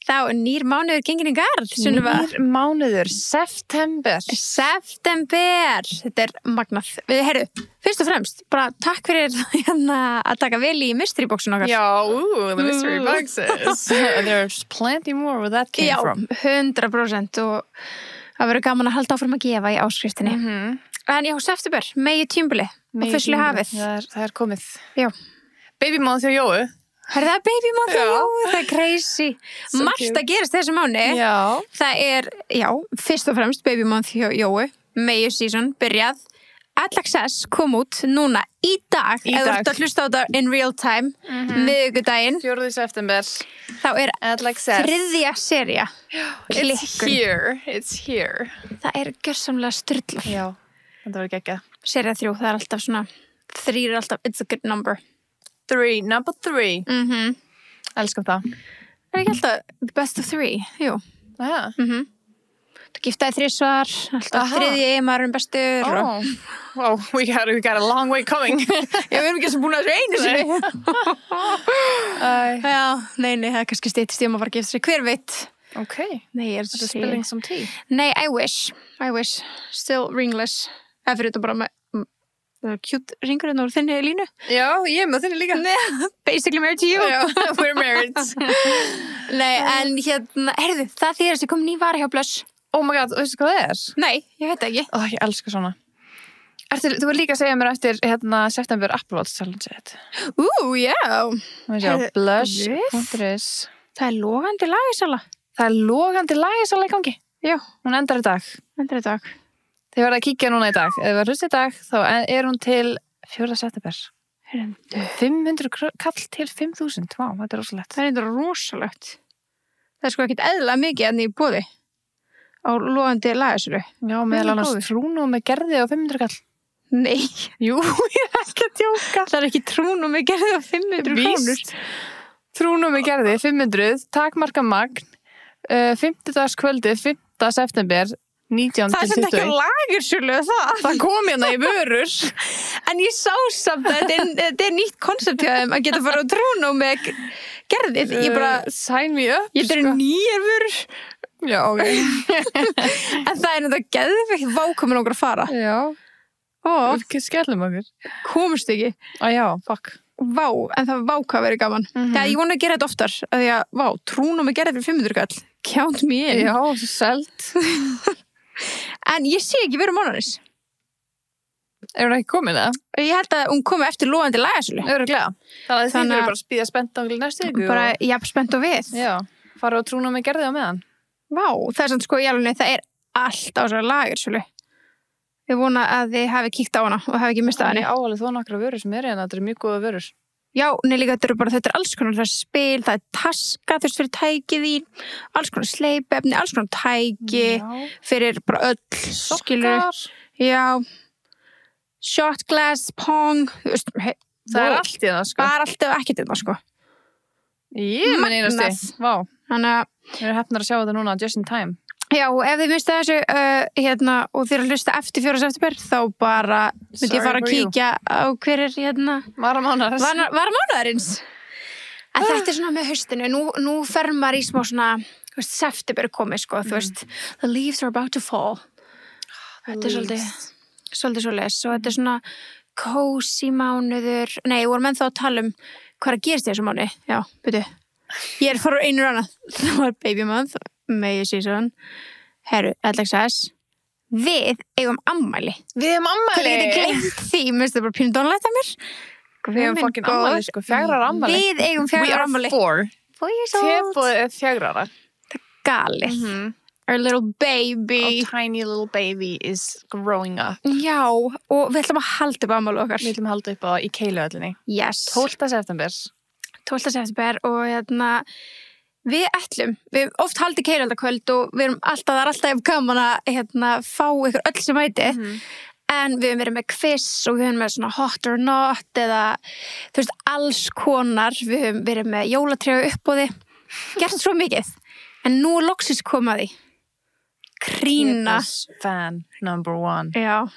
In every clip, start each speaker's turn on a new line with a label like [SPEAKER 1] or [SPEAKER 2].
[SPEAKER 1] Þá nýr mánuður gengin í garð, Sunniva.
[SPEAKER 2] Nýr mánuður, september.
[SPEAKER 1] Þetta magnað. Við heyrðu, fyrst og fremst, bara takk fyrir að taka vel í mystery boxun okkar.
[SPEAKER 2] Já, the mystery boxes. There's plenty more where that came from.
[SPEAKER 1] Já, 100% og það verður gaman að halda áfram að gefa í áskriftinni. En já, september, megi tímbili og fyrstli hafið.
[SPEAKER 2] Það komið.
[SPEAKER 1] Já.
[SPEAKER 2] Baby month hjá Jóu.
[SPEAKER 1] Það baby month hjá Jóu, það crazy. Margt að gerast þessu mánu.
[SPEAKER 2] Já.
[SPEAKER 1] Það fyrst og fremst baby month hjá Jóu, May season, byrjað. All-Access kom út núna í dag. Ef þú ert að hlusta á þetta in real time, miðvikudaginn.
[SPEAKER 2] 4. september.
[SPEAKER 1] Þá
[SPEAKER 2] All-Access.
[SPEAKER 1] 3. sería.
[SPEAKER 2] It's here.
[SPEAKER 1] Það gjörsamlega sturlað.
[SPEAKER 2] Já, þetta var geggjað.
[SPEAKER 1] Sería 3, það alltaf svona, 3 alltaf, it's a good number.
[SPEAKER 2] Number 3. Elskam það.
[SPEAKER 1] Það ekki alltaf the best of 3, jú.
[SPEAKER 2] Aha.
[SPEAKER 1] Þú giftaði 3 svar, alltaf 3. maðurinn bestur.
[SPEAKER 2] Oh, we got a long way coming.
[SPEAKER 1] Já, við erum ekki sem búin að þessu einu sinni. Já, nei, það kannski styttist ég að fara að gifta sig, hver veit.
[SPEAKER 2] Ok.
[SPEAKER 1] Nei, ég
[SPEAKER 2] Þetta spilling some tea.
[SPEAKER 1] Nei, I wish. Still ringless. Eða fyrir þetta bara með cute ringurinn úr þinni línu.
[SPEAKER 2] Já, ég með þinni líka.
[SPEAKER 1] Basically married to you.
[SPEAKER 2] Já, we're married.
[SPEAKER 1] Nei, en heyrðu, það þýðir að kom ný vara hjá Blöss.
[SPEAKER 2] Oh my god, veistu hvað það er?
[SPEAKER 1] Nei, ég veit ekki.
[SPEAKER 2] Ég elska svona. Þú vil líka segja mér eftir september Apple Watch Challenge.
[SPEAKER 1] Já.
[SPEAKER 2] Blush.is.
[SPEAKER 1] Það logandi lagisala.
[SPEAKER 2] Það logandi lagisala í gangi.
[SPEAKER 1] Já.
[SPEAKER 2] Hún endar í dag. Þið verða að kíkja núna í dag. Ef þið verða hlust í dag, þá hún til 4. september. 500 kall til 5.000. Vá, þetta rosalegt.
[SPEAKER 1] Það rosalegt. Það sko ekkert eðla mikið enn í boði á logandi lagisölu.
[SPEAKER 2] Já, meðal annars trúnum með gerði á 500 kall.
[SPEAKER 1] Nei.
[SPEAKER 2] Jú, ég ekki að djóka.
[SPEAKER 1] Það ekki trúnum með gerði á 500 krónur.
[SPEAKER 2] Trúnum með gerði 500, takmarka magn, 50-dagskvöldi, 5. september, 19
[SPEAKER 1] það
[SPEAKER 2] til 20.
[SPEAKER 1] Það ekki lagersölu
[SPEAKER 2] það kom hérna í vörur
[SPEAKER 1] en ég sá samt að þetta nýtt koncept hjá þeim að geta fara á trúnum með gerðið ég bara
[SPEAKER 2] sign me up
[SPEAKER 1] ég þetta nýjar vörur
[SPEAKER 2] já ok
[SPEAKER 1] en það þetta geðveikt vákomin okkur að fara
[SPEAKER 2] já skellum okkur
[SPEAKER 1] komust ekki
[SPEAKER 2] já fuck
[SPEAKER 1] vá en það vá hvað verið gaman það ég vona að gera þetta oftar að því að vá trúnum með gerðið fyrir 500 kall count me in
[SPEAKER 2] já svo selt
[SPEAKER 1] En ég sé ekki verið mánaris.
[SPEAKER 2] Hún ekki komin það?
[SPEAKER 1] Ég held að hún komi eftir logandi lagasölu.
[SPEAKER 2] Örugglega. Þannig að þið verður bara að spýða spennt á næstu viku.
[SPEAKER 1] Bara jafn spennt og við.
[SPEAKER 2] Já. Fara á trúnum með gerði á meðan.
[SPEAKER 1] Vá, það samt sko í alveg það allt á þessari lagasölu. Ég vona að þið hafi kíkt á hana og hafi ekki mistað henni.
[SPEAKER 2] Ég áalið þó nokkra vörur sem hérna. Þetta mjög góða vörur.
[SPEAKER 1] Já, líka þetta alls konar það spil, það taska þess fyrir tækið í, alls konar sleipefni, alls konar tæki fyrir bara öll, skilur. Já, shot glass, pong,
[SPEAKER 2] það allt í það, sko.
[SPEAKER 1] Það allt eða ekkert í það, sko.
[SPEAKER 2] Ég menn einasti, vá. Þannig að við erum hefnar að sjá þetta núna just in time.
[SPEAKER 1] Já, og ef þið mistað þessu og þið eru að hlusta eftir 4. september þá bara myndi ég fara að kíkja á hver varamánaðarins en þetta svona með haustinu nú fer maður í smá svona september komið sko þú veist the leaves are about to fall þetta svolítið svoleiðis og þetta svona cozy mánuður nei, voru menn þá að tala hvað að gerist í þessu mánuði já, byrju ég fara úr einur annað það var baby month May season herru, All-Access við eigum ammæli
[SPEAKER 2] hvað er
[SPEAKER 1] þið glemt því, minnst það bara pínu dónalegt að mér
[SPEAKER 2] við eigum fucking ammæli sko, 4 ára ammæli
[SPEAKER 1] við eigum 4 ára ammæli
[SPEAKER 2] we are 4 years old teboð 4 ára
[SPEAKER 1] það er galið our little baby
[SPEAKER 2] our tiny little baby is growing up
[SPEAKER 1] já, og við ætlum að halda upp ammæli okkar
[SPEAKER 2] við ætlum að halda upp á í Keiluhöllinni
[SPEAKER 1] yes
[SPEAKER 2] 12. september
[SPEAKER 1] og við oft haldið Keilöldakvöld og við erum alltaf gaman að fá ykkur öll sem mæti en við höfum verið með quiz og við höfum með svona hot or not eða þú veist alls konar við höfum verið með jólatrjáu uppboði gert svo mikið en nú loksins komaði Krína
[SPEAKER 2] fan number 1
[SPEAKER 1] já,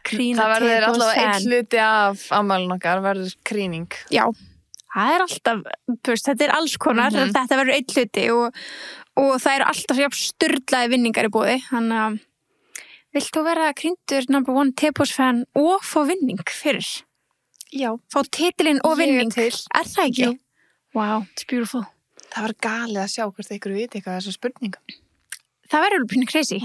[SPEAKER 1] Krína
[SPEAKER 2] það verður allavega einn hluti af ammælun okkar verður krýning
[SPEAKER 1] já það alltaf, þetta alls konar, þetta verður einn hluti og það eru alltaf jafn sturlaði vinningar í boði, þannig að vilt þú vera krýndur number 1 Tepos-fan og fá vinning fyrir?
[SPEAKER 2] Já.
[SPEAKER 1] Fá titilinn og vinning?
[SPEAKER 2] Ég til.
[SPEAKER 1] Er það ekki?
[SPEAKER 2] Jú.
[SPEAKER 1] Wow, it's beautiful.
[SPEAKER 2] Það var galið að sjá hvort ykkur viti eitthvað þessu spurningum.
[SPEAKER 1] Það verður alveg pínu crazy.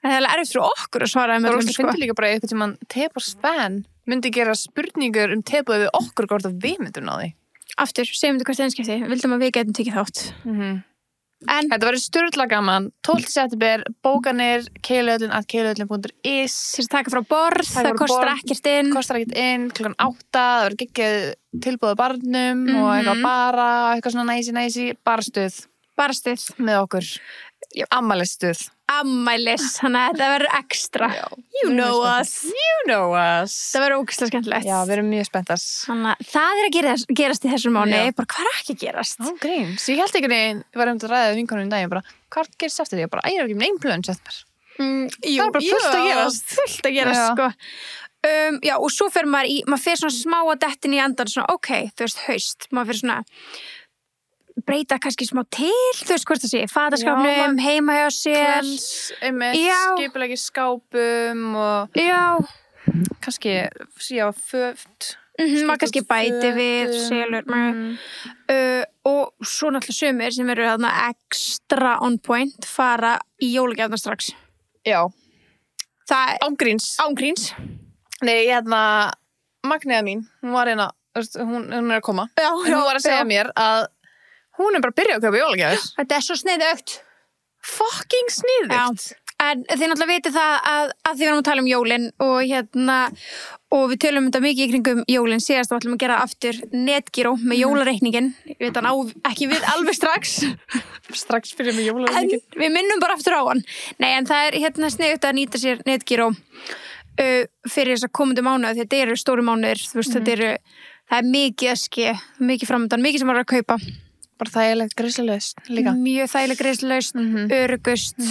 [SPEAKER 1] Það er erfitt fyrir okkur að svara
[SPEAKER 2] Það finnir líka bara eitthvað sem Tepos-fan myndi gera spurningur Tepos við okkur hvort að við myndum ná því.
[SPEAKER 1] Aftur, segjum þetta hvert einskipti. Vildum að við getum tekið þátt. En
[SPEAKER 2] þetta verður sturla gaman. 12. september, bókanir keiluöllin@keiluöllin.is
[SPEAKER 1] til að taka frá borð, það kostar ekkert inn.
[SPEAKER 2] Kostar ekkert inn, 8:00, það verður geggjuð tilboð á barnum og eitthvað bara, eitthvað svona næsi, bara stuð með okkur. Ammælisstuð.
[SPEAKER 1] Ammælis, þannig að þetta verður ekstra. You know us. Það verður ógeðslega skemmtilegt.
[SPEAKER 2] Já, við erum mjög spenntar.
[SPEAKER 1] Þannig að það er að gerast í þessum mánuði, bara hvað er ekki að gerast?
[SPEAKER 2] Gríns. Ég held ekki ég var að ræða vinkonum í daginn, bara, hvað gerist eftir því? Ég er ekki með einn plön september. Það er bara fullt að gerast, sko. Já, og svo fer maður fer svona smá að dettin í andan, svona, ok, þú veist, haust, maður fer svona breyta kannski smá til, þú veist hvort það sé, fataskapnum, heima hjá sér. Skipulegi skápum og kannski, föt.
[SPEAKER 1] Maður kannski bæti við, selur. Og svo náttúrulega sumir sem eru þarna extra on point fara í jólagjafna strax.
[SPEAKER 2] Já.
[SPEAKER 1] Það
[SPEAKER 2] Ángríns. Nei, Magniða mín, hún var hún er að koma. Hún var að segja mér að hún er bara að byrja að kaupa jólagjafir.
[SPEAKER 1] Þetta er svo sniðugt.
[SPEAKER 2] Fucking sniðugt.
[SPEAKER 1] En þið náttúrulega vitið það að þið varum að tala um jólin og við tölum þetta mikið í kringum jólin síðast og ætlum að gera aftur netgíró með jólareikningin. Ég veit hann á ekki við alveg strax.
[SPEAKER 2] Strax fyrir með jólareikningin.
[SPEAKER 1] En við minnum bara aftur á hann. Nei, en það er sniðugt að nýta sér netgíró fyrir þess að komandi mánuð, því þetta eru stóru mánuðir, þú veist, það er mikið að ske, mikið framöndan, mikið sem maður er að kaupa.
[SPEAKER 2] Bara þægilegt greiðslulaust líka.
[SPEAKER 1] Mjög þægilegt greiðslulaust, öruggust.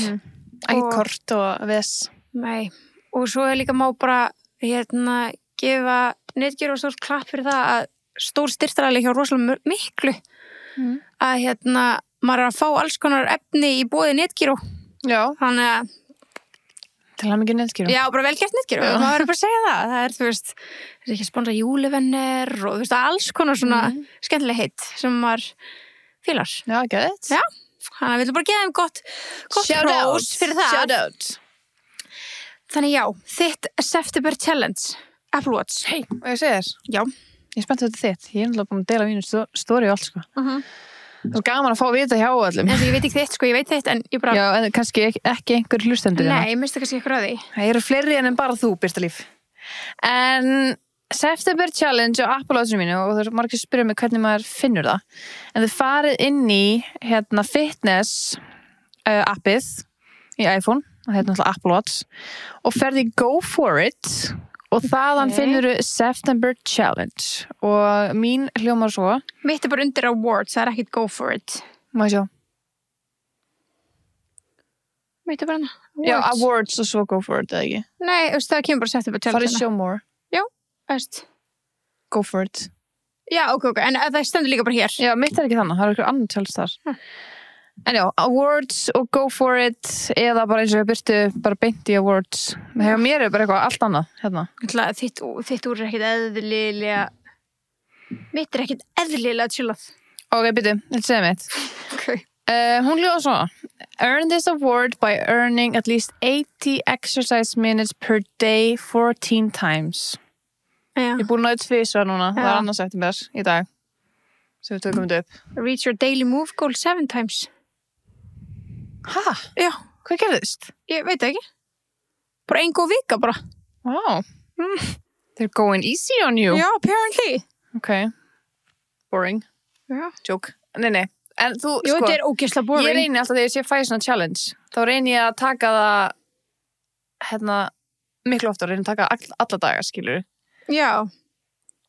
[SPEAKER 2] Ekki kort og ves.
[SPEAKER 1] Nei, og svo er líka má bara gefa netgíró og stórt klapp fyrir það að stór styrktaraðli hjá rosalega miklu að maður er að fá alls konar efni í boði netgíró.
[SPEAKER 2] Já.
[SPEAKER 1] Þannig að
[SPEAKER 2] til hann ekki netgíró.
[SPEAKER 1] Já, bara vel gert netgíró. Maður verður bara að segja það. Það er, þú veist, það er ekki að sponsra júlivennir og þú veist, alls konar svona skemmtileg heitt sem maður fílar.
[SPEAKER 2] Já, ekki þetta.
[SPEAKER 1] Já, þannig að við viljum bara gefa þeim gott hrós fyrir það.
[SPEAKER 2] Shout out.
[SPEAKER 1] Þannig já, þitt September Challenge, Apple Watch.
[SPEAKER 2] Hei, og ég segir þér.
[SPEAKER 1] Já.
[SPEAKER 2] Ég er spennt þetta þitt. Ég er náttúrulega búin að dela mínu stóri og allt, sko. Það er gaman að fá að vita hjá öllum.
[SPEAKER 1] En ég veit ekki þitt, sko, ég veit þitt, en ég bara...
[SPEAKER 2] Já, en kannski ekki einhver hlustendur.
[SPEAKER 1] Nei, ég misti kannski ykkur að því.
[SPEAKER 2] Það eru fleiri en bara þú, Birta Líf. En September Challenge á Apple Watchinu mínu, og það er margir að spyrja mig hvernig maður finnur það. En þið farið inn í fitness appið í iPhone, það náttúrulega Apple Watch, og ferði Go For It, og þaðan finnur September Challenge og mín hljómar svo.
[SPEAKER 1] Mitt er bara undir awards, það er ekkert Go For It.
[SPEAKER 2] Má ég sjá?
[SPEAKER 1] Mitt er bara hana.
[SPEAKER 2] Já, awards og svo Go For It, eða ekki?
[SPEAKER 1] Nei, það kemur bara September Challenge.
[SPEAKER 2] Farið show more.
[SPEAKER 1] Já, veist.
[SPEAKER 2] Go For It.
[SPEAKER 1] Já, ok, en það stendur líka bara hér.
[SPEAKER 2] Já, mitt er ekki þannig, það er eitthvað annan challenge þar. En já, awards og Go For It eða bara eins og ég byrtu bara beint í awards. Þegar mér er bara eitthvað allt annað hérna.
[SPEAKER 1] Þitt úr er ekkert eðlilega mitt er ekkert eðlilega chillað.
[SPEAKER 2] Ok, byrju, þetta segir mitt.
[SPEAKER 1] Okay.
[SPEAKER 2] Hún hljóða svo. Earn this award by earning at least 80 exercise minutes per day 14 times.
[SPEAKER 1] Já.
[SPEAKER 2] Ég er búin að 2 tvisvar núna. Það er annars september í dag. Sem við tökum þetta upp.
[SPEAKER 1] Reach your daily move goal 7 times.
[SPEAKER 2] Hæ?
[SPEAKER 1] Já.
[SPEAKER 2] Hvað gerðist?
[SPEAKER 1] Ég veit ekki. Bara ein góð vika bara.
[SPEAKER 2] Wow. They're going easy on you.
[SPEAKER 1] Já, apparently.
[SPEAKER 2] Ok. Boring.
[SPEAKER 1] Já.
[SPEAKER 2] Joke. Nei. En þú,
[SPEAKER 1] Jú, þetta er ógeðslega boring.
[SPEAKER 2] Ég reyni alltaf þegar ég sé fæ svona challenge. Þá reyni ég að taka það miklu oftar. Reyni að taka alla daga, skilur.
[SPEAKER 1] Já.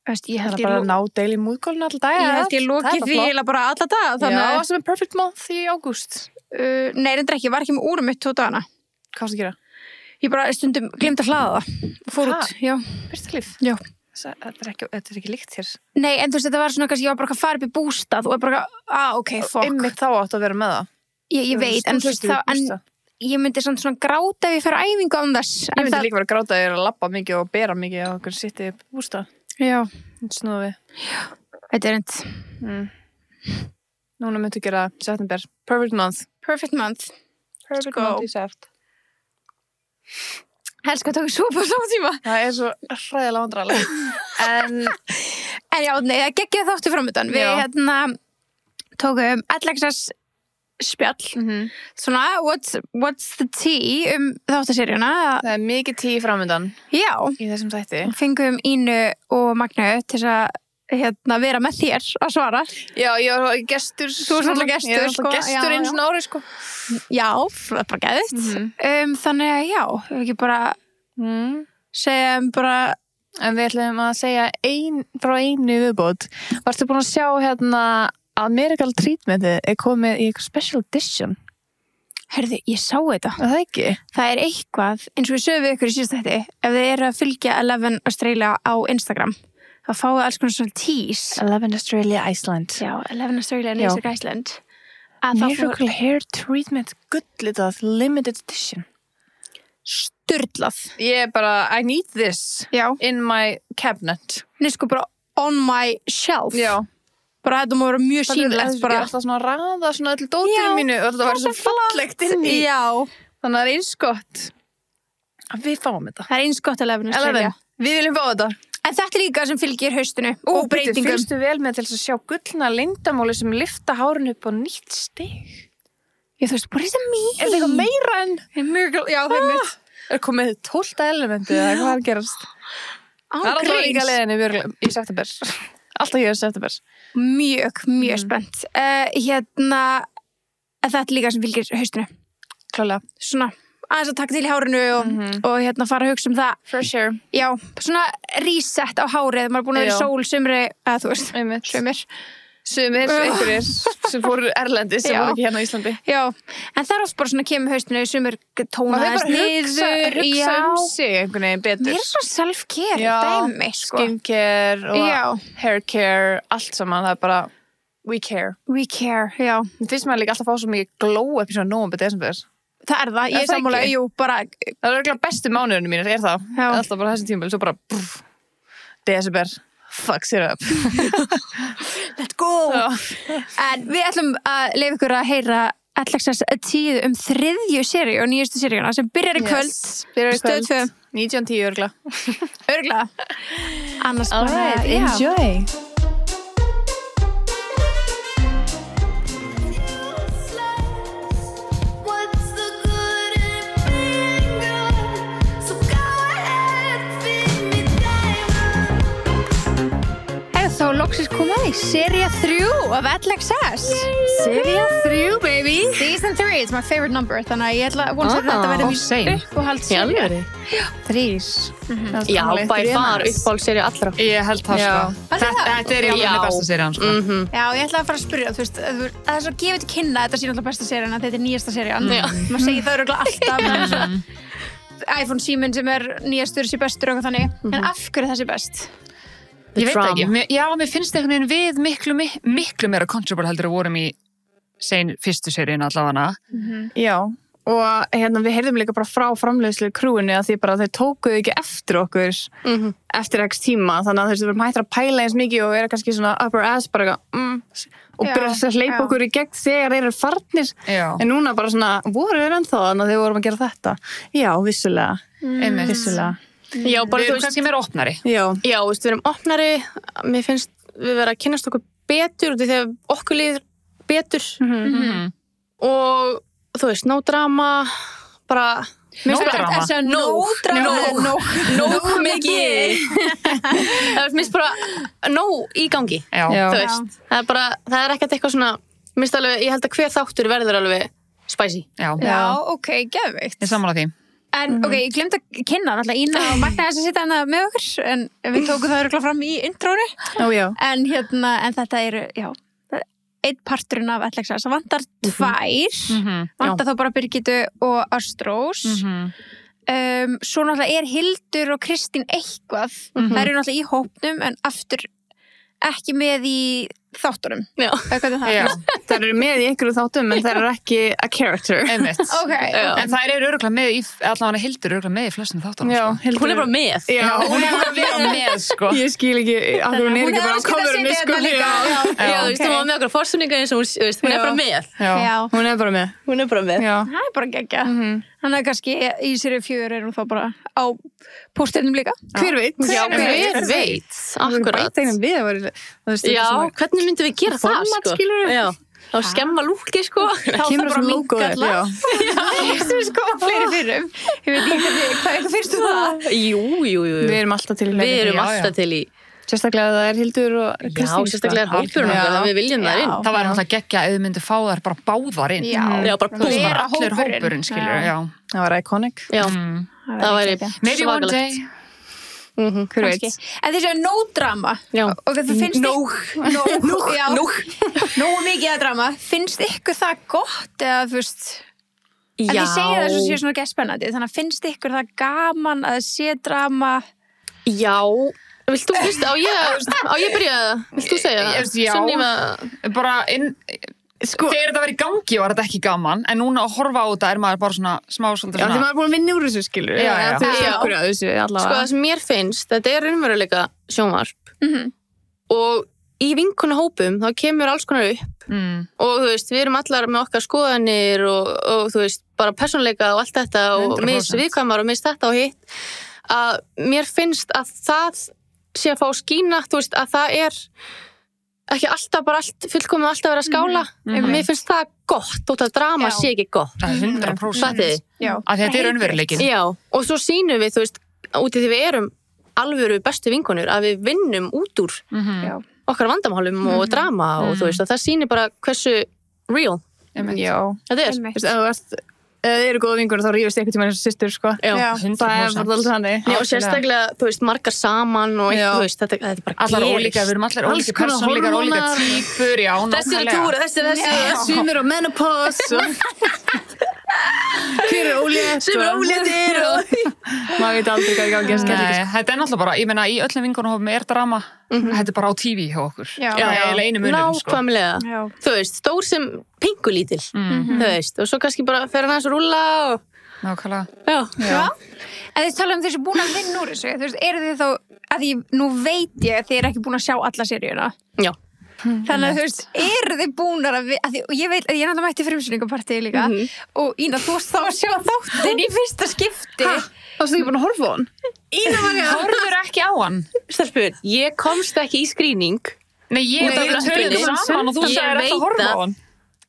[SPEAKER 1] Veist, ég held
[SPEAKER 2] bara að ná daily mood-goalinu alla daga.
[SPEAKER 1] Ég held ég loki því eiginlega bara alla daga.
[SPEAKER 2] Já, sem er perfect month í ágúst.
[SPEAKER 1] Nei, reyndar ekki. Ég var ekki með úrum mitt 2 dagana.
[SPEAKER 2] Hvað varstu að gera?
[SPEAKER 1] Ég bara stundum glemt að hlaða það. Fór út, já.
[SPEAKER 2] Birta Líf?
[SPEAKER 1] Já.
[SPEAKER 2] þetta er ekki líkt hér.
[SPEAKER 1] Nei, en þú veist, þetta var svona kannski, ég var bara að fara upp í bústað og bara, ok, fuck.
[SPEAKER 2] Einmitt þá átt að vera með það.
[SPEAKER 1] Ég veit, en þú veist, en ég myndi samt svona gráta ef ég fer á æfingu án þess.
[SPEAKER 2] Ég myndi líka vera að gráta ef ég er að labba mikið og bera mikið og okkur sitti upp í bústað.
[SPEAKER 1] Já.
[SPEAKER 2] Snúðu við.
[SPEAKER 1] Þetta er reynd.
[SPEAKER 2] Núna myndi gera september. Perfect month.
[SPEAKER 1] Perfect month
[SPEAKER 2] í seft.
[SPEAKER 1] Helst hvað tók svo på saman tíma.
[SPEAKER 2] Það er svo hræðilega vandræðilega. En
[SPEAKER 1] já, nei, það geggjaði þáttu framöndan. Við tókum Alexas spjall. Svona, what's the tea þáttaseríuna?
[SPEAKER 2] Það er mikið tea framöndan.
[SPEAKER 1] Já.
[SPEAKER 2] Í þessum þætti.
[SPEAKER 1] Fengum Ínu og Magnu til að vera með þér að svara.
[SPEAKER 2] Já, ég var gestur.
[SPEAKER 1] Þú varst alltaf gestur.
[SPEAKER 2] Ég var alltaf gestur einu svona ári, sko.
[SPEAKER 1] Já, það er bara geðvitt. Þannig að já, við ekki bara segja bara...
[SPEAKER 2] En við ætlum að segja frá einu viðbót. Varstu búin að sjá að Miracle Treatmentið er komið í eitthvað special edition?
[SPEAKER 1] Herðu, ég sá þetta.
[SPEAKER 2] Það ekki?
[SPEAKER 1] Það er eitthvað, eins og við sögum við ykkur í síðast þetta, ef þið eru að fylgja 11 Australia á Instagram, þá fáið alls konar svona teas.
[SPEAKER 2] 11 Australia Iceland.
[SPEAKER 1] Já, 11 Australia and Iceland.
[SPEAKER 2] Miracle Hair Treatment gullitað limited edition.
[SPEAKER 1] Sturlað.
[SPEAKER 2] Ég er bara, I need this in my cabinet.
[SPEAKER 1] Nei, sko bara on my shelf.
[SPEAKER 2] Já.
[SPEAKER 1] Bara þetta má vera mjög sýnilegt.
[SPEAKER 2] Ég er alltaf svona að raða svona öllu dótinu mínu og þetta var svo fallegt inn í. Já. Þannig að það er eins gott að við fáum þetta.
[SPEAKER 1] Það er eins gott 11 Australia.
[SPEAKER 2] Við viljum fá þetta.
[SPEAKER 1] En þetta er líka sem fylgir haustinu og breytingum.
[SPEAKER 2] Fylgstu vel með til að sjá gullna leyndamáli sem lyfta hárinu upp á nýtt stig.
[SPEAKER 1] Já, þú veist, bara þetta mér.
[SPEAKER 2] Er það eitthvað meira en?
[SPEAKER 1] Já, það er mitt.
[SPEAKER 2] Er komið 12. elementið eða hvað er gerast? Það er alltaf líka leiðinni í september. Alltaf hér í september.
[SPEAKER 1] Mjög spennt. Þetta er líka sem fylgir haustinu.
[SPEAKER 2] Klálega.
[SPEAKER 1] Svona aðeins að taka til í hárinu og fara að hugsa um það.
[SPEAKER 2] Fresh hair.
[SPEAKER 1] Já, svona reset á hárið. Maður er búin að vera í sól, sumri, eða þú veist, sumir,
[SPEAKER 2] einhverjir sem fóru erlendis sem voru ekki hérna á Íslandi.
[SPEAKER 1] Já, en það er oft bara svona kemur haustinu, sumir tónaðast niður.
[SPEAKER 2] Hugsa sig einhvern veginn betur.
[SPEAKER 1] Mér er svona self-care dæmi, sko.
[SPEAKER 2] Skincare og hair care, allt saman, það er bara we care. We care, já. Það finnst maður líka alltaf að fá svo mikið glow upp í svona nóvember, desember.
[SPEAKER 1] Það er það, ég er sammála, bara...
[SPEAKER 2] Það er örugglega bestu mánuðinu mínir, er það. Alltaf bara þessum tímabil, svo bara desember. Fucks it up.
[SPEAKER 1] Let's go. En við ætlum að leyfa ykkur að heyra Alexas tíu 3. seríu og 9. seríuna sem byrjar í kvöld.
[SPEAKER 2] Byrjar í kvöld. 19:10 örgla.
[SPEAKER 1] Örgla. Annars bara,
[SPEAKER 2] enjoy.
[SPEAKER 1] Þá loksins koma því, sería 3 af Alexas.
[SPEAKER 2] Sería 3, baby.
[SPEAKER 1] Season 3, it's my favorite number, þannig að ég ætla að vonast að þetta verði mjög uppáhald sería. 3.
[SPEAKER 3] Já, by far uppáhald sería allra.
[SPEAKER 2] Ég held það, sko. Þetta er í alveg besta serían, sko.
[SPEAKER 1] Já, ég ætla að fara að spyrja, þú veist, það er svo gefið til kynna að þetta sé náttúrulega besta serían, að þetta er nýjasta serían. Maður segir það örugglega alltaf, iPhone síminn sem er nýjastur sé bestur og þannig. En af hverju það sé best?
[SPEAKER 4] Ég veit ekki, mér finnst einhvern veginn við miklu meira comfortable heldur að vorum í fyrstu seríun allavega.
[SPEAKER 2] Já, og við heyrðum líka bara frá framleiðslu krúinu að því bara þeir tókuðu ekki eftir okkur eftir x tíma, þannig að þeir voru hættir að pæla eins mikið og vera kannski svona upper ass bara og byrja að hleypa okkur í gegn þegar þeir eru farnir, en núna bara svona voru þeir ennþá þannig að þeir vorum að gera þetta. Já, vissulega. Vissulega.
[SPEAKER 3] Já, bara
[SPEAKER 4] við erum kannski meira opnari.
[SPEAKER 3] Já, við erum opnari. Mér finnst við vera að kynnast okkur betur út af því að okkur líður betur og þú veist, no drama, bara
[SPEAKER 4] no drama.
[SPEAKER 3] Nóg mikið. Það finnst bara nóg í gangi. Þú veist, það er ekkert eitthvað svona, ég held að hver þáttur verður alveg spicy.
[SPEAKER 1] Já, ok, geðveikt.
[SPEAKER 4] Ég sammála því.
[SPEAKER 1] En ok, ég glemdi að kynna náttúrulega Ína og Magna þess að sitja hana með okkur, en við tókum það örugglega fram í intrónu. En þetta eru, einn parturinn af Alexas, það vantar 2, vantar þá bara Birgittu og Ástrós. svo náttúrulega Hildur og Kristín eitthvað, þær eru náttúrulega í hópnum en aftur ekki með í þáttunum.
[SPEAKER 3] Já. Það eru með í einhverju þáttum en það eru ekki a character.
[SPEAKER 4] Einmitt.
[SPEAKER 1] Okay.
[SPEAKER 4] En það eru örugglega með í, allavega Hildur örugglega með í flestum þáttunum.
[SPEAKER 3] Já,
[SPEAKER 4] sko.
[SPEAKER 3] hún bara með.
[SPEAKER 4] Já, hún bara með, sko.
[SPEAKER 3] Ég skil ekki, akkur hún ekki bara á coverinu, sko.
[SPEAKER 2] Já, þú veist, hún var með okkur fórsynninga eins og hún bara með.
[SPEAKER 1] Já.
[SPEAKER 3] Hún bara með.
[SPEAKER 2] Já.
[SPEAKER 1] Það bara geggja. Þannig að kannski í seríu 4 hún þá bara á póstinum líka.
[SPEAKER 3] Hver veit?
[SPEAKER 2] Já, hver veit? Akkurat. Já, hvernig myndum við gera það, sko? Já. Þá skemma lúki, sko.
[SPEAKER 3] Það kemur bara
[SPEAKER 1] minkalla. Já. Sko, fleiri fyrrum. Ég veit ekki hvað eitthvað finnst þú það?
[SPEAKER 2] Jú.
[SPEAKER 3] Við erum alltaf til í
[SPEAKER 2] Við erum alltaf til í.
[SPEAKER 3] Sérstaklega það Hildur og Kristín.
[SPEAKER 2] Já, sérstaklega Hildur og það við viljum það inn.
[SPEAKER 4] Það var náttúrulega geggja ef þið myndu fá þær bara báðar inn.
[SPEAKER 2] Já, bara búm.
[SPEAKER 4] Allir hópurinn, skilur, já.
[SPEAKER 3] Það var iconic.
[SPEAKER 2] Já, það væri
[SPEAKER 4] Maybe one day.
[SPEAKER 3] Hver veit?
[SPEAKER 1] En þessi no drama.
[SPEAKER 2] Já.
[SPEAKER 1] Og það finnst nógu mikið að drama. Finnst ykkur það gott eða þú veist? En ég segi það svo sé svona ekki spennandi. Þannig að finnst ykkur það gaman að sé drama?
[SPEAKER 2] Já. Vilt þú fyrst, á ég byrja það? Vilt þú segja það?
[SPEAKER 4] Já,
[SPEAKER 2] Sunníva...
[SPEAKER 4] bara þegar þetta var í gangi var þetta ekki gaman en núna að horfa á þetta maður bara svona smá svolítið
[SPEAKER 3] svona... Já, því maður er búin að vinna úr þessu, skilur.
[SPEAKER 4] Já.
[SPEAKER 2] Sko, það sem mér finnst, þetta raunveruleika sjónvarp og í vinkonahópum þá kemur alls konar upp og þú veist, við erum allar með okkar skoðanir og þú veist, bara persónuleika og allt þetta og misviðkvæmar og þetta og hitt að mér finnst að það sé að fá skína, þú veist, að það ekki alltaf bara fullkomið alltaf vera að skála. Mér finnst það gott og það drama sé ekki gott.
[SPEAKER 4] 100%. Að þetta raunveruleikin.
[SPEAKER 2] Já, og svo sýnum við, þú veist, úti því við erum alvöru bestu vinkonur, að við vinnum út úr okkar vandamálum og drama og þú veist, og það sýnir bara hversu real.
[SPEAKER 3] Já.
[SPEAKER 2] Þetta
[SPEAKER 3] Þið eru góða vingur og þá rífist einhvern tímann eins og systur, sko.
[SPEAKER 2] Já,
[SPEAKER 3] 100%. Það er bara alltaf þannig.
[SPEAKER 2] Já, og sérstaklega, þú veist, margar saman og þú veist, þetta er bara
[SPEAKER 4] allar ólíka, við erum allar ólíka persónleikar, ólíka týpur, já, nákvæmlega.
[SPEAKER 2] Þessi,
[SPEAKER 3] sumir á menopause hver er ólétt
[SPEAKER 2] sumir óléttir
[SPEAKER 3] maður veit aldrei hvað í gangi að skella.
[SPEAKER 4] Nei, þetta náttúrulega bara, ég meina, í öllum vinkonahópum drama, þetta bara á TV hjá okkur.
[SPEAKER 1] Já,
[SPEAKER 4] einu munum, sko.
[SPEAKER 2] Nákvæmlega. Þú veist, stór sem pingulítil, þú veist, og svo kannski bara fer hann aðeins að rúlla og...
[SPEAKER 4] Nákvæmlega.
[SPEAKER 1] Já. En þið tala þessu búin að vinna úr þessu, þú veist, eru þið þá, að nú veit ég að þið ekki búin að sjá alla seríuna.
[SPEAKER 2] Já.
[SPEAKER 1] Þannig að þú veist, eru þið búnar að og ég veit að ég náttúrulega mætti frumsýningapartíi líka og Ína, þú varst þá að sjá þáttinn í fyrsta skipti.
[SPEAKER 3] Þá varstu ekki búin að horfa á hann?
[SPEAKER 1] Ína
[SPEAKER 4] horfður ekki á hann.
[SPEAKER 2] Stelpur, ég komst ekki í skrýning.
[SPEAKER 4] Nei, ég töluðum saman og þú sagðir ekki að horfa á hann.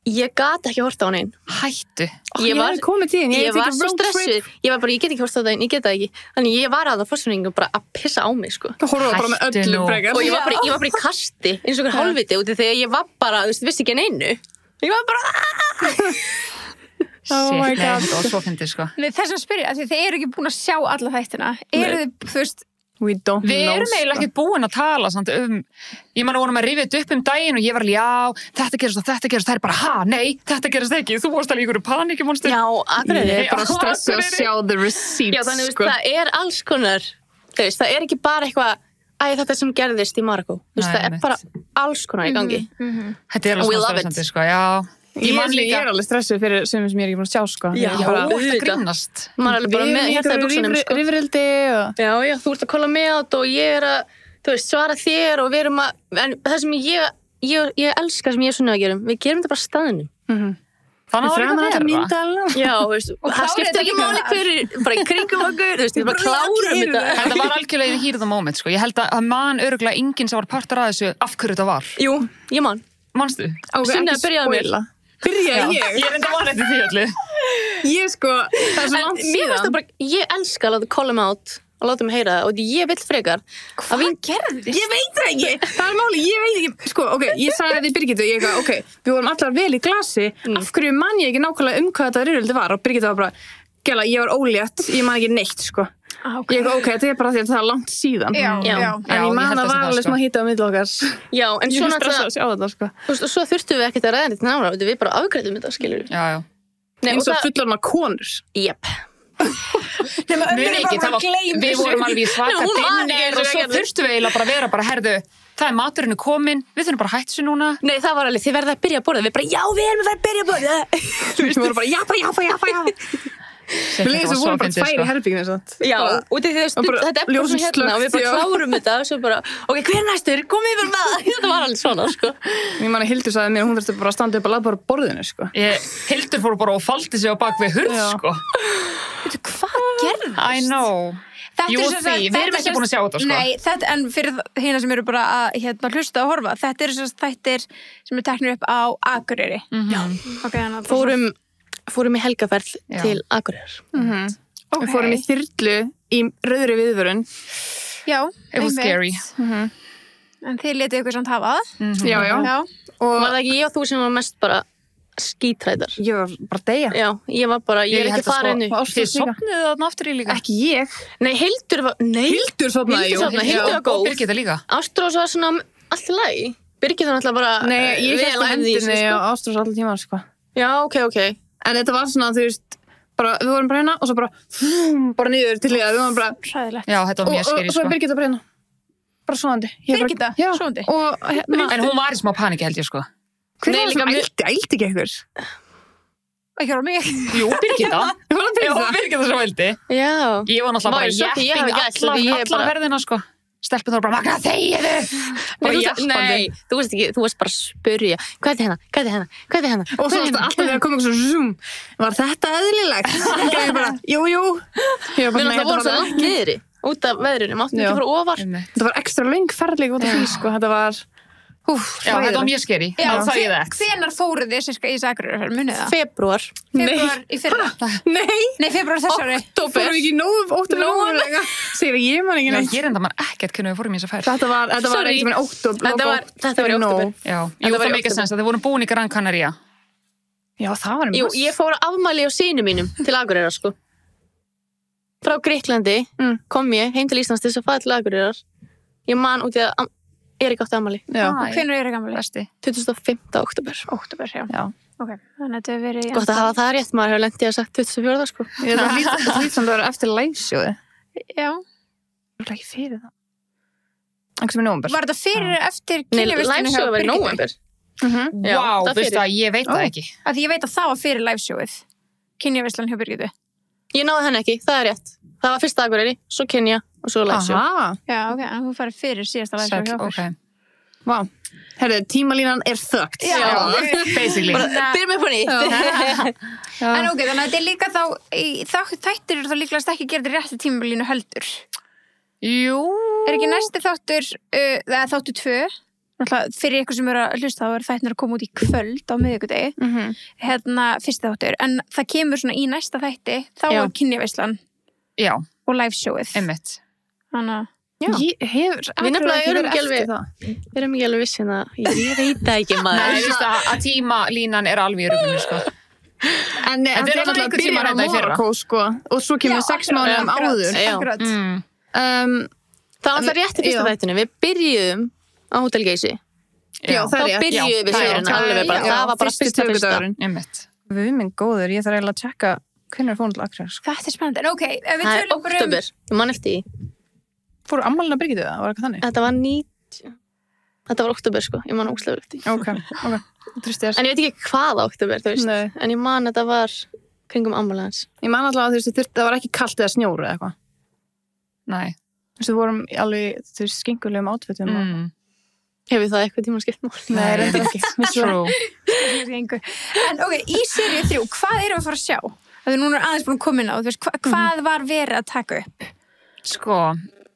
[SPEAKER 2] Ég gat ekki horta á hann einn.
[SPEAKER 4] Hættu.
[SPEAKER 2] Ég var svo stressuð. Ég get ekki horta á það einn, ég get það ekki. Þannig ég var að það fórsynningu bara að pissa á mig, sko.
[SPEAKER 3] Þú horfði bara með öllum frekar.
[SPEAKER 2] Og ég var bara í kasti, eins og hver hálfviti úti þegar ég var bara, þú veist, vissi ekki en einu. Ég var bara...
[SPEAKER 4] Oh my god. Það var svo fyndið, sko.
[SPEAKER 1] Þess að spyrja, þið eru ekki búin að sjá alla þættina. Eru þið, þú veist...
[SPEAKER 3] Við
[SPEAKER 4] erum eiginlega ekki búin að tala samt, ég man að vorum að rifja þetta upp daginn og ég var alveg, já, þetta gerist og þetta gerist, það er bara, nei, þetta gerist ekki, þú varst alveg ykkur paníkimonstur.
[SPEAKER 2] Já, Akureyri.
[SPEAKER 3] Ég er bara stressið að sjá the receipts.
[SPEAKER 2] Já, þannig að það er alls konar, þú veist, það er ekki bara eitthvað, þetta sem gerðist í Marokko, þú veist, það er bara alls konar í gangi.
[SPEAKER 4] Þetta er alveg stressandi, sko, já.
[SPEAKER 3] Ég er alveg stressuð fyrir sem ég er ekki búin að sjá, sko.
[SPEAKER 2] Já,
[SPEAKER 4] þetta grínast.
[SPEAKER 2] Maður er alveg bara með hértaði buksunum, sko.
[SPEAKER 3] Rifrildi og...
[SPEAKER 2] Já, þú ert að kolla með átt og ég er að, þú veist, svara þér og við erum að... En það sem ég elska sem ég er svona að gerum, við gerum þetta bara staðinum.
[SPEAKER 4] Þannig að það er
[SPEAKER 2] vera. Já, þú veist, það skiptir ekki máli hverju, bara í kringum okkur, þú veist, við bara klárum þetta.
[SPEAKER 4] Þetta var algjörlega í heat of the moment, sko. Ég held að man örugglega enginn sem var partur af þessu af hverju þetta var.
[SPEAKER 2] Jú, ég man.
[SPEAKER 4] Manstu?
[SPEAKER 2] Sunna byrjaði mig.
[SPEAKER 3] Byrjaði ég?
[SPEAKER 4] Ég reyndi að vana eftir því öllu.
[SPEAKER 3] Ég sko, það er svo langt síðan.
[SPEAKER 2] Ég elska að láta call them out og láta mig heyra það og ég vill frekar.
[SPEAKER 1] Hvað gerðist?
[SPEAKER 3] Ég veit það ekki. Það er máli, ég veit ekki. Sko, ok, ég sagði þetta í Birgittu, ég eitthvað, ok, við vorum allar vel í glasi, af hverju man ég ekki nákvæmlega hvað þetta rifrildi var og Birgittu var bara, gæla, ég var ólétt, ég man ekki neitt, sko.
[SPEAKER 1] Okay.
[SPEAKER 3] Ég ok, þetta er bara því að það er langt síðan.
[SPEAKER 1] Já.
[SPEAKER 3] En ég man að var alveg smá hita á milli okkar.
[SPEAKER 2] Já, en
[SPEAKER 3] svo náttúrulega að sjá þetta, sko.
[SPEAKER 2] Þú veist, og svo þurftum við ekkert að ræða þetta nára, við bara afgreiðum þetta, skilur við.
[SPEAKER 4] Já.
[SPEAKER 3] Eins og fullorðna konur.
[SPEAKER 2] Jep.
[SPEAKER 4] Mjög ekki, við vorum alveg í svaka dinner og svo þurftum við eiginlega bara að vera bara, herðu, það er maturinn komin, við þurfum bara að hætta sér núna.
[SPEAKER 5] Nei, það var alveg, þið verða að byrja að borða. Við bara, já, við erum að byrja að borða. Við vorum bara, já.
[SPEAKER 3] Við leiðum svo vorum bara tvær í herbygginu svona.
[SPEAKER 5] Já, og þetta bara svo hérna og við bara klárum þetta og svo bara, ok, hver næstur? Komið bara með það. Þetta var alveg svona, sko.
[SPEAKER 3] Ég man að Hildur sagði mér, hún þurfti bara að standa upp og laða bara borðinu, sko.
[SPEAKER 4] Hildur fór bara og faldi sig á bak við hurð, sko.
[SPEAKER 1] Veitu, hvað gerðist?
[SPEAKER 4] I know. Jú, við erum ekki búin að sjá þetta, sko.
[SPEAKER 1] Nei, en fyrir hérna sem eru bara að hlusta og horfa, þetta eru þættir sem eru teknir upp á Akureyri.
[SPEAKER 5] Já. Fórum í helgaferð til Akureyrar.
[SPEAKER 3] Við fórum í þyrlu í rauðri viðvörun.
[SPEAKER 1] Já,
[SPEAKER 4] it was scary.
[SPEAKER 1] En þið letið ykkur samt hafa það.
[SPEAKER 3] Já.
[SPEAKER 5] Og var það ekki ég og þú sem var mest bara skítræðar?
[SPEAKER 3] Ég var bara að deyja.
[SPEAKER 5] Já, ég var bara, ég er ekki að fara inn.
[SPEAKER 4] Þið sopnuðu þarna aftur í líka?
[SPEAKER 3] Ekki ég.
[SPEAKER 5] Nei, Hildur
[SPEAKER 3] sopnaði, jú.
[SPEAKER 5] Hildur var góð.
[SPEAKER 4] Birgitta líka?
[SPEAKER 5] Ástrós var svona allt í lagi. Birgitta var alltaf bara
[SPEAKER 3] ég hélt á hendinni á Ástrós allir tíma, sko.
[SPEAKER 5] Já, ok.
[SPEAKER 3] En þetta var svona, þú veist, bara, við vorum bara hérna og svo bara niður til liða, við vorum bara
[SPEAKER 1] hræðilegt.
[SPEAKER 4] Já, þetta var mjög skeri, sko.
[SPEAKER 3] Og svo er Birgitta bara hérna. Bara svoandi.
[SPEAKER 1] Birgitta? Svoandi?
[SPEAKER 4] En hún var í smá paniki, held ég, sko.
[SPEAKER 3] Hver var það sem ældi ekki ykkur?
[SPEAKER 1] Ekki var mig.
[SPEAKER 4] Jú, Birgitta. Birgitta sem ældi.
[SPEAKER 5] Já.
[SPEAKER 4] Ég var náttúrulega bara jepping alla ferðina, sko. Stelpun þá bara, Magga, þegiðu!
[SPEAKER 5] Nei, þú veist ekki, þú veist bara að spyrja. Hvað er hérna?
[SPEAKER 3] Og svo alltaf þegar kom eitthvað svo zoom. Var þetta eðlilegt? Ég bara, jú.
[SPEAKER 5] Við náttúrulega vorum svo langt niðri. Út af veðrinu, máttum ekki fara ofar.
[SPEAKER 3] Þetta var ekstra löng ferðleik út af því, sko. Þetta var...
[SPEAKER 4] Já, þetta var mjög skeri.
[SPEAKER 1] Hvenær fóruð þið sirka í Akureyrar, munið það?
[SPEAKER 5] Febrúar
[SPEAKER 1] í fyrra?
[SPEAKER 3] Nei,
[SPEAKER 1] febrúar þess ári.
[SPEAKER 3] Fórum við ekki óttúber segir að ég man ekki
[SPEAKER 4] neitt. Ég reynda man ekkert hvernig við fórum í þessa ferð.
[SPEAKER 3] Þetta var eitthvað með óttúber.
[SPEAKER 5] Þetta var í óttúber.
[SPEAKER 4] Já, það make a sense að þið vorum búin í Gran Canaria.
[SPEAKER 3] Já, það var
[SPEAKER 5] Jú, ég fór að afmæli á syni mínum til Akureyrar, sko. Frá Grikklandi kom ég heim til Íslands til þess að fara til Akureyrar. Ég man út í að Erik átti afmæli.
[SPEAKER 1] Hvenær er Erik afmæli?
[SPEAKER 5] 25. október.
[SPEAKER 1] Október, já. Ok, þannig að þetta hefur verið...
[SPEAKER 5] Gott að hafa það rétt, maður hefur lent í að sagt 24, sko.
[SPEAKER 3] Þetta lít samt að vera eftir livesjóði.
[SPEAKER 1] Já.
[SPEAKER 3] Það var ekki fyrir það. Ekki sem í nóvember.
[SPEAKER 1] Var þetta fyrir eftir kynjavistunni hjá
[SPEAKER 5] livesjóði var í nóvember.
[SPEAKER 4] Vá, veistu að ég veit það ekki.
[SPEAKER 1] Að ég veit að það var fyrir livesjóið. Kynjavislan hjá Birgittu.
[SPEAKER 5] Ég náði henni ekki, það er rétt. Það var fyrsta Akureyri, svo Kynja og svo liveshow.
[SPEAKER 1] Já, ok, en hún farið fyrir síðasta liveshow hjá okkur.
[SPEAKER 3] Vá, herru, tímalínan er þögt.
[SPEAKER 1] Já,
[SPEAKER 4] basically.
[SPEAKER 5] Byrjum við på nýtt.
[SPEAKER 1] En ok, þannig að þetta er líka þættir eru þá líklegast ekki gerðir rétti tímalínu heldur.
[SPEAKER 4] Jú.
[SPEAKER 1] Er ekki næsti þáttur, þáttur 2, fyrir ykkur sem eru að hlusta þá er þættir að koma út í kvöld á miðvikudegi, fyrsti þáttur, en það kemur svona í næsta þætti, þá er kynjaveislan.
[SPEAKER 4] Já.
[SPEAKER 1] Og liveshowið.
[SPEAKER 4] Einmitt.
[SPEAKER 1] Þannig
[SPEAKER 5] Við nefnilega erum ekki alveg vissin að ég veit það ekki maður.
[SPEAKER 4] Nei, þú veist að tímalínan er alveg í rugglinu, sko.
[SPEAKER 3] En það er alltaf að byrja á Morakó, sko, og svo kemur 6 mánuðum áður.
[SPEAKER 1] Akkurat.
[SPEAKER 5] Það var alltaf rétt í fyrsta þættinu. Við byrjuðum á Hótel Geysi.
[SPEAKER 3] Já, það er rétt.
[SPEAKER 5] Þá byrjuðum við sérinn alveg bara. Það var bara fyrsta.
[SPEAKER 4] Einmitt.
[SPEAKER 3] Við minn góður, ég þarf eiginlega að tjekka hvernig fórum til Akureyrar, sko.
[SPEAKER 1] Þetta er spennandi. En ok, ef við
[SPEAKER 5] Það er
[SPEAKER 1] tölum bara
[SPEAKER 5] október. Ég man eftir því.
[SPEAKER 3] Fóru ammælinn að Birgittu það? Var eitthvað þannig?
[SPEAKER 5] Þetta var október, sko. Ég man ógeðslega vel eftir því.
[SPEAKER 3] Ok. Tristið þess.
[SPEAKER 5] En ég veit ekki hvaða október, þú veist.
[SPEAKER 3] Nei.
[SPEAKER 5] En ég man þetta var kringum ammælið hans.
[SPEAKER 3] Ég man alltaf að þú veist, það var ekki kalt eða snjór eða eitthvað.
[SPEAKER 4] Nei.
[SPEAKER 3] Þú veist, við vorum alveg, þú veist, skingulegum átfittum.
[SPEAKER 5] Hefur það eitthvað tíma skipt mál?
[SPEAKER 3] Nei, reyndar ekki.
[SPEAKER 4] True.
[SPEAKER 1] En ok, í seríu 3, hvað erum við að fara að sjá? Það er núna aðeins búin að koma inn á, þú veist, hvað var verið að taka upp?
[SPEAKER 4] Sko,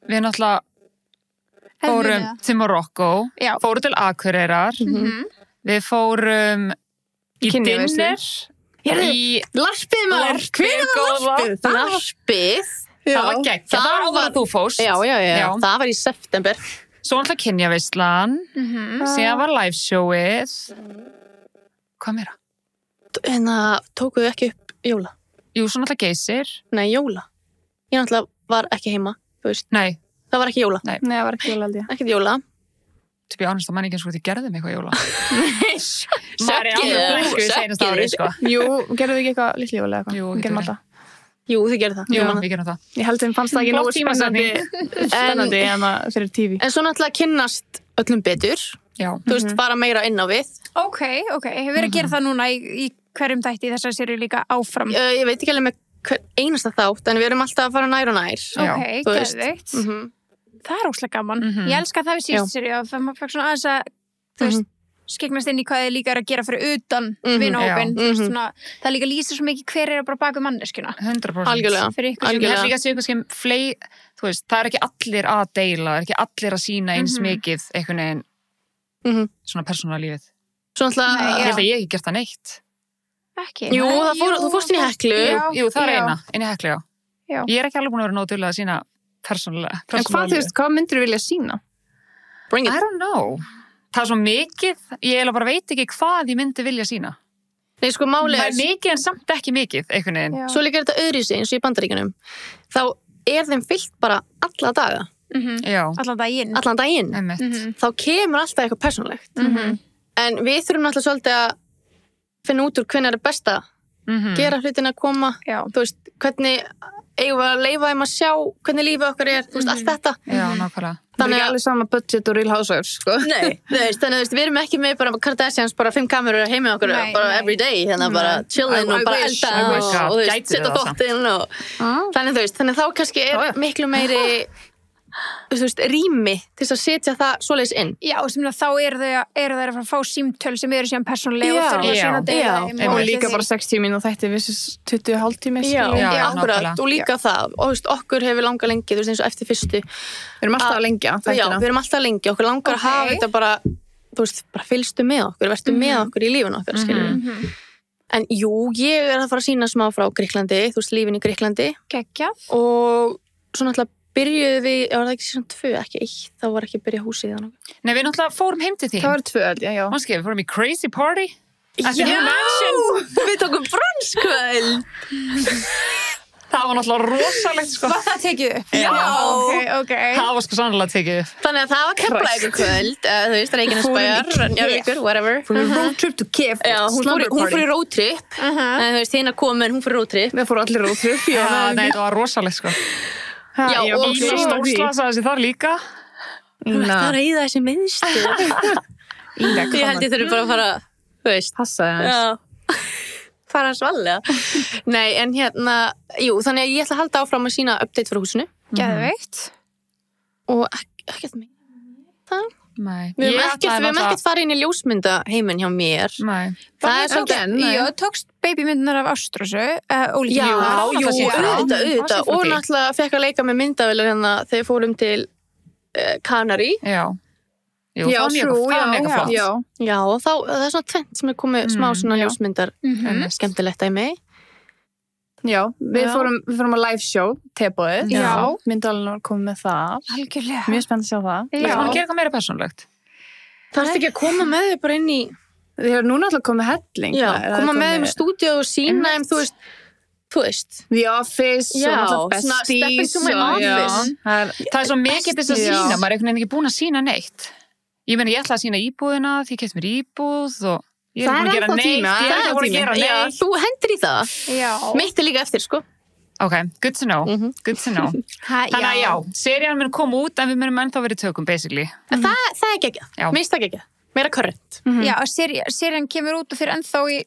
[SPEAKER 4] við náttúrulega fórum til Morakó, fórum til Akureyrar, við fórum í dinner, í
[SPEAKER 3] Larpið maður! Hver var larpið?
[SPEAKER 5] Larpið?
[SPEAKER 4] Það var gegn, það var áður að þú fórst.
[SPEAKER 5] Já. Það var í september.
[SPEAKER 4] Svo náttúrulega kynjaveislan, síðan var liveshowið. Hvað meira?
[SPEAKER 5] Tókuðu ekki upp jóla?
[SPEAKER 4] Jú, svo náttúrulega Geysir.
[SPEAKER 5] Nei, jóla. Ég náttúrulega var ekki heima, þú veist.
[SPEAKER 4] Nei.
[SPEAKER 5] Það var ekki jóla.
[SPEAKER 3] Nei, það var ekki jóla, held ég.
[SPEAKER 5] Ekkert jóla.
[SPEAKER 4] To be honest, það man ekki eins og þið gerðum eitthvað jóla. Maður er alveg búið seinast árið, sko.
[SPEAKER 3] Jú, gerðu við ekki eitthvað litli jóla eða eitthvað?
[SPEAKER 4] Jú,
[SPEAKER 3] gerum alltaf.
[SPEAKER 5] Jú, þið gerir það.
[SPEAKER 4] Jú, við gerum það.
[SPEAKER 3] Ég held að þeim fannst það ekki nógu spennandi en það fyrir TV.
[SPEAKER 5] En svo náttúrulega kynnast öllum betur.
[SPEAKER 4] Já.
[SPEAKER 5] Þú veist, fara meira inn á við.
[SPEAKER 1] Ok, hefur verið að gera það núna í hverjum þætti í þessari seríu líka áfram?
[SPEAKER 5] Ég veit ekki alveg með hver einasta þátt, en við erum alltaf að fara nær og nær.
[SPEAKER 1] Ok, geðveikt. Það er óslega gaman. Ég elska það við síðustu seríu og það maður fekk svona aðeins að, þú veist, skegnast inn í hvað þið líka er að gera fyrir utan vinahópinn. Það líka lýsir svo mikið hver er bara bak við manneskjuna.
[SPEAKER 4] 100%.
[SPEAKER 5] Algjörlega.
[SPEAKER 1] Fyrir ykkur
[SPEAKER 4] Ég held líka að segja eitthvað þú veist, það er ekki allir að deila, það er ekki allir að sína eins mikið einhvern veginn svona persónulífið.
[SPEAKER 5] Svo náttúrulega...
[SPEAKER 4] Ég held að ég ekki gert það neitt.
[SPEAKER 1] Ekki.
[SPEAKER 5] Jú, þú fórst inn í Heklu.
[SPEAKER 4] Jú, það er inn í Heklu, já. Ég er ekki alveg búin að vera nóg duglega að sína persónulega.
[SPEAKER 3] En hvað myndir þú vilja sína?
[SPEAKER 5] Bring it.
[SPEAKER 4] I don't know. Það er svo mikið, ég bara veit ekki hvað ég myndi vilja sína.
[SPEAKER 5] Nei, sko, málið
[SPEAKER 4] Það er mikið en samt ekki mikið, einhvern veginn.
[SPEAKER 5] Svo líka er þetta öðruvísi eins og í Bandaríkjunum. Þá er þeim fyllt bara alla daga.
[SPEAKER 4] Já.
[SPEAKER 1] Allan daginn.
[SPEAKER 4] Einmitt.
[SPEAKER 5] Þá kemur alltaf eitthvað persónulegt. En við þurfum alltaf svolítið að finna út úr hvernig er best að gera hlutin að koma. Þú veist, hvernig eigum við að leyfa þeim að sjá hvernig lífið okkar er, þú veist, allt þetta.
[SPEAKER 4] Já, nákvæmlega.
[SPEAKER 3] Það er ekki alveg sama budget og Real Housewives, sko.
[SPEAKER 5] Nei, þannig að við erum ekki með bara Kardashians, bara 5 kamerur heimið okkur, bara every day, þannig bara chillin og bara elda og þú veist, setja þóttinn og þannig þú veist, þannig þá kannski er miklu meiri, þú veist, rými til þess að setja það svoleiðis inn.
[SPEAKER 1] Já, og þá eru þeir að fara að fá símtöl sem eru síðan persónulega og þurfa að sína deila þeim.
[SPEAKER 3] Og líka bara 60 mínútur þætti vissis 20 hálftími.
[SPEAKER 5] Já, akkurat, og líka það, og þú veist, okkur hefur langað lengi, þú veist, eins og eftir fyrstu.
[SPEAKER 3] Við erum alltaf að lengja þættina.
[SPEAKER 5] Já, við erum alltaf að lengja, okkur langar að hafa þetta bara, þú veist, bara fylgstu með okkur, vertu með okkur í lífinu okkar, skiljum. En jú, ég er að fara að sýna smá frá Grikklandi, þú veist, lífin í Grikklandi.
[SPEAKER 1] Geggjað.
[SPEAKER 5] Og svo náttúrulega byrjuðu við, var það ekki síðan 2, ekki 1, þá var ekki byrja húsið þannig.
[SPEAKER 4] Nei, við náttúrulega fórum heim til þín.
[SPEAKER 3] Það var 2, já.
[SPEAKER 4] Manski, við fórum í Crazy Party.
[SPEAKER 5] Já, við tókum brunskvöld.
[SPEAKER 4] Það var náttúrulega rosalegt, sko.
[SPEAKER 1] Var það tekið upp?
[SPEAKER 5] Já.
[SPEAKER 1] Ok.
[SPEAKER 4] Það var sko sannlega tekið upp.
[SPEAKER 5] Þannig að það var Keflavíkurkvöld, þú veist, Reykjanesbæjar, Njarðvíkur, whatever.
[SPEAKER 3] Road trip to Kef.
[SPEAKER 5] Já, hún fór í road trip. Þú veist, hérna komin, hún fór í road trip.
[SPEAKER 3] Við fórum allir road trip.
[SPEAKER 4] Já, nei, það var rosalegt, sko.
[SPEAKER 5] Já, og
[SPEAKER 4] Ína stórslasaði sig þar líka.
[SPEAKER 5] Það er að eyða þessi minnstu. Ég held ég þurfi bara að fara, þú veist.
[SPEAKER 3] Passaði aðeins.
[SPEAKER 5] Já. Fara svalega. Nei, en hérna, jú, þannig að ég ætla að halda áfram að sína update fyrir húsinu.
[SPEAKER 1] Geðveikt.
[SPEAKER 5] Og ekkert meira.
[SPEAKER 4] Nei.
[SPEAKER 5] Við höfum ekkert farið inn í ljósmyndaheiminn hjá mér.
[SPEAKER 4] Nei.
[SPEAKER 5] Það er svolítið.
[SPEAKER 1] Já, tókst babymyndunar af Ástrósu.
[SPEAKER 5] Já, auðvitað. Og náttúrulega fekk að leika með myndavélar hérna þegar fórum til Kanari.
[SPEAKER 4] Já. Jú, það var mega flott.
[SPEAKER 5] Já, og það er svona tvent sem er komið smá svona ljósmyndar skemmtilegt að mig.
[SPEAKER 3] Já, við fórum að live show, teboðið.
[SPEAKER 1] Já.
[SPEAKER 3] Myndalinn var komið með það.
[SPEAKER 1] Algjörlega.
[SPEAKER 3] Mjög spennt að sjá það.
[SPEAKER 4] Við ætlum að gera eitthvað meira persónulegt.
[SPEAKER 5] Það er ekki að koma með þau bara inn í...
[SPEAKER 3] Þið hefur núna alltaf komið helling.
[SPEAKER 5] Já, koma með þau í stúdíu og sína þeim, þú veist.
[SPEAKER 3] The Office og alltaf Besties.
[SPEAKER 5] Step into my office.
[SPEAKER 4] Það er svo mikið þess að sína, maður er einhvern veginn ekki búin að sína neitt. Ég meina, ég ætla að sína íbúðina, því ég keypti mér íbúð og ég er búin að gera neitt.
[SPEAKER 5] Þú hendur í það. Mitt er líka eftir, sko.
[SPEAKER 4] Ok, good to know. Þannig að já, serían mun koma út en við munum ennþá verið tökum, basically.
[SPEAKER 5] Það er ekki ekki. Minnst það ekki. Meira current.
[SPEAKER 1] Já, serían kemur út og fyrir ennþá í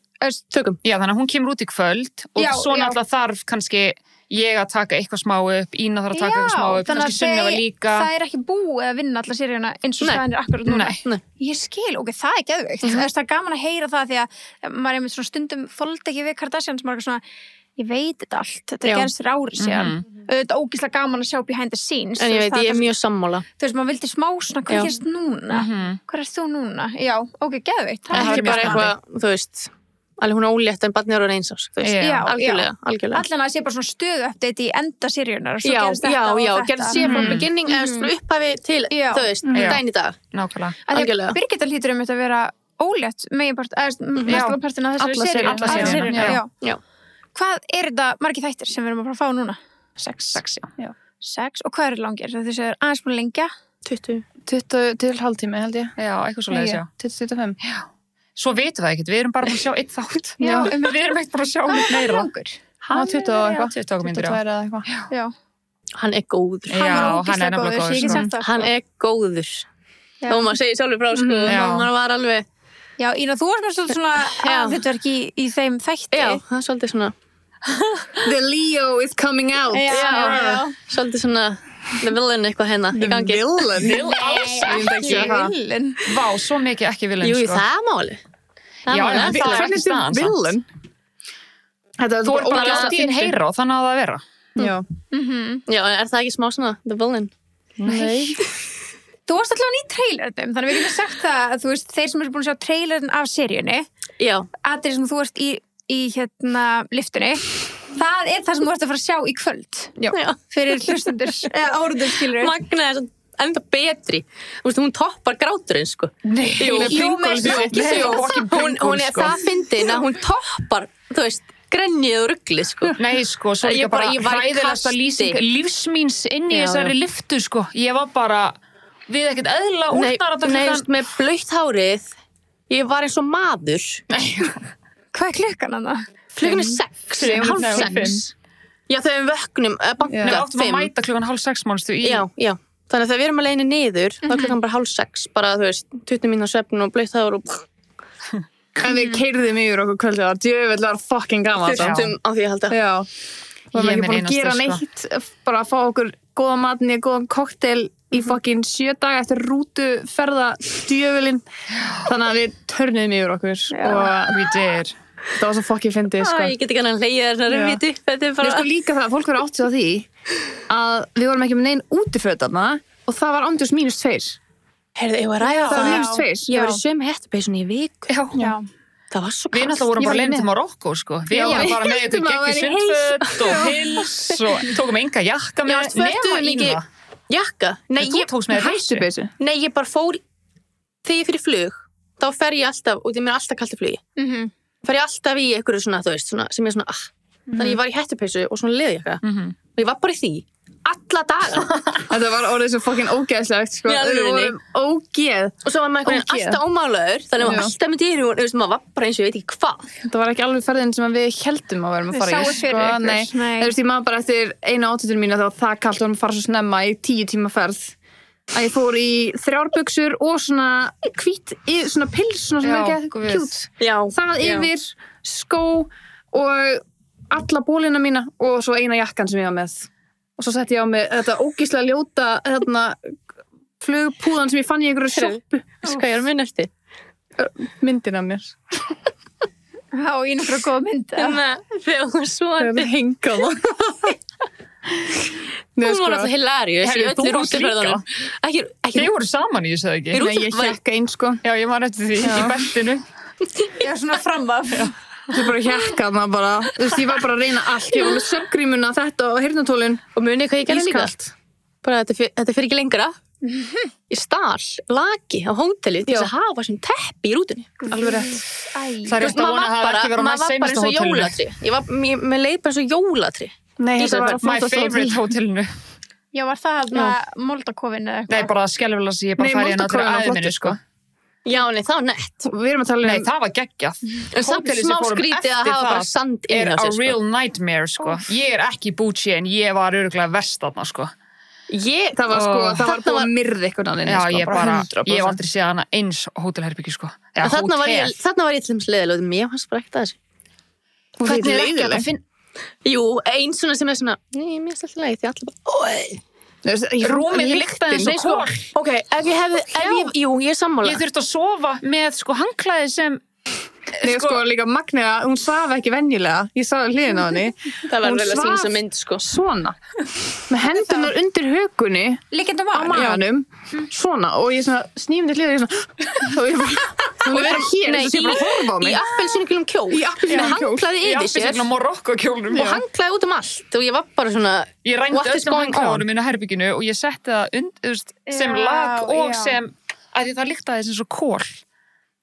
[SPEAKER 5] tökum.
[SPEAKER 4] Já, þannig að hún kemur út í kvöld og svo náttúrulega þarf kannski ég að taka eitthvað smá upp, Ína þarf að taka eitthvað smá upp, kannski Sunneva líka.
[SPEAKER 1] Það er ekki búið að vinna alla seríuna eins og staðan er akkurat núna.
[SPEAKER 4] Nei.
[SPEAKER 1] Ég skil, ok, það er geðveikt. Það er gaman að heyra það því að maður er með svona stundum þoldi ekki við Kardashians, maður er svona, ég veit þetta allt, þetta gerst fyrir ári síðan. Þetta er ógeðslega gaman að sjá behind the scenes.
[SPEAKER 5] En ég veit, ég er mjög sammála.
[SPEAKER 1] Þú veist, maður vildi smá svona, hvað gerst núna? Hvað er þú núna? Já, ok, geðveikt.
[SPEAKER 5] Ekki bara eitthvað, þú veist, alveg hún er ólétt en barnið eru 1 árs, þú veist.
[SPEAKER 1] Já,
[SPEAKER 5] algjörlega.
[SPEAKER 1] Allan að það sé bara svona stöðu update í enda seríunar og svo
[SPEAKER 5] já,
[SPEAKER 1] gerist þetta og þetta.
[SPEAKER 5] gerist sér frá beginning eða frá upphafi til, þú veist, daginn í dag.
[SPEAKER 4] Nákvæmlega.
[SPEAKER 5] Algjörlega.
[SPEAKER 1] Birgitta hlýtur þetta að vera ólétt meginpartin af þessari seríu.
[SPEAKER 4] Alla seríuna.
[SPEAKER 5] Já.
[SPEAKER 1] Hvað er þetta margir þættir sem við erum að fara að fá núna?
[SPEAKER 4] 6, já.
[SPEAKER 1] 6, og hvað eru langir? Þessi er aðeins búin að lengja?
[SPEAKER 3] 20 til hálftími, held ég.
[SPEAKER 4] Já, eitthvað svo leiðis, já.
[SPEAKER 3] 25.
[SPEAKER 4] Já. Svo vitum við ekkert, við erum bara búin að sjá 1 þátt. Já, við erum ekkert bara að sjá meira.
[SPEAKER 3] Hann var 20 og eitthvað.
[SPEAKER 4] 20 myndir,
[SPEAKER 3] 22 eða eitthvað.
[SPEAKER 1] Já.
[SPEAKER 5] Hann er góður.
[SPEAKER 4] Já, hann er nefnilega góður, sko.
[SPEAKER 5] Hann er góður. Þó maður segir sjálfur frá, sko. Maður var alveg...
[SPEAKER 1] Já, Ína, þú varst með svona aðhlutverk í þeim þætti.
[SPEAKER 5] Já, það er svolítið svona...
[SPEAKER 3] The Leo is coming out.
[SPEAKER 5] Já. Svolítið svona... The villain eitthvað hérna í gangi.
[SPEAKER 1] Villain?
[SPEAKER 4] Vá, svo mikið ekki villain,
[SPEAKER 5] sko. Jú, það er máli.
[SPEAKER 4] Já, en það er ekki staðan,
[SPEAKER 3] villain? Þú
[SPEAKER 4] er bara allt í einn heyra og þannig að það vera.
[SPEAKER 3] Já.
[SPEAKER 5] Já, en er það ekki smá svona The villain?
[SPEAKER 1] Nei. Þú varst allavega í trailerunum, þannig við getum sagt það að þú veist, þeir sem eru búin að sjá trailerun af seríunni, aðrið sem þú varst í hérna liftunni, það er það sem þú varst að fara að sjá í kvöld.
[SPEAKER 5] Já.
[SPEAKER 1] Fyrir hlustendur, áhorfendur, skilur.
[SPEAKER 5] Magna er svona enda betri. Þú veist, hún toppar gráturinn, sko.
[SPEAKER 1] Nei.
[SPEAKER 5] Jú, hún er það fyndin að hún toppar, þú veist, grenjið og ruglið, sko.
[SPEAKER 4] Nei, sko, svo líka bara hræðilegasta lýsing lífsmíns inn í þessari liftu, sko. Ég var bara... Við ekkert eðla útnar að
[SPEAKER 5] Nei, með blautt hárið. Ég var eins og maður.
[SPEAKER 1] Hvað er klukkan hana?
[SPEAKER 5] Klukkan er 6, 5:30. Já, þegar við vöknum, banka 5.
[SPEAKER 4] Við áttum að mæta klukkan 5:30, mannstu í...
[SPEAKER 5] Já. Þannig að þegar við erum að leiðinni niður, þá er klukkan bara 5:30. Bara, þú veist, 20 mínútur svefn og blautt hár og...
[SPEAKER 3] En við keyrðum yfir okkur kvöldið. Það djöfull var fucking gaman.
[SPEAKER 5] Þurftum á því að halda.
[SPEAKER 3] Já. Við varum ekki búin að gera neitt. Bara að fá okkur góða matni, góðan kokteil í fucking 7 daga eftir rútuferða djöfullin. Þannig að við törnum yfir okkur. Og we did. Það var svo fucking fyndið, sko.
[SPEAKER 5] Ég get ekki hann að leiða þessari viti. Þetta er bara...
[SPEAKER 3] Ég sko líka það, fólk verið átt sig á því að við vorum ekki með neinn útiföt þarna og það var ándjós -2.
[SPEAKER 5] Heyrðu, ég var ræða
[SPEAKER 3] það var -2.
[SPEAKER 5] Ég var í sömu hettupeysunni í viku.
[SPEAKER 1] Já.
[SPEAKER 5] Það var svo
[SPEAKER 4] kalt. Við náttúrulega vorum bara leiðin til Marokko, sko. Við vorum bara með eitthvað geggi sundföt og pils og tókum enga jakka með. Nema Ína.
[SPEAKER 5] Jakka? Nei,
[SPEAKER 4] þú tókst með
[SPEAKER 3] hættupeysu.
[SPEAKER 5] Nei, ég bara fór þegar ég fyrir flug, þá fer ég alltaf og ég mér alltaf kalt í flugi. Fer ég alltaf í einhverju svona, þú veist, svona, sem ég svona, þannig ég var í hettupeysu og svona leðjakka. Og ég var bara í því alla daga.
[SPEAKER 3] Þetta var orðið svo fucking ógeðslegt, sko.
[SPEAKER 5] Við
[SPEAKER 3] vorum ógeð.
[SPEAKER 5] Og svo var maður alltaf ómálaður, þannig að maður alltaf með dýrum, þú veist, maður var bara eins og ég veit ekki hvað.
[SPEAKER 3] Þetta var ekki alveg ferðin sem við heldum að vera að fara í, sko. Nei. Þú veist, ég maður bara eftir eina átöldinu mína þá var það kalt og varum að fara svo snemma í 10 tíma ferð. Að ég fór í 3 buxur og svona hvít, svona pils, svona sem ekki kjút. Það yfir, skó og alla bólina mína og svo eina jakkan sem ég var með. Og svo setti ég á mig þetta ógeðslega ljóta flugpúðan sem ég fann í einhverju sjoppu.
[SPEAKER 5] Hvað ég er að minna eftir?
[SPEAKER 3] Myndin af mér.
[SPEAKER 1] Já, í náttúrulega góða mynd.
[SPEAKER 5] Þegar hún svoði.
[SPEAKER 3] Þegar henga það.
[SPEAKER 5] Hún var alltaf hilarious í öllu rútuferðunum.
[SPEAKER 4] Þið voru saman í þessu, ekki?
[SPEAKER 3] Nei, ég hjekka einn, sko.
[SPEAKER 4] Já, ég var eftir því í beltinu.
[SPEAKER 1] Já, svona framaf.
[SPEAKER 3] Þetta er bara hjakkað maður bara, þú veist, ég var bara að reyna allt, ég var með söfngrímuna, þetta og heyrnartólin.
[SPEAKER 5] Og munið hvað ég gerði líka? Bara þetta fyrir ekki lengra. Ég stál laki á hóteli til þess að hafa sem teppi í rútunni.
[SPEAKER 3] Alveg rétt.
[SPEAKER 4] Það er eftir að vona að það ekki vera næst seinasta hótelinu.
[SPEAKER 5] Mér leið bara eins og jólatri.
[SPEAKER 3] Nei, þetta var
[SPEAKER 4] my favorite hótelinu.
[SPEAKER 1] Já, var það Moldakofin eða eitthvað?
[SPEAKER 4] Nei, bara skelfilega sem ég bara fær í hann allir aðeiminu, sko.
[SPEAKER 5] Já, nei, það var nett.
[SPEAKER 3] Við erum að tala
[SPEAKER 4] Nei, það var geggjað.
[SPEAKER 5] En samt smá skrítið að hafa bara sand inn á sér,
[SPEAKER 4] sko. A real nightmare, sko. Ég er ekki bútsi en ég var örugglega verst þarna, sko.
[SPEAKER 3] Það var búið að myrða eitthvað annað,
[SPEAKER 4] sko. Já,
[SPEAKER 3] ég
[SPEAKER 4] hef aldrei séð hana eins hótelherbyggju, sko.
[SPEAKER 5] Þarna var ég til þess leiðilega, mér fannst bara ekkert að þessu.
[SPEAKER 3] Hvernig er ekki að finna?
[SPEAKER 5] Jú, eins svona sem er svona, mér finnst alltaf leið, því allir bara,
[SPEAKER 4] rúmið lyktaði eins og kól.
[SPEAKER 5] Ok, ég er sammála.
[SPEAKER 4] Ég þurfti að sofa með sko handklæði sem
[SPEAKER 3] sko líka Magnea, hún svaf ekki venjulega. Ég sá hliðin á henni.
[SPEAKER 5] Það var vel að sína sem mynd, sko.
[SPEAKER 3] Svona. Með hendunar undir hökunni á maganum. Svona. Og ég svona snífndi hliðin ég svona og ég bara hún er bara hér eins og sé bara að horfa á mig.
[SPEAKER 5] Í appelsínugulum kjól. Með handklæði yfir sér.
[SPEAKER 4] Í appelsínugulum Marokko-kjólnum.
[SPEAKER 5] Og handklæði út allt. Og ég var bara svona
[SPEAKER 4] ég rændi öllum handklæðunum inn á herbygginu og ég setti það sem lag og sem að það lyktaði sem svo kól.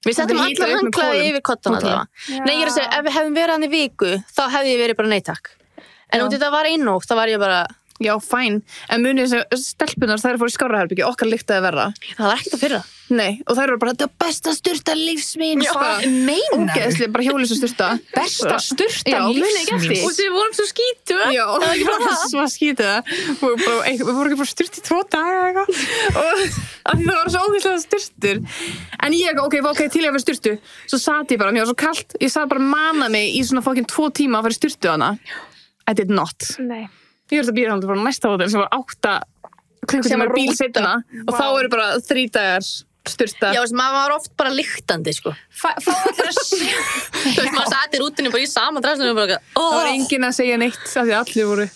[SPEAKER 5] Við settum allar handklæði yfir kottana allavega. Nei, ég er að segja, ef við hefðum verið hann í viku, þá hefði ég verið bara nei takk. En út í þetta var einnótt, þá var ég bara...
[SPEAKER 3] Já, fæn. En munið þessi stelpunar, þær fóru í skáraherbyggi, okkar lyktaði verra.
[SPEAKER 5] Það var ekkert að fyrra.
[SPEAKER 3] Nei, og þær eru bara, þetta er besta sturta lífsmín.
[SPEAKER 4] Hvað meinar?
[SPEAKER 3] Ógeðslega, bara hjólið svo sturta.
[SPEAKER 4] Besta sturta lífsmíns.
[SPEAKER 5] Og þið vorum svo skítu.
[SPEAKER 3] Já, það var ekki bara svo skítið það. Við vorum ekki bara sturt í 2 daga eða eitthvað. Og af því það var svo ógeðslega sturtur. En ég, ok, til ég að vera sturtu. Svo sat ég bara, mér var svo kalt. Ég sat bara að mana mig í svona fucking 2 tíma að fara í sturtu hana. I did not.
[SPEAKER 1] Nei.
[SPEAKER 3] Ég verði að býða hann til næsta hótel sem var 8 klukkutímar bíl seinna og þá eru bara 3 dagar sturta.
[SPEAKER 5] Já, maður var oft bara lyktandi, sko.
[SPEAKER 1] Fá allir að sjá.
[SPEAKER 5] Þú veist, maður sati í rútinu bara í sama drasnum og bara,
[SPEAKER 3] Það var enginn að segja neitt af því allir voru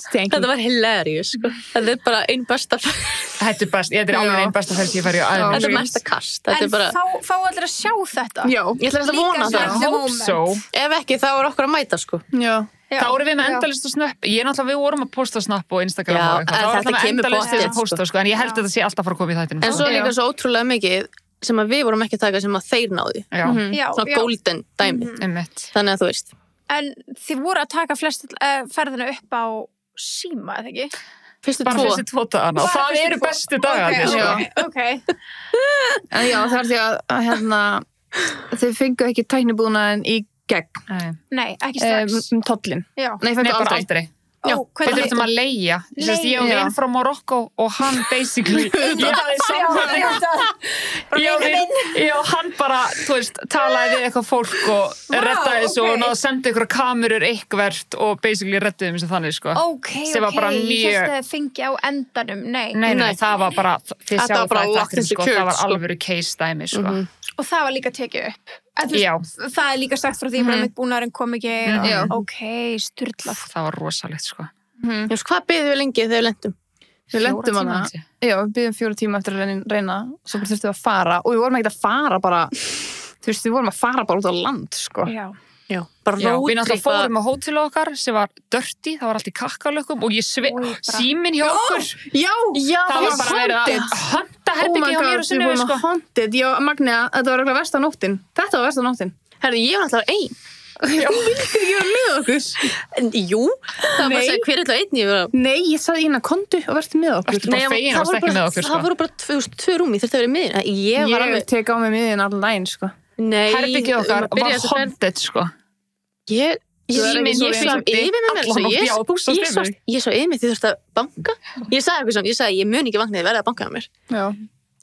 [SPEAKER 3] stengi.
[SPEAKER 5] Þetta var hilarious, sko. Þetta er bara einn besta ferð.
[SPEAKER 4] Þetta er best, þetta er alveg einn besta ferð sem ég fær í
[SPEAKER 5] Þetta er mesta kast. Þetta
[SPEAKER 1] En
[SPEAKER 5] er bara,
[SPEAKER 1] fá allir að sjá þetta.
[SPEAKER 3] Já,
[SPEAKER 5] ég ætla að vona það.
[SPEAKER 4] Hope so.
[SPEAKER 5] Ef ekki, þá er okkur að mæta, sko.
[SPEAKER 3] já.
[SPEAKER 4] Þá erum við með endalist og snöpp. Ég er náttúrulega, við vorum að posta snapp og Instagram
[SPEAKER 5] Já,
[SPEAKER 4] og eitthvað.
[SPEAKER 5] en
[SPEAKER 4] Þá
[SPEAKER 5] þetta
[SPEAKER 4] erum við
[SPEAKER 5] kemur
[SPEAKER 4] endalist til að
[SPEAKER 5] pottþétt,
[SPEAKER 4] posta, sko. En ég held að þetta sé alltaf fara að koma í þættinu.
[SPEAKER 5] En svo er líka svo ótrúlega mikið sem að við vorum ekki að taka sem að þeir náðu.
[SPEAKER 4] Já,
[SPEAKER 1] Já,
[SPEAKER 5] Svona golden dæmi.
[SPEAKER 4] einmitt.
[SPEAKER 5] Þannig að þú veist.
[SPEAKER 1] En þið voru að taka flest ferðina upp á síma, eða ekki?
[SPEAKER 5] Fyrstu
[SPEAKER 4] Bara
[SPEAKER 5] 2.
[SPEAKER 4] fyrstu 2 dagana. Og það eru bestu dagarnir, sko.
[SPEAKER 1] Ok.
[SPEAKER 3] En já, það er því að hérna, þau fengu ekki tæknibúnaðinn í gegn
[SPEAKER 1] Nei, ekki strax.
[SPEAKER 3] tollin.
[SPEAKER 1] Já.
[SPEAKER 3] Nei,
[SPEAKER 4] Nei,
[SPEAKER 3] fengu
[SPEAKER 4] bara
[SPEAKER 3] aldrei.
[SPEAKER 4] aldrei.
[SPEAKER 1] Ó,
[SPEAKER 4] Við þurftum að leigja. Ég var vinn frá Marokko og hann basically ég hafði samband Já, hann bara, þú veist, talaði við eitthvað fólk og reddaði þessu og náði að senda ykkur kamerur eitthvert og basically reddaði þessu þannig, sko.
[SPEAKER 1] Ok,
[SPEAKER 4] Sem var bara
[SPEAKER 1] ég
[SPEAKER 4] mjög-
[SPEAKER 1] held að þið fengi á endanum.
[SPEAKER 4] Nei, það var bara, þið
[SPEAKER 5] Þetta
[SPEAKER 4] sjáu
[SPEAKER 5] var bara
[SPEAKER 4] það í
[SPEAKER 5] locked
[SPEAKER 4] þættinum,
[SPEAKER 5] and
[SPEAKER 4] sko,
[SPEAKER 5] secured,
[SPEAKER 4] það var
[SPEAKER 5] sko.
[SPEAKER 4] alvöru case dæmi, sko.
[SPEAKER 1] Og það var líka tekið upp. En þú
[SPEAKER 4] Já.
[SPEAKER 1] veist, það er líka sagt frá því að mitt búnaðurinn kom ekki.
[SPEAKER 3] Já.
[SPEAKER 1] Ok, sturlað.
[SPEAKER 4] Það var rosalegt, sko.
[SPEAKER 5] Þú veist, hvað byggðum við lengi þegar við lentum?
[SPEAKER 3] Við lentum hana.
[SPEAKER 4] held ég.
[SPEAKER 3] Já, við byggðum 4 tíma eftir að reyna. Svo bara þurftum við að fara. Og við vorum ekki að fara bara, þú veist, við vorum að fara bara út á land, sko.
[SPEAKER 1] Já.
[SPEAKER 5] Já. Bara
[SPEAKER 4] Já, við náttúrulega
[SPEAKER 5] roadtrip
[SPEAKER 4] fórum á hótel okkar sem var dirty, það var allt í kakkalökkum og ég síminn hjá okkur
[SPEAKER 3] Já!
[SPEAKER 5] Já,
[SPEAKER 4] það var bara verið að hönda herbyggi hjá mér og sinni, sko.
[SPEAKER 3] Haunted. Já, Magnea, þetta var eitthvað versta nóttin. Þetta var versta nóttin.
[SPEAKER 5] Herðu, ég var alltaf ein.
[SPEAKER 3] Þú vildir ekki vera með okkur.
[SPEAKER 5] Jú, það var bara að segja hver alltaf einn ég var.
[SPEAKER 3] Nei, ég sagði hérna, komdu og verðstu með okkur.
[SPEAKER 4] Ertu bara fegin að varst ekki með okkur, sko.
[SPEAKER 5] Það voru bara 2 rúm, ég þurfti að vera með. Ég var
[SPEAKER 3] Ég
[SPEAKER 5] alveg,
[SPEAKER 3] tek á mig miðin allan daginn, sko.
[SPEAKER 5] nei.
[SPEAKER 4] Herbyggi okkar var haunted, sko.
[SPEAKER 5] Ég
[SPEAKER 4] Síminn, ég
[SPEAKER 5] svaf
[SPEAKER 4] hringdi
[SPEAKER 5] yfir með mér.
[SPEAKER 4] allan nótt. Já, þú sást yfir mig.
[SPEAKER 5] Ég svo yfir mig, þið þurfti að banka. Ég sagði eitthvað svona, ég sagði, ég mun ekki vakna, þið verði að banka með mér.
[SPEAKER 3] Já,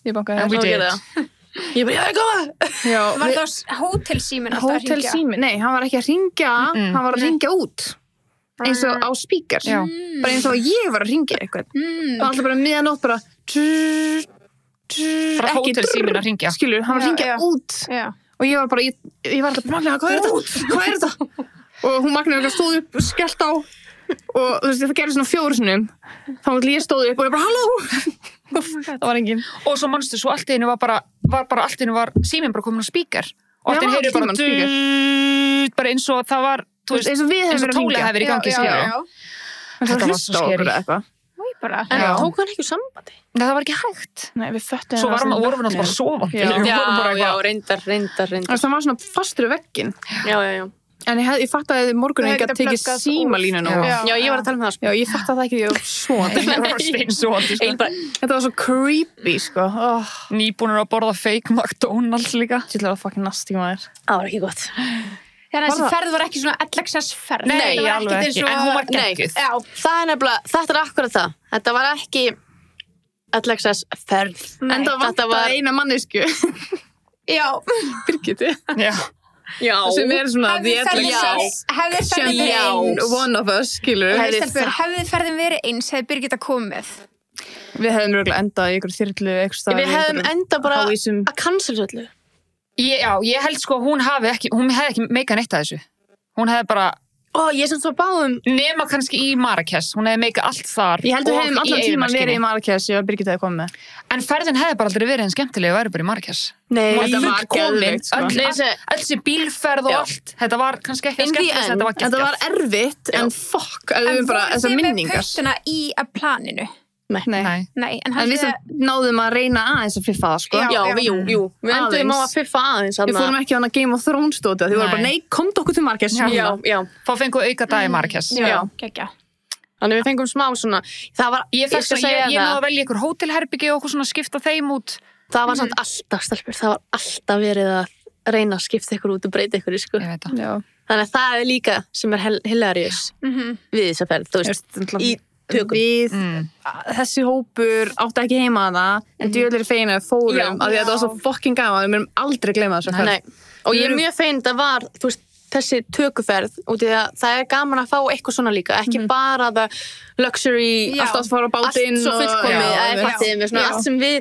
[SPEAKER 3] ég bankaði
[SPEAKER 4] And we
[SPEAKER 5] Svo
[SPEAKER 4] did.
[SPEAKER 5] gerði það. Ég bara, já, ég koma.
[SPEAKER 3] Já,
[SPEAKER 1] Var það hótelsíminn alltaf að
[SPEAKER 3] Hótel
[SPEAKER 1] hringja?
[SPEAKER 3] sími, nei, hann var ekki að ringja, hann var að ringja út. Eins og á speaker.
[SPEAKER 4] Já.
[SPEAKER 3] Bara eins og ég var að ringja eitthvað. Og alltaf bara miðanótt bara,
[SPEAKER 4] Bara hótelsíminn að hringja.
[SPEAKER 3] skilur, hann var að ringja
[SPEAKER 1] Já.
[SPEAKER 3] út.
[SPEAKER 1] Já.
[SPEAKER 3] Og ég var bara, ég var alltaf, Magna, hvað er þetta? Hvað er þetta? Og hún Magna stóð upp og skellt á. Og þú veist, það gerði svona 4 sinnum. Þá ég stóð upp og ég bara, halló! Það var enginn.
[SPEAKER 4] Og svo manstu, svo allt í einu var síminn bara komin á speaker. Og allt í
[SPEAKER 3] Já,
[SPEAKER 4] einu heyrðu bara
[SPEAKER 3] síminn á speaker.
[SPEAKER 4] bara eins og það var, þú veist,
[SPEAKER 3] Eins og við hefum
[SPEAKER 4] eins og
[SPEAKER 3] verið að
[SPEAKER 4] tólið
[SPEAKER 3] hringja.
[SPEAKER 4] hefði verið í gangi, skilur.
[SPEAKER 3] Það
[SPEAKER 4] Þetta var
[SPEAKER 3] hlusta
[SPEAKER 4] svo
[SPEAKER 3] á okkur
[SPEAKER 4] scary.
[SPEAKER 3] eða eitthvað.
[SPEAKER 1] Új, bara.
[SPEAKER 5] En
[SPEAKER 4] Já.
[SPEAKER 5] tók hann ekki úr sambandi?
[SPEAKER 4] Nei, það var ekki hægt.
[SPEAKER 3] Nei, við föttum
[SPEAKER 4] Svo vorum við náttúrulega bara sofandi.
[SPEAKER 3] Já.
[SPEAKER 4] Við vorum bara
[SPEAKER 5] Já,
[SPEAKER 4] eitthvað.
[SPEAKER 5] reyndar.
[SPEAKER 3] Það var svona fastur í vegginn.
[SPEAKER 5] Já.
[SPEAKER 3] En ég fattaði morgunin
[SPEAKER 1] Það
[SPEAKER 3] ekki að
[SPEAKER 1] geta
[SPEAKER 3] tekið
[SPEAKER 1] pluggað
[SPEAKER 3] símalínuna.
[SPEAKER 4] Já.
[SPEAKER 5] Já, ég var að tala um það, sko.
[SPEAKER 3] Já, ég fattaði það ekki, ég var svo.
[SPEAKER 4] Það var steinsofandi, sko.
[SPEAKER 5] Einn bara,
[SPEAKER 3] Þetta var svo creepy, sko.
[SPEAKER 4] Nýbúnir að borða fake McDonald's líka.
[SPEAKER 3] Þetta var fucking nasty maður.
[SPEAKER 5] það var ekki gott.
[SPEAKER 1] Þannig að þessi
[SPEAKER 3] Var það-
[SPEAKER 1] ferð var ekki svona LXS-ferð.
[SPEAKER 4] Nei,
[SPEAKER 1] Þetta var
[SPEAKER 4] alveg
[SPEAKER 1] ekkert
[SPEAKER 4] ekki.
[SPEAKER 1] eins og-
[SPEAKER 4] En hún var
[SPEAKER 5] Nei.
[SPEAKER 4] geggjuð.
[SPEAKER 1] Já.
[SPEAKER 5] Það er nefnilega, þetta er akkurat það. Þetta var ekki Alexas ferð.
[SPEAKER 3] En það
[SPEAKER 5] þetta
[SPEAKER 3] vantaði
[SPEAKER 5] var-
[SPEAKER 3] eina mannesku.
[SPEAKER 1] Já.
[SPEAKER 3] Birgitti.
[SPEAKER 4] Já.
[SPEAKER 5] Já.
[SPEAKER 3] Sem er svona
[SPEAKER 1] Hefði ferðin
[SPEAKER 3] champagne one of us, skilur.
[SPEAKER 1] Hefði ferðin verið eins, hefði Birgitta komið.
[SPEAKER 3] Við hefðum röglega endað í ykkur þyrlu ekstra.
[SPEAKER 5] Við hefðum enda bara
[SPEAKER 3] Háísum.
[SPEAKER 5] að cancel öllu.
[SPEAKER 4] Ég held sko hún hefði ekki meikað neitt að þessu. Hún hefði bara,
[SPEAKER 5] Ég sem svo báðum.
[SPEAKER 4] nema kannski í Marrakesh, hún hefði meikað allt þar.
[SPEAKER 3] Ég held að við
[SPEAKER 4] og
[SPEAKER 3] hefðum
[SPEAKER 4] í
[SPEAKER 3] allan tíman
[SPEAKER 4] eyðimörkinni.
[SPEAKER 3] verið í Marrakesh ef Birgitta hefði komið með.
[SPEAKER 4] En ferðin hefði bara aldrei verið en skemmtilega að væri bara í Marrakesh.
[SPEAKER 5] Nei,
[SPEAKER 3] Þetta var
[SPEAKER 4] Fullkomin,
[SPEAKER 3] geðveikt, sko.
[SPEAKER 4] öll þessi bílferð og
[SPEAKER 5] Já.
[SPEAKER 4] allt. Þetta var kannski ekki
[SPEAKER 5] In the
[SPEAKER 4] skemmtilega,
[SPEAKER 5] end,
[SPEAKER 4] þetta var
[SPEAKER 3] Þetta var
[SPEAKER 4] geggjað.
[SPEAKER 3] erfitt, en fuck, að við höfum bara þessar minningar.
[SPEAKER 1] Pöttuna í að planinu?
[SPEAKER 3] Nei.
[SPEAKER 4] Nei.
[SPEAKER 1] Nei, en
[SPEAKER 3] En við sem náðum að reyna aðeins að fiffa það, sko.
[SPEAKER 1] Já.
[SPEAKER 5] Já, jú. Við endum á
[SPEAKER 3] Aðeins.
[SPEAKER 5] að fiffa aðeins.
[SPEAKER 3] Við fórum ekki á hana Game of Thrones stóti, því við vorum bara,
[SPEAKER 4] Nei.
[SPEAKER 3] nei, komdu okkur til Marrakesh.
[SPEAKER 5] Já.
[SPEAKER 4] Þá fengu auka dag í Marrakesh.
[SPEAKER 5] Já.
[SPEAKER 1] Gekkja.
[SPEAKER 5] Þannig við fengum smá svona, það var,
[SPEAKER 4] Ég
[SPEAKER 5] skal segja
[SPEAKER 4] náðu
[SPEAKER 5] það.
[SPEAKER 4] að velja ykkur hótelherbyggi og okkur svona skipta þeim út.
[SPEAKER 5] það var samt alltaf stelpur, það var alltaf verið að reyna að skipta ykkur út og breyta ykkur, sko.
[SPEAKER 4] Ég veit það.
[SPEAKER 3] Já.
[SPEAKER 5] Þannig að það líka sem hilarious við þessa ferð, þú veist, í tökum.
[SPEAKER 3] Við, þessi hópur átti ekki heima hana, en djöðlir feina fórum, af því að það var svo fucking gaman, við myndum aldrei gleyma þessu ferð.
[SPEAKER 5] Nei, og ég mjög fein, það var, þú veist, þessi tökuferð, út í að það gaman að fá eitthvað svona líka, ekki bara það luxury,
[SPEAKER 3] alltaf að fara á bátinn
[SPEAKER 5] allt svo fullkomið, allt sem við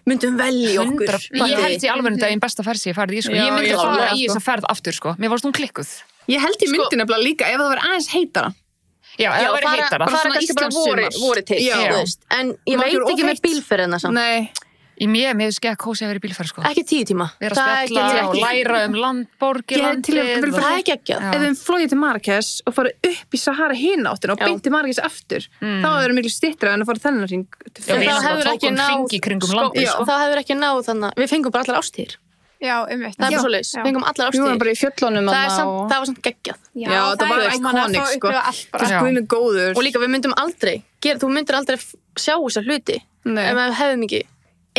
[SPEAKER 5] myndum velja okkur.
[SPEAKER 4] Ég held í alveg þetta einn besta ferð sem ég farið í, sko. Ég myndi fara í þessa ferð aftur, sko. Mér varst hún klikkuð.
[SPEAKER 3] Ég held ég myndi nefnilega líka ef það var aðeins heitara.
[SPEAKER 4] Já, ef það væri heitara.
[SPEAKER 5] Það er kannski bara voru til, þú veist. En ég veit ekki með bílferðina samt.
[SPEAKER 3] Nei.
[SPEAKER 4] Mér finnst ekki að kósi að vera í bílferð, sko.
[SPEAKER 5] Ekki 10 tíma.
[SPEAKER 4] Vera að spjalla og læra borgir, landið.
[SPEAKER 5] Það er ekki ekki.
[SPEAKER 3] Ef við flóið til Marrakes og farið upp í Sahara hina áttina og beint til Marrakes aftur, þá er það miklu styttra en að fara þennan hring.
[SPEAKER 5] Það hefur ekki náð þannig. Við fengum bara allar ástíðir.
[SPEAKER 1] Já, einmitt.
[SPEAKER 5] Það er bara svoleiðis. Við fengum allar ástíðir.
[SPEAKER 3] Við varum bara í fjöllunum.
[SPEAKER 5] Það var samt geggjað.
[SPEAKER 3] Já, það var iconic, sko. Það er mjög góður.
[SPEAKER 5] Og líka við myndum aldrei, þú myndir aldrei sjá þessa hluti. Ef við hefðum ekki.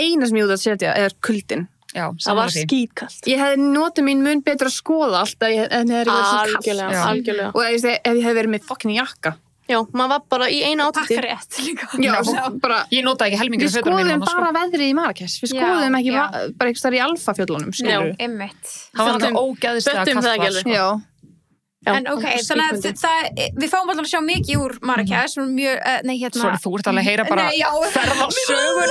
[SPEAKER 3] Eina sem ég út að setja er kuldin.
[SPEAKER 4] Já,
[SPEAKER 5] það var skítkalt.
[SPEAKER 3] Ég hefði notið mín mun betur að skoða allt en það er svo kallt.
[SPEAKER 5] Algjörlega.
[SPEAKER 3] Og ef ég hefði verið með fucking jakka.
[SPEAKER 5] Já, maður var bara í einu átti.
[SPEAKER 1] Takk rétt líka.
[SPEAKER 3] Já, bara,
[SPEAKER 4] ég notaði ekki helmingur fötunum
[SPEAKER 3] mínu. Við skoðum bara veðrið í Marrakes. Við skoðum ekki bara eitthvað í alfafjöllunum.
[SPEAKER 1] Já, einmitt.
[SPEAKER 4] Það var alltaf ógeðislega kalt.
[SPEAKER 3] Já.
[SPEAKER 1] En ok, þannig að við fáum alltaf að sjá mikið úr Marrakes, mjög,
[SPEAKER 4] Svo þú ert alveg að heyra bara ferðarsögur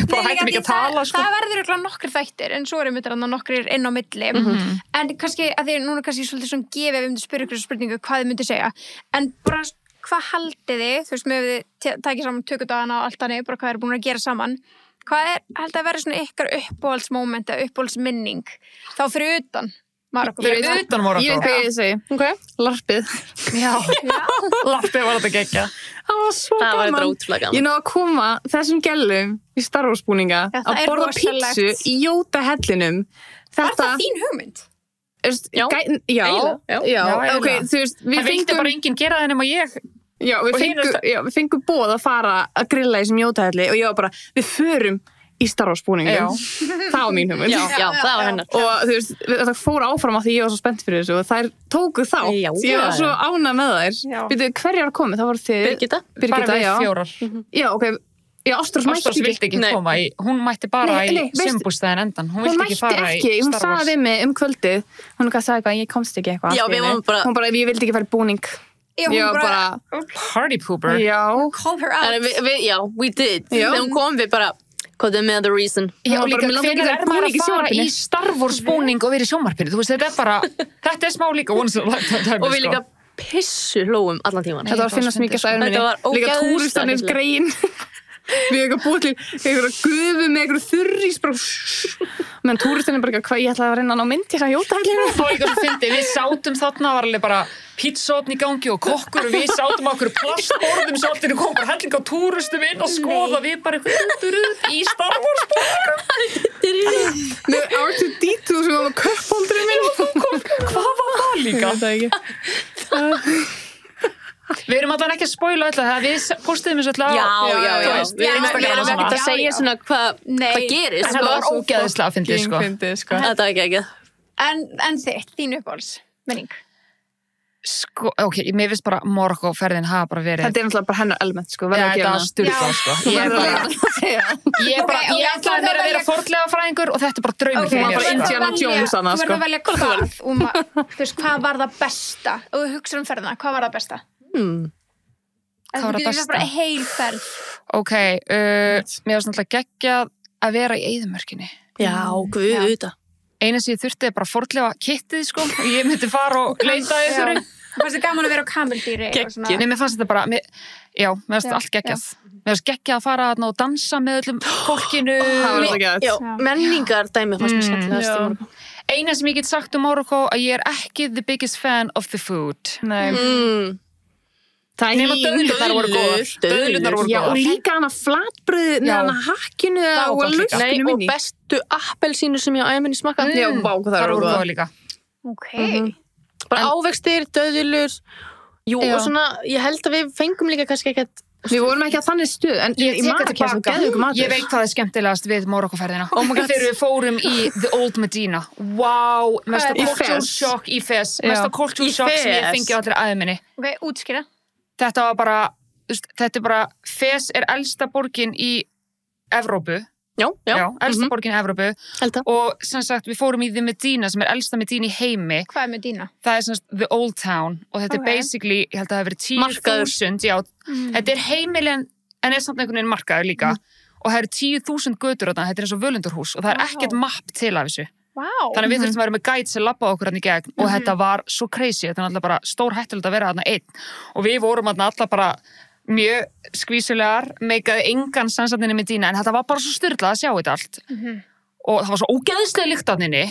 [SPEAKER 4] bara hættum ekki að tala, sko.
[SPEAKER 1] Það verður örugglega nokkrir þættir, en svo erum við þarna nokkrir inn á milli, en kannski, að því núna kannski svolítið svona gefið við myndum spyrja ykkur spurningu hvað þið myndi segja, en bara hvað haldið þið, þú veist, með við takið saman tökudagana og allt þannig, bara hvað búin að gera saman, hvað held að vera svona ykkar uppáhaldsmoment eða uppáhaldsminning, þá fyrir utan Marokko.
[SPEAKER 4] Fyrir utan Marokko.
[SPEAKER 3] Ég veit hvað ég segi.
[SPEAKER 5] Okay.
[SPEAKER 3] Larpið.
[SPEAKER 4] Já. Larpið var þetta geggja.
[SPEAKER 3] Það var svo gaman.
[SPEAKER 5] Það var þetta ótrúlega gaman.
[SPEAKER 3] Ég náði að koma þessum gellum í Star Wars búninga að borða pítsu í Jóta-hellinum.
[SPEAKER 1] Var það þín hugmynd?
[SPEAKER 3] Já. Ok, þú veist, við
[SPEAKER 4] vildi bara enginn gera það nema ég.
[SPEAKER 3] Já, við fengum boð að fara að grilla í þessum Jóta-helli og ég var bara, við förum í Star Wars búningum. Það var mín hugmynd.
[SPEAKER 5] Já, það var hennar.
[SPEAKER 3] Og þú veist, það fór áfram að því ég var svo spennt fyrir þessu og þær tóku þá. Ég var svo ánægð með þær. Veitu, hverjar komið? Það voru þið.
[SPEAKER 5] Birgitta,
[SPEAKER 4] bara við 4.
[SPEAKER 3] Já, ok. Já, Ástrós
[SPEAKER 4] vildi ekki koma í, hún mætti bara í sumbústaðin endan. Hún vildi ekki fara í Star Wars.
[SPEAKER 3] Hún sagði við mig kvöldið, hún sagði eitthvað, ég komst ekki eitthvað.
[SPEAKER 5] Já, við vorum bara.
[SPEAKER 3] Hún bara, ég vildi ekki fara í búning.
[SPEAKER 1] Ég var
[SPEAKER 3] bara
[SPEAKER 4] party pooper.
[SPEAKER 3] Já.
[SPEAKER 1] Call her out.
[SPEAKER 5] Já, we did. Þegar hún kom við bara hvað er með the reason.
[SPEAKER 4] Já, líka, hvernig er maður að fara í Star Wars búning og verið í sjónvarpinu? Þú veist, þetta er bara, þetta er smá líka once in a lifetime time,
[SPEAKER 5] og við líka pissu hlóum allan tíman.
[SPEAKER 3] Þetta var finnast mikið að æfum minni. Líka túristanir grein. Við eitthvað búið til eitthvað gufu með eitthvað þurrís meðan túristinni bara hvað ég ætlaði að reyna að ná mynd í það Jóta-hellinu.
[SPEAKER 4] Það var líka svo fyndið, við sátum þarna, var alveg bara pizzaofn í gangi og kokkur og við sátum okkur plastborðum svolítið og kom bara helling á túristum inn og skoða við bara eitthvað í Star Wars búningum.
[SPEAKER 3] Með R2-D2 sem var með köpphóldurinn minn.
[SPEAKER 4] Hvað var það líka?
[SPEAKER 3] Það ekki.
[SPEAKER 4] Við erum alltaf ekki að spoila öllu það, við postuðum þessu öllu á.
[SPEAKER 5] Já. Við erum ekki að segja svona hvað gerist.
[SPEAKER 4] En það var ógeðislega að fyndið, sko.
[SPEAKER 5] Þetta er ekki.
[SPEAKER 1] En þín uppáhaldsmenning?
[SPEAKER 4] Sko, ok, mér finnst bara Marokko-ferðin hafa bara verið.
[SPEAKER 3] Þetta er náttúrulega bara hennar element, sko.
[SPEAKER 4] Já, þetta var styrkað, sko. Ég ætlaði mér að vera fornleifafræðingur og þetta er bara draumur fyrir mér.
[SPEAKER 3] Bara Indiana Jones hana, sko.
[SPEAKER 1] Þú verður að velja hvað, þú veist, hvað var það besta? Og þú hugsaður ferðina, hvað var það besta?
[SPEAKER 4] Hvað var það besta?
[SPEAKER 1] Bara heil ferð.
[SPEAKER 4] Ok, mér var náttúrulega geggjað að vera í eyðimörkinni.
[SPEAKER 5] Já, guð, auðvitað.
[SPEAKER 4] Einu sem ég þurfti bara fornleifa kittið, sko. Ég myndi fara og leita í þessu.
[SPEAKER 1] Fannst þið gaman að vera á kameldýri?
[SPEAKER 4] Nei, mér fannst þetta bara, mér fannst þetta allt geggjað. Mér fannst geggjað að fara og dansa með öllum fólkinu.
[SPEAKER 3] Það var þetta geggjað.
[SPEAKER 5] Menningar dæmi fannst mér skemmtilegast.
[SPEAKER 4] Eina sem ég get sagt Marokko að ég er ekki the biggest fan of the food.
[SPEAKER 3] Nei.
[SPEAKER 4] Nema döðlurnar voru góðar.
[SPEAKER 3] Já, og líka hana flatbröð með hana hakkinu og laukinu minni.
[SPEAKER 5] Og bestu appelsínu sem ég á æminni smakka.
[SPEAKER 3] Já, vá, hvað það
[SPEAKER 4] voru góða líka.
[SPEAKER 1] Ok.
[SPEAKER 5] Bara ávextir, döðlur. Jú, og svona, ég held að við fengum líka kannski ekkert
[SPEAKER 3] Við vorum ekki að þannig stuð, en í Marrakech var geðveikur matur.
[SPEAKER 4] Ég veit hvað skemmtilegast við Marokkóferðina. Þegar við fórum í The Old Medina. Wow, mesta cultural shock í Fez. Mesta cultural shock sem ég fengi á allri æðminni.
[SPEAKER 1] Ok, útskýra.
[SPEAKER 4] Þetta var bara, þetta bara, Fez elsta borgin í Evrópu.
[SPEAKER 5] Já,
[SPEAKER 4] elsta borgin í Evrópu. Og sem sagt, við fórum í The Medina sem elsta Medina í heimi.
[SPEAKER 1] Hvað Medina?
[SPEAKER 4] Það sem sagt The Old Town og þetta basically, ég held að það hefur verið 10.000, já. Þetta heimilin, en samt einhvern veginn markaður líka. Og það eru 10.000 götur þarna, þetta eins og völundurhús og það ekkert mapp til af þessu. Þannig að við þurftum að vera með guide sem labbaði okkur hann í gegn og þetta var svo crazy, þetta var alltaf bara stór hættulegt að vera þarna einn. Og við vorum þarna alltaf bara mjög skvísulegar, meikaði engan sannsatninni með dýna, en þetta var bara svo styrlað að sjá þetta allt. Og það var svo ógeðslega lykt af henni.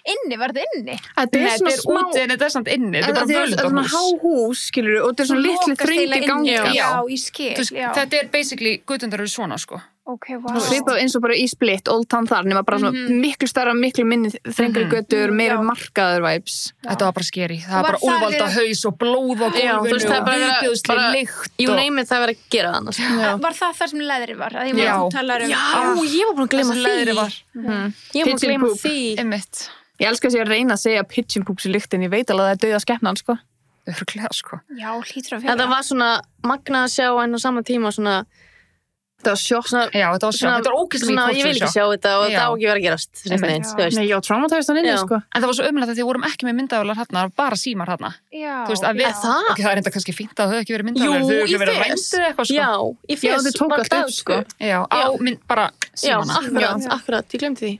[SPEAKER 1] Inni, var þetta inni?
[SPEAKER 3] Þetta er svona smá...
[SPEAKER 4] úti en þetta er samt inni, þetta er bara völundahús.
[SPEAKER 3] Þetta er svona háhús, skilur, og þetta er svona litli þrengir gangar.
[SPEAKER 1] Já, ég skil, já.
[SPEAKER 4] Þetta er basically, götundar eru svona, sko.
[SPEAKER 1] Ok, wow.
[SPEAKER 3] Svipað eins og bara í Split, Old Town þar, nema bara svona miklu stærra, miklu minni þrengri götur, meira markaður vibes.
[SPEAKER 4] Þetta var bara skeri. Það var bara úlvalda haus og blóð á gólfinu og viðbjóðsleg lykt.
[SPEAKER 5] You name it, það var að gera þannig.
[SPEAKER 1] Var það þar sem leðri var?
[SPEAKER 5] Já, ég var búin að gleyma því. Ég var búin að gleyma því.
[SPEAKER 4] Einmitt.
[SPEAKER 3] Ég elska að reyna að segja pigeon poops í lyktin, ég veit alveg að það er dauða skepnan, sko.
[SPEAKER 4] Örugglega, sko.
[SPEAKER 1] Já, hlýtur að vera.
[SPEAKER 5] Þetta var svona magna að sjá en á sama tíma svona
[SPEAKER 3] þetta var sjokk.
[SPEAKER 4] Já, þetta var sjokk. Þetta var ógeðslega
[SPEAKER 5] ég vil ekki sjá þetta og þetta á ekki verið að gerast.
[SPEAKER 3] Nei, já, traumatized hann inni, sko.
[SPEAKER 4] En það var svo ömurlegt að því vorum ekki með myndavélar þarna, bara símar þarna.
[SPEAKER 1] Já.
[SPEAKER 4] Þú veist, að við, ok, það er enda kannski fínt að það hefði ekki verið myndavélar, þau hefði verið rændið eitthvað, sko.
[SPEAKER 5] Já, í Fes.
[SPEAKER 3] Já, þau tók allt upp, sko.
[SPEAKER 4] Já, á bara símana.
[SPEAKER 5] Já, akkurat, ég glemdi því.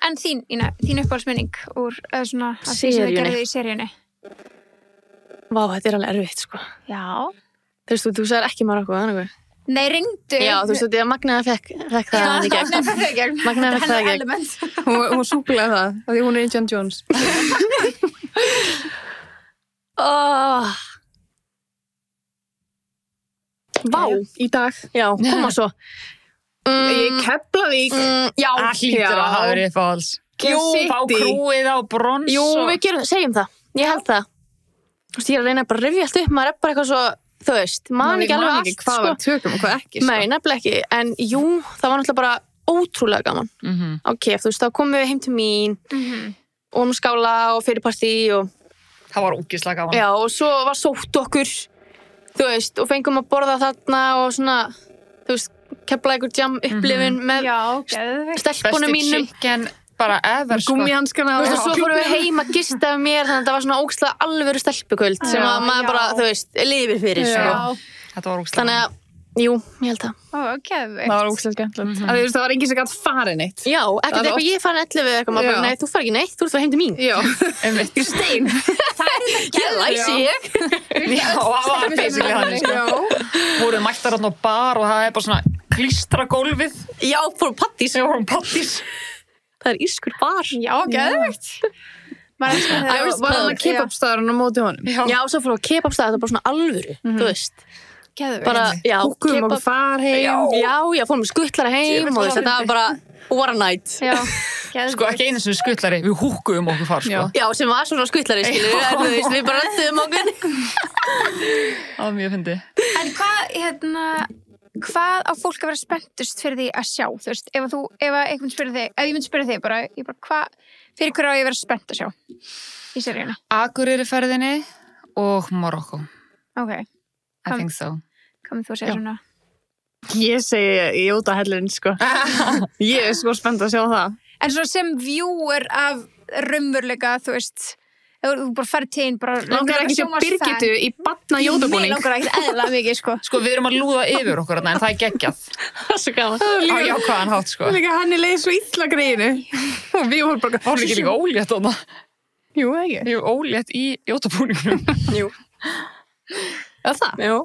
[SPEAKER 1] En þín, Ína, þín uppáhaldsminning úr, eða svona, að því sem þið gerðið í seríunni?
[SPEAKER 5] Vá, þetta er alveg erfitt, sko.
[SPEAKER 1] Já.
[SPEAKER 5] Þú veist, þú sagðir ekki Marokkó, þannig.
[SPEAKER 1] Nei, reyndu.
[SPEAKER 5] Já, þú veist, því að Magnaða fekk það í gegn. Magnaða fekk það í gegn.
[SPEAKER 3] Hún var súkulega það, af því hún er Indiana Jones.
[SPEAKER 5] Vá,
[SPEAKER 3] í dag.
[SPEAKER 5] Já, koma svo.
[SPEAKER 3] Ég Keflavík.
[SPEAKER 5] Já,
[SPEAKER 4] hlýtur að hafa verið uppáhalds.
[SPEAKER 5] Jú,
[SPEAKER 4] fá krúið á brons.
[SPEAKER 5] Jú, við segjum það. Ég held það. Þú veist, ég er að reyna að bara rifja allt upp, maður er bara eitthvað svo, þú veist, man ekki alveg allt,
[SPEAKER 3] hvað var tökum og hvað ekki, sko.
[SPEAKER 5] Nei, nefnilega ekki, en jú, það var náttúrulega bara ótrúlega gaman. Á Kef, þú veist, þá komum við heim til mín og skála og fyrirpartí og...
[SPEAKER 4] Það var ógeðslega gaman.
[SPEAKER 5] Já, og svo var sótt okkur, þú veist, og fengum að borða þarna og svona, þú veist, Keflavíkur jam upplifun með stelpunum mínum.
[SPEAKER 4] Besti chicken bara ever, sko.
[SPEAKER 3] Gúmmihanskana
[SPEAKER 5] og svo fórum við heim að gista af mér, þannig að það var svona ógeðslega alvöru stelpukvöld sem að maður bara, þú veist, lifir fyrir, sko.
[SPEAKER 4] Þetta var ógeðslega.
[SPEAKER 5] Þannig að, jú, ég held það.
[SPEAKER 1] Geðveikt.
[SPEAKER 3] Það var ógeðslega skemmtilegt. Það var enginn sem gæti farið neitt.
[SPEAKER 5] Já, ekkert eitthvað ég farin 11 eitthvað, maður bara, nei, þú fari ekki neitt, þú ert það heim til mín.
[SPEAKER 3] Já,
[SPEAKER 5] ég stein. Ég læsi ég.
[SPEAKER 4] Já, það var basically hann, sko. Voruð mættar þarna á bar og það er bara svona klístra gólfið.
[SPEAKER 5] Já, fórum pattís.
[SPEAKER 4] Já, fórum pattís.
[SPEAKER 5] Það er írskur bar.
[SPEAKER 1] Já, geðveikt.
[SPEAKER 3] Var það kebabstaðurinn á móti honum?
[SPEAKER 5] Já, svo fórum við kebabstaður, það var bara svona alvöru, þú veist.
[SPEAKER 1] Geðveikt.
[SPEAKER 5] Bara, já,
[SPEAKER 3] húkum og far heim.
[SPEAKER 5] Já, fórum við skuttlara heim og þetta var bara what a night.
[SPEAKER 1] Já,
[SPEAKER 4] sko ekki einu sem skuttlari, við húkum okkur far, sko.
[SPEAKER 5] Já, sem var svona skuttlari, skilur, en þú veist, við bara rættuðum okkur.
[SPEAKER 4] Það var mjög fyndið.
[SPEAKER 1] En hvað á fólk að vera spenntust fyrir því að sjá, þú veist, ef ég myndi spyrja þig bara, fyrir hverju á ég að vera spennt að sjá í seríunni?
[SPEAKER 4] Akureyri ferðinni og Marokkó.
[SPEAKER 1] Ok.
[SPEAKER 4] I think so.
[SPEAKER 1] Hvað með þú að segja svona?
[SPEAKER 3] Ég segi Jótahellurinn, sko. Ég er svo spennt að sjá það.
[SPEAKER 1] En svona sem viewer af raunveruleika, þú veist, þú bara færð til einn, bara...
[SPEAKER 3] Langar ekki til Birgittu í barna jótabúning.
[SPEAKER 1] Mér langar ekki eðla mikið, sko.
[SPEAKER 4] Sko, við erum að lúða yfir okkur, en það er geggjað.
[SPEAKER 5] Það er svo gaman.
[SPEAKER 4] Á jákvæðan hátt, sko.
[SPEAKER 3] Líka hann leið svo illa greinu. Og við vorum bara...
[SPEAKER 4] Það var ekki líka ólétt á það.
[SPEAKER 3] Jú, ekki.
[SPEAKER 4] Jú, ólétt í jótabúningnum.
[SPEAKER 5] Jú.
[SPEAKER 3] Er það?
[SPEAKER 5] Jú.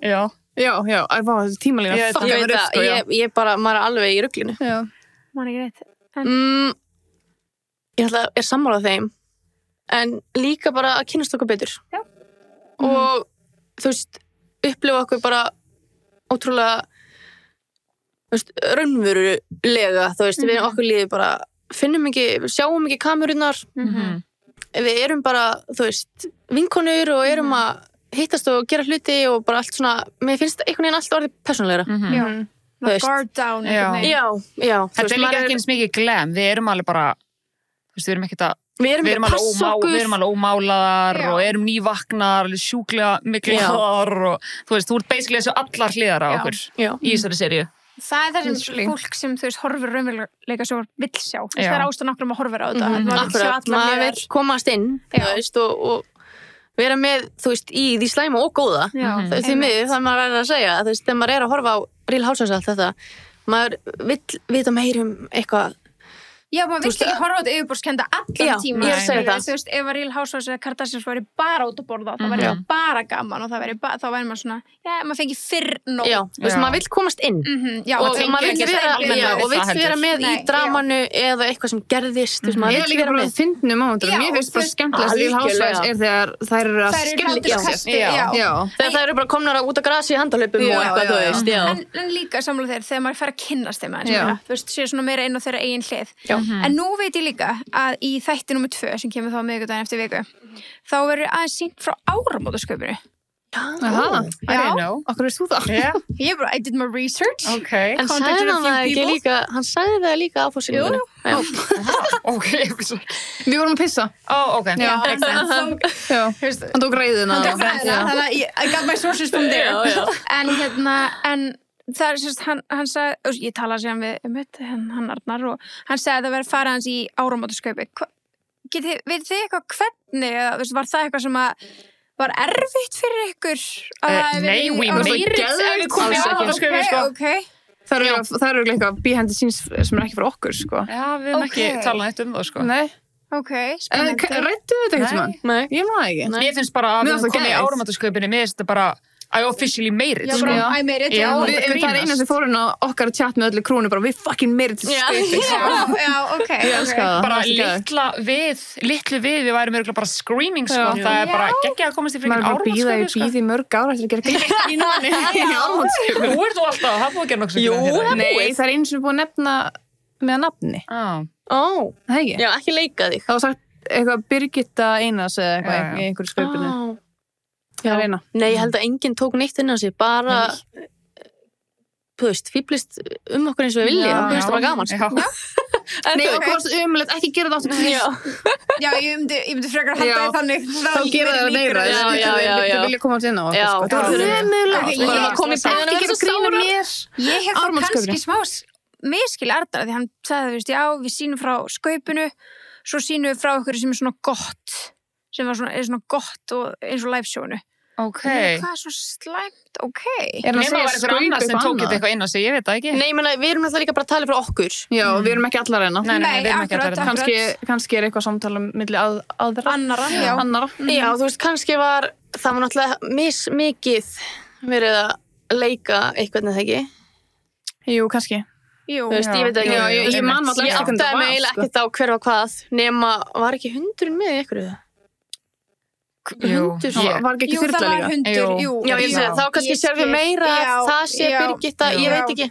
[SPEAKER 3] Já, það var þessi tímalína.
[SPEAKER 5] Ég veit það, ég bara, maður er alveg í ruglinu.
[SPEAKER 3] Já.
[SPEAKER 1] Man ekki reitt.
[SPEAKER 5] Ég ætla að sammála þeim. En líka bara að kynnast okkur betur.
[SPEAKER 1] Já.
[SPEAKER 5] Og þú veist, upplifa okkur bara ótrúlega, þú veist, raunverulega, þú veist, við okkur líði bara, sjáum ekki kamerunnar, við erum bara, þú veist, vinkonur og erum að hittast og gera hluti og bara allt svona, mér finnst einhvern veginn allt orðið persónulegra.
[SPEAKER 1] Já, guard down.
[SPEAKER 5] Já.
[SPEAKER 4] Þetta líka ekki eins mikið glam, við erum alveg bara, við erum ekkert að
[SPEAKER 5] Við erum
[SPEAKER 4] alveg ómálaðar og erum nývaknar, sjúklega miklaðar og þú ert basically þessu allar hliðar á okkur í þessari seríu.
[SPEAKER 1] Það það sem fólk sem þú horfir raunveruleika svo vill sjá. Það ástæðan okkur að horfa á þetta.
[SPEAKER 5] Akkurat, maður vill komast inn, og vera með, í því slæma og góða. Því miður, það maður verður að segja, þegar maður að horfa á Real Housewives allt þetta, maður vill vita meir eitthvað.
[SPEAKER 1] Já, maður vill ekki horfa á þetta yfirborðskenda allan tíma.
[SPEAKER 5] Ég er að segja það.
[SPEAKER 1] Þú veist, ef Real Housewives eða Kardashians væri bara út að borða, það væri bara gaman og þá væri maður svona, maður fengi fyrr nóg.
[SPEAKER 5] Já, maður vill komast inn. Og maður vill vera með í dramanu eða eitthvað sem gerðist.
[SPEAKER 3] Ég er líka bara að finna momentur. Mér finnst bara skemmtilegast Real Housewives þegar þær eru að skemmtilegast.
[SPEAKER 5] Þegar þær eru bara komnar út á grasi í handahlaupum og eitthvað, þú veist.
[SPEAKER 1] En líka samlega þegar maður fær að kynnast þeim aðeins, þú veist, sé svona meira inn á þeirra eigin hlið. En nú veit ég líka að í þætti númer 2 sem kemur þá miðvikudaginn eftir viku þá verður aðeins sýnt frá áramótasköpunni.
[SPEAKER 3] I didn't know. Akkur veist þú það?
[SPEAKER 1] I did my research.
[SPEAKER 5] En sagði hann sagði það líka á fórsýningunni.
[SPEAKER 3] Við vorum að pissa. Hann tók reiðina.
[SPEAKER 1] I got my sources from there. En það sérst, hann sagði, ég talaði síðan við hann Arnar og hann sagði að það verið fara hans í áramótaskaupi. Veit þið eitthvað hvernig, var það eitthvað sem var erfitt fyrir ykkur?
[SPEAKER 4] Nei, we made it að við komum í áramótaskaupi, sko.
[SPEAKER 3] Það eru eitthvað behind the scenes sem ekki fyrir okkur, sko.
[SPEAKER 4] Já, við höfum ekki talað eitt það, sko.
[SPEAKER 3] Nei.
[SPEAKER 1] Spennandi.
[SPEAKER 3] Rættu þetta eitthvað sem hann?
[SPEAKER 5] Nei.
[SPEAKER 3] Ég maður ekki.
[SPEAKER 4] Mér finnst bara að við komum í áramótaskaupinni, mér finnst þetta bara I officially made it.
[SPEAKER 1] I made it.
[SPEAKER 3] Það eina sem fór inn á okkar chat með öllu krúnu bara, við fucking made it skaupi.
[SPEAKER 1] Ég
[SPEAKER 3] elska það.
[SPEAKER 4] Bara litlu við værum örgulega bara screaming, sko. Það bara geggja að komast í frekar áramótaskaupi, sko.
[SPEAKER 3] Maður býði mörg ára eftir að gera glætt í áramótaskaupi.
[SPEAKER 4] Þú ert þú alltaf, það búið að gera nokkuð.
[SPEAKER 5] Jú,
[SPEAKER 3] nei, það er einu sem búið að nefna með nafni. Það ekki?
[SPEAKER 5] Já, ekki leika þig.
[SPEAKER 3] Það var sagt eitthvað Birgitta Einars eða eitthvað í einhverju skaupinu.
[SPEAKER 5] Nei, ég held að enginn tók neitt inn á sig, bara þú veist, fíblist okkur eins og við vilja, og það var gaman.
[SPEAKER 3] Nei, og hvort umulegt, ekki gera það áttur.
[SPEAKER 1] Já, ég myndi frekar að halda það þannig.
[SPEAKER 3] Þá gera það meira. Þú vilja koma inn á okkur. Það er umulegt. Ekki gera grína mér.
[SPEAKER 1] Ég hef það kannski smá miskil Arnar, því hann sagði, við sýnum frá skaupinu, svo sýnum við frá okkur sem er svona gott, sem er svona gott og eins og live-showinu. Hvað er svo slæmt?
[SPEAKER 4] Nema var eitthvað annað sem tók eitthvað inn á sig, ég veit það ekki.
[SPEAKER 5] Nei, við erum alltaf líka bara að tala fyrir okkur.
[SPEAKER 3] Já, við erum ekki allar enna.
[SPEAKER 4] Nei, við erum ekki allar enna.
[SPEAKER 3] Kannski eitthvað samtala milli aðra.
[SPEAKER 1] Annara.
[SPEAKER 5] Já, þú veist, kannski það var náttúrulega mismikið verið að leika eitthvað eða ekki.
[SPEAKER 3] Jú, kannski.
[SPEAKER 5] Þú veist, ég veit ekki.
[SPEAKER 3] Ég
[SPEAKER 5] áttaði mig eiginlega ekkert á hver var hvað, nema var ekki 100 með í ykkur það?
[SPEAKER 3] Var ekki þyrla líka?
[SPEAKER 1] Jú, það var 100,
[SPEAKER 5] Já, ég segi, þá kannski sér við meira að það sé Birgitta, ég veit ekki.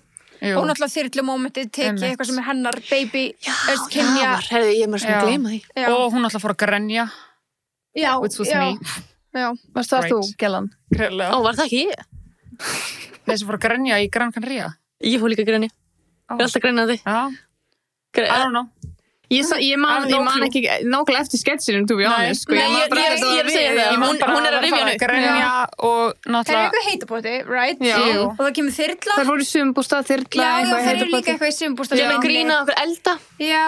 [SPEAKER 1] Og náttúrulega þyrlumomentið tekið eitthvað sem er hennar baby, kynja.
[SPEAKER 5] Herði, ég er maður sem að gleyma því.
[SPEAKER 4] Og hún náttúrulega fór að grenja. Which was me.
[SPEAKER 3] Varst það þú, Gellan?
[SPEAKER 5] Ó, var það ekki ég?
[SPEAKER 4] Þessi fór að grenja í Gran Canaria.
[SPEAKER 5] Ég fór líka að grenja. Ég er alltaf að grenja því.
[SPEAKER 4] I don't know.
[SPEAKER 3] Ég man ekki nákvæmlega eftir sketsinu, to be honest.
[SPEAKER 5] Nei, ég er að segja það. Hún er að rifja henni.
[SPEAKER 4] Grenja og náttúrulega...
[SPEAKER 1] Það er eitthvað heitapoti, right? Og það kemur þyrla.
[SPEAKER 3] Það fór í sumbústað, þyrla,
[SPEAKER 1] eitthvað heitapoti. Já, það er líka eitthvað í sumbústað.
[SPEAKER 5] Ég er að grína okkur elda.
[SPEAKER 1] Já.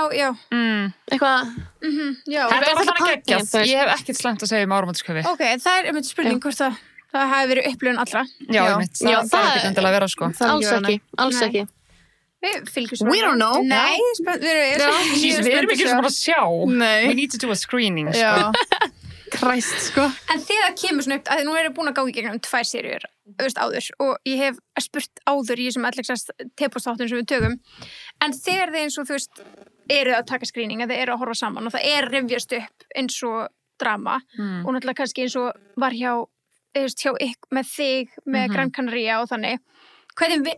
[SPEAKER 5] Eitthvað...
[SPEAKER 4] Þetta var alltaf geggjast. Ég hef ekkert slæmt að segja um áramótaskaupi.
[SPEAKER 1] Ok, það er spurning hvort það hafi verið upplifun allra.
[SPEAKER 4] Já, það er ekki endilega að vera, sko.
[SPEAKER 5] Alls ekki.
[SPEAKER 1] Við fylgjum
[SPEAKER 3] We don't know.
[SPEAKER 1] Nei,
[SPEAKER 4] við erum ekki svona að sjá. We need to do a screening, sko.
[SPEAKER 3] Kræst, sko.
[SPEAKER 1] En þegar það kemur svona upp, að nú erum við búin að ganga í gegnum 2 seríur, áður, og ég hef spurt áður í þessum Alexas tepostáttum sem við tökum, en þegar þið eins og þú veist, eru að taka screening, að þið eru að horfa saman og það rifjast upp eins og drama, og náttúrulega kannski eins og var hjá ykkur með þig, með Gran Canaria og þannig, hvernig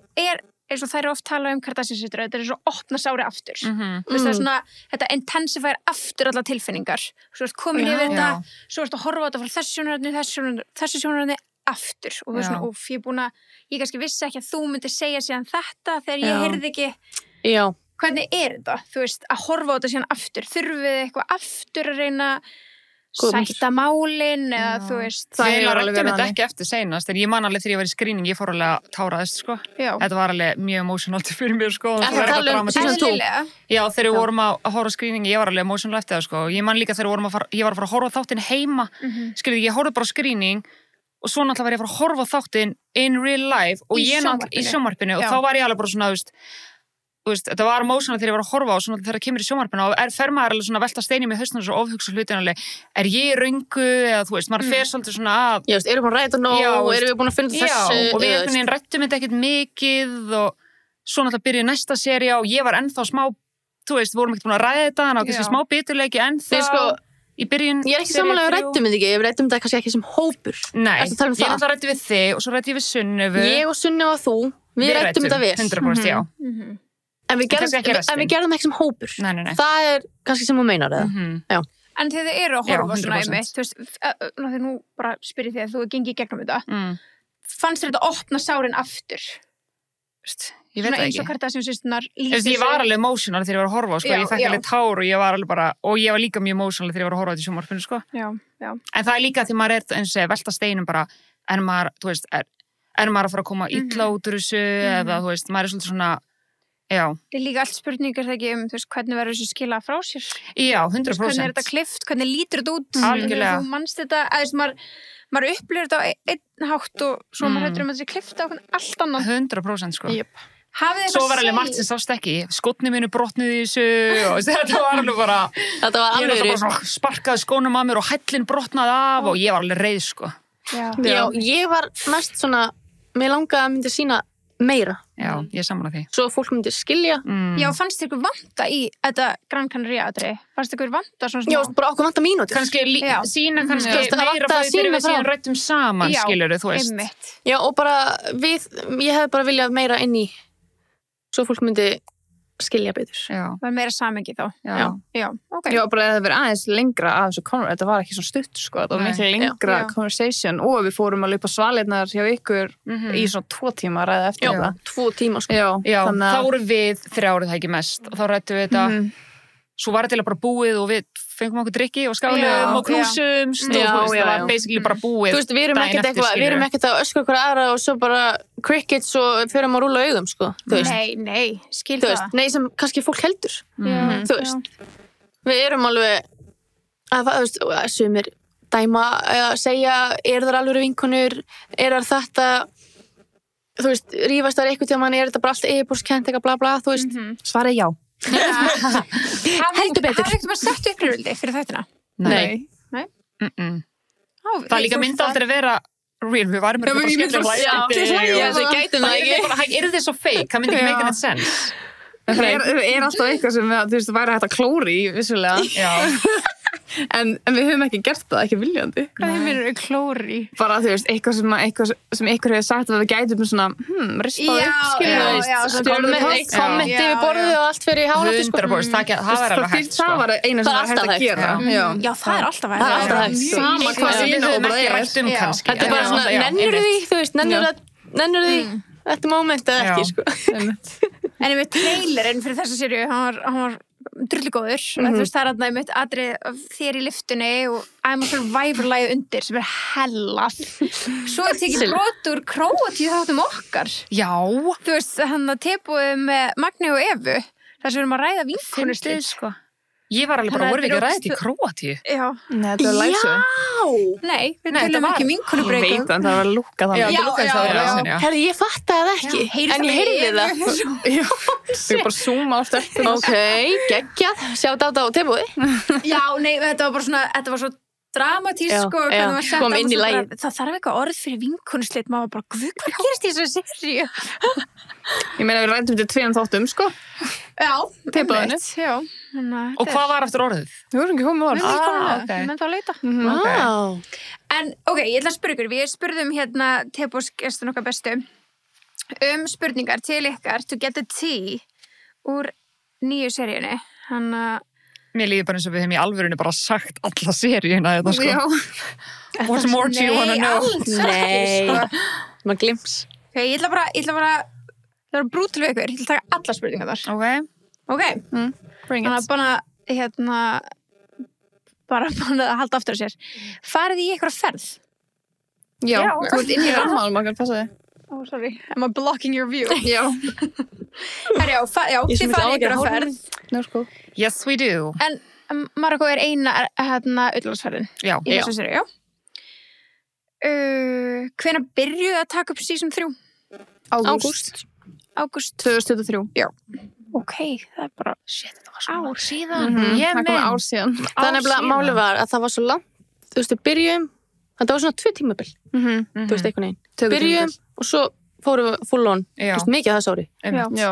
[SPEAKER 1] eins og þær eru oft talað Kardashian-systur, þetta er svo opna sári aftur. Það er svona, þetta intensifæir aftur alla tilfinningar. Svo ertu komin yfir þetta, svo ertu að horfa á þetta frá þessu sjónarhorni aftur. Og þú veist svona, ég er búin að, ég kannski vissi ekki að þú myndir segja síðan þetta þegar ég heyrði ekki.
[SPEAKER 5] Já.
[SPEAKER 1] Hvernig er þetta? Þú veist, að horfa á þetta síðan aftur. Þurfum við eitthvað aftur að reyna sætta málin eða þú veist
[SPEAKER 4] við rættum þetta ekki eftir seinast en ég man alveg þegar ég var í skrýning ég fór alveg að táraðist sko þetta var alveg mjög emotional fyrir mér sko
[SPEAKER 5] en það tala season 2
[SPEAKER 4] já þegar við vorum að horfa skrýning ég var alveg emotional eftir það sko ég man líka þegar ég var að fara að horfa þáttinn heima skriði ég horfði bara á skrýning og svo náttúrulega var ég að fara að horfa þáttinn in real life og ég náttúrulega í sjónvarpinu og þá var ég alveg bara svona þetta var emotional þegar ég var að horfa á og þegar það kemur í sjónvarpinu og fer maður alveg svona að velta steini með hausnum og ofhugsa hlutin alveg, er ég röngu eða þú veist, maður fer svolítið svona að
[SPEAKER 5] já, erum við búin að ræða nóg, erum við búin að finna þessu
[SPEAKER 4] og við rættum þetta ekkert mikið og svo náttúrulega byrjuði næsta sería og ég var ennþá smá, þú veist, vorum ekkert búin að ræða þetta og kannski smá biturleiki ennþá í byrjun
[SPEAKER 5] ég er ekki samanlega að rættum þetta ekki, ég rættum þetta kannski ekki sem hópur
[SPEAKER 4] nei, ég náttúrulega rætti við þig og svo rætti ég við Sunnefu
[SPEAKER 5] ég og Sunnefu og þú, við rættum þetta vel
[SPEAKER 4] 100% já
[SPEAKER 5] En við gerðum ekki sem hópur.
[SPEAKER 4] Nei.
[SPEAKER 5] Það er kannski sem þú meinar það. Já.
[SPEAKER 1] En þegar þið eru að horfa svona einmitt, þú veist, þegar nú bara spyrir þig að þú gengið gegnum þetta, fannst þér þetta opna sárin aftur?
[SPEAKER 4] Ég veit það ekki.
[SPEAKER 1] Eins og Kardashian-systurnar lýsir sig.
[SPEAKER 4] Ég var alveg emotional þegar ég var að horfa, sko. Ég fekk alveg tár og ég var alveg bara, og ég var líka mjög emotional þegar ég var að horfa þetta í sjónvarpinu, sko.
[SPEAKER 1] Já.
[SPEAKER 4] En það er líka því maður eins og velta steinum bara, er maður, þú veist, er maður að fara að koma illa út úr þessu, eða, þú veist, maður er svolítið svona Já.
[SPEAKER 1] Það er líka allt spurningar þegar ekki þú veist, hvernig verður þessu skilað frá sér.
[SPEAKER 4] Já, 100%.
[SPEAKER 1] Hvernig er þetta klift, hvernig lítur þetta út?
[SPEAKER 4] Algjörlega.
[SPEAKER 1] Þú manst þetta, maður upplifir þetta á einn hátt og svo maður hættur að þessi klifta á allt annað.
[SPEAKER 4] 100% sko.
[SPEAKER 1] Yep.
[SPEAKER 4] Svo var alveg margt sem sást ekki. Skotni mínu brotnuði í þessu og þetta var alveg bara...
[SPEAKER 5] Þetta var alveg
[SPEAKER 4] Ég bara sparkaði skónum að mér og hællin brotnaði af og ég var alveg reið sko.
[SPEAKER 5] Já, ég var mest svona, mér langaði að myndi sína meira.
[SPEAKER 4] Já, ég sammála því.
[SPEAKER 5] Svo fólk myndi skilja.
[SPEAKER 1] Já, fannst ykkur vanta í þetta Gran Canaria-atriði? Fannst ykkur vanta svona smá?
[SPEAKER 5] Já, bara okkur vanta mínútur.
[SPEAKER 4] Kannski sína meira frá því þegar við síðan rættum saman, skilurðu, þú veist.
[SPEAKER 1] Einmitt.
[SPEAKER 5] Já, og bara ég hef bara viljað meira inn í svo fólk myndi skilja betur.
[SPEAKER 4] Já.
[SPEAKER 1] Var meira samengi þá. Já, ok.
[SPEAKER 3] Já, bara það verið aðeins lengra af þessu konur, þetta var ekki svo stutt, sko, þetta var miklu lengra conversation og við fórum að laupa svalirnar hjá ykkur í svona 2 tíma ræða eftir þetta.
[SPEAKER 5] 2 tíma, sko.
[SPEAKER 3] Já,
[SPEAKER 4] þá voru við 3 árið það ekki mest og þá rættum við þetta, svo var þetta bara búið og við fengum okkur drikki og skálum og knúsumst og það var basically bara búið.
[SPEAKER 5] Þú veist, við erum ekkert að öskra okkur aðra og svo bara crickets og fyrir að rúla augum, sko.
[SPEAKER 1] Nei, skil það.
[SPEAKER 5] Nei, sem kannski fólk heldur. Þú veist, við erum alveg að þú veist, sumir dæma eða segja, það alveg vinkonur, það þetta, þú veist, rífast þar eitthvað til að mann, þetta bara allt yfirbúrskent, eitthvað bla bla, þú veist.
[SPEAKER 3] Svarið já.
[SPEAKER 1] Heldur betur. Það ekkert að setja upplifildi fyrir þættina?
[SPEAKER 4] Nei. Það líka myndi aldrei að vera real, við varum bara skemmtilega hlægjandi.
[SPEAKER 5] Já, það gætum það ekki.
[SPEAKER 4] Er þið svo fake? Það myndi ekki make any sense.
[SPEAKER 3] Það er alltaf eitthvað sem þú veist, væri hægt að klóri í, vissulega.
[SPEAKER 4] Já.
[SPEAKER 3] En við höfum ekki gert það, ekki viljandi.
[SPEAKER 1] Hvað hefur við klóri?
[SPEAKER 3] Bara þú veist, eitthvað sem ykkur hefur sagt að við gætum svona, rispaði upp, skilja
[SPEAKER 5] kommenti við borðið og allt fyrir hálfti, sko.
[SPEAKER 4] 100%, það var alveg hægt, sko.
[SPEAKER 3] Það var eina sem var hægt að gera.
[SPEAKER 1] Já, það er alltaf hægt.
[SPEAKER 3] Sama hvað
[SPEAKER 4] við höfum ekki rætt kannski.
[SPEAKER 5] Þetta er bara svona, nennur því, þú veist, nennur því þetta moment eða ekki, sko.
[SPEAKER 1] En við trailerinn fyrir þessa seríu, hann var drullugóður. Þú veist, það er aðnæg mitt atrið þér í lyftunni og I'm a Survivor-lagið undir sem er hellað. Svo er tekið brot úr Króatíu þáttum okkar.
[SPEAKER 4] Já.
[SPEAKER 1] Þú veist, hann að tepuðu með Magni og Evu. Þar sem við erum að ræða vinkonur
[SPEAKER 4] sko. Ég var alveg bara, voru við ekki að ræða þetta í Króatíu?
[SPEAKER 1] Já.
[SPEAKER 3] Nei, þetta var lægsu.
[SPEAKER 1] Nei, við tölum ekki vinkonubreikum.
[SPEAKER 3] Ég veit að það var að lúka þannig.
[SPEAKER 5] Herri, ég fattaði það ekki. En ég heyrði það.
[SPEAKER 3] Já, þau bara zooma á stelpunum.
[SPEAKER 5] Ok, geggjað. Sjátt á þetta á tilbúði.
[SPEAKER 1] Já, nei, þetta var bara svona, þetta var svo dramatísk sko.
[SPEAKER 5] Kom inn í lagið.
[SPEAKER 1] Það þarf eitthvað orð fyrir vinkonuslit. Maður bara, guð, hvað gerist í þessu seríu?
[SPEAKER 3] Ég meina við rættum til 2 þáttum, sko.
[SPEAKER 1] Já,
[SPEAKER 3] tilbúðinu.
[SPEAKER 1] Já.
[SPEAKER 4] Og hvað var eftir orðið?
[SPEAKER 3] Við vorum ekki komið orðið.
[SPEAKER 1] Menn þá að leita. En, ok, ég ætla að spyrja ykkur. Við spurðum hérna tilbúðsgestin okkar bestu. Spurningar til ykkar to get the tea úr nýju seríunni.
[SPEAKER 4] Mér líður bara eins og við hefum í alvörunni bara sagt alla seríuna þetta sko.
[SPEAKER 3] Já.
[SPEAKER 4] What more do you wanna know?
[SPEAKER 5] Nei, maður glims.
[SPEAKER 1] Ok, ég ætla bara brútal við ykkur. Ég ætla að taka alla spurningar þar. Ok.
[SPEAKER 3] Bring
[SPEAKER 1] Þannig
[SPEAKER 3] it.
[SPEAKER 1] að bara að halda aftur á sér. Farið í eitthvað ferð?
[SPEAKER 3] Já, þú ert inn í rammanum, maður passa þig.
[SPEAKER 1] Oh, sorry. Am I blocking your view?
[SPEAKER 3] Já.
[SPEAKER 1] Já, þið farið í eitthvað ferð.
[SPEAKER 3] No, sko.
[SPEAKER 4] Yes, we do.
[SPEAKER 1] En Marokko eina ullarlandsferðin.
[SPEAKER 4] Já.
[SPEAKER 1] Í þessu séri, já. Hvenær byrjuðu að taka upp season 3?
[SPEAKER 3] Ágúst. 2023.
[SPEAKER 1] Já. Ok, það bara
[SPEAKER 4] Shit, þetta var svo síðan.
[SPEAKER 3] Það kom ár síðan.
[SPEAKER 5] Það er nefnilega málið var að það var svo langt, þú veist, við byrjum, þetta var svona 2 tímabil, þú veist, einhvern veginn. Byrjum og svo fórum við full on, þú veist, mikið að þess ári.
[SPEAKER 3] Já.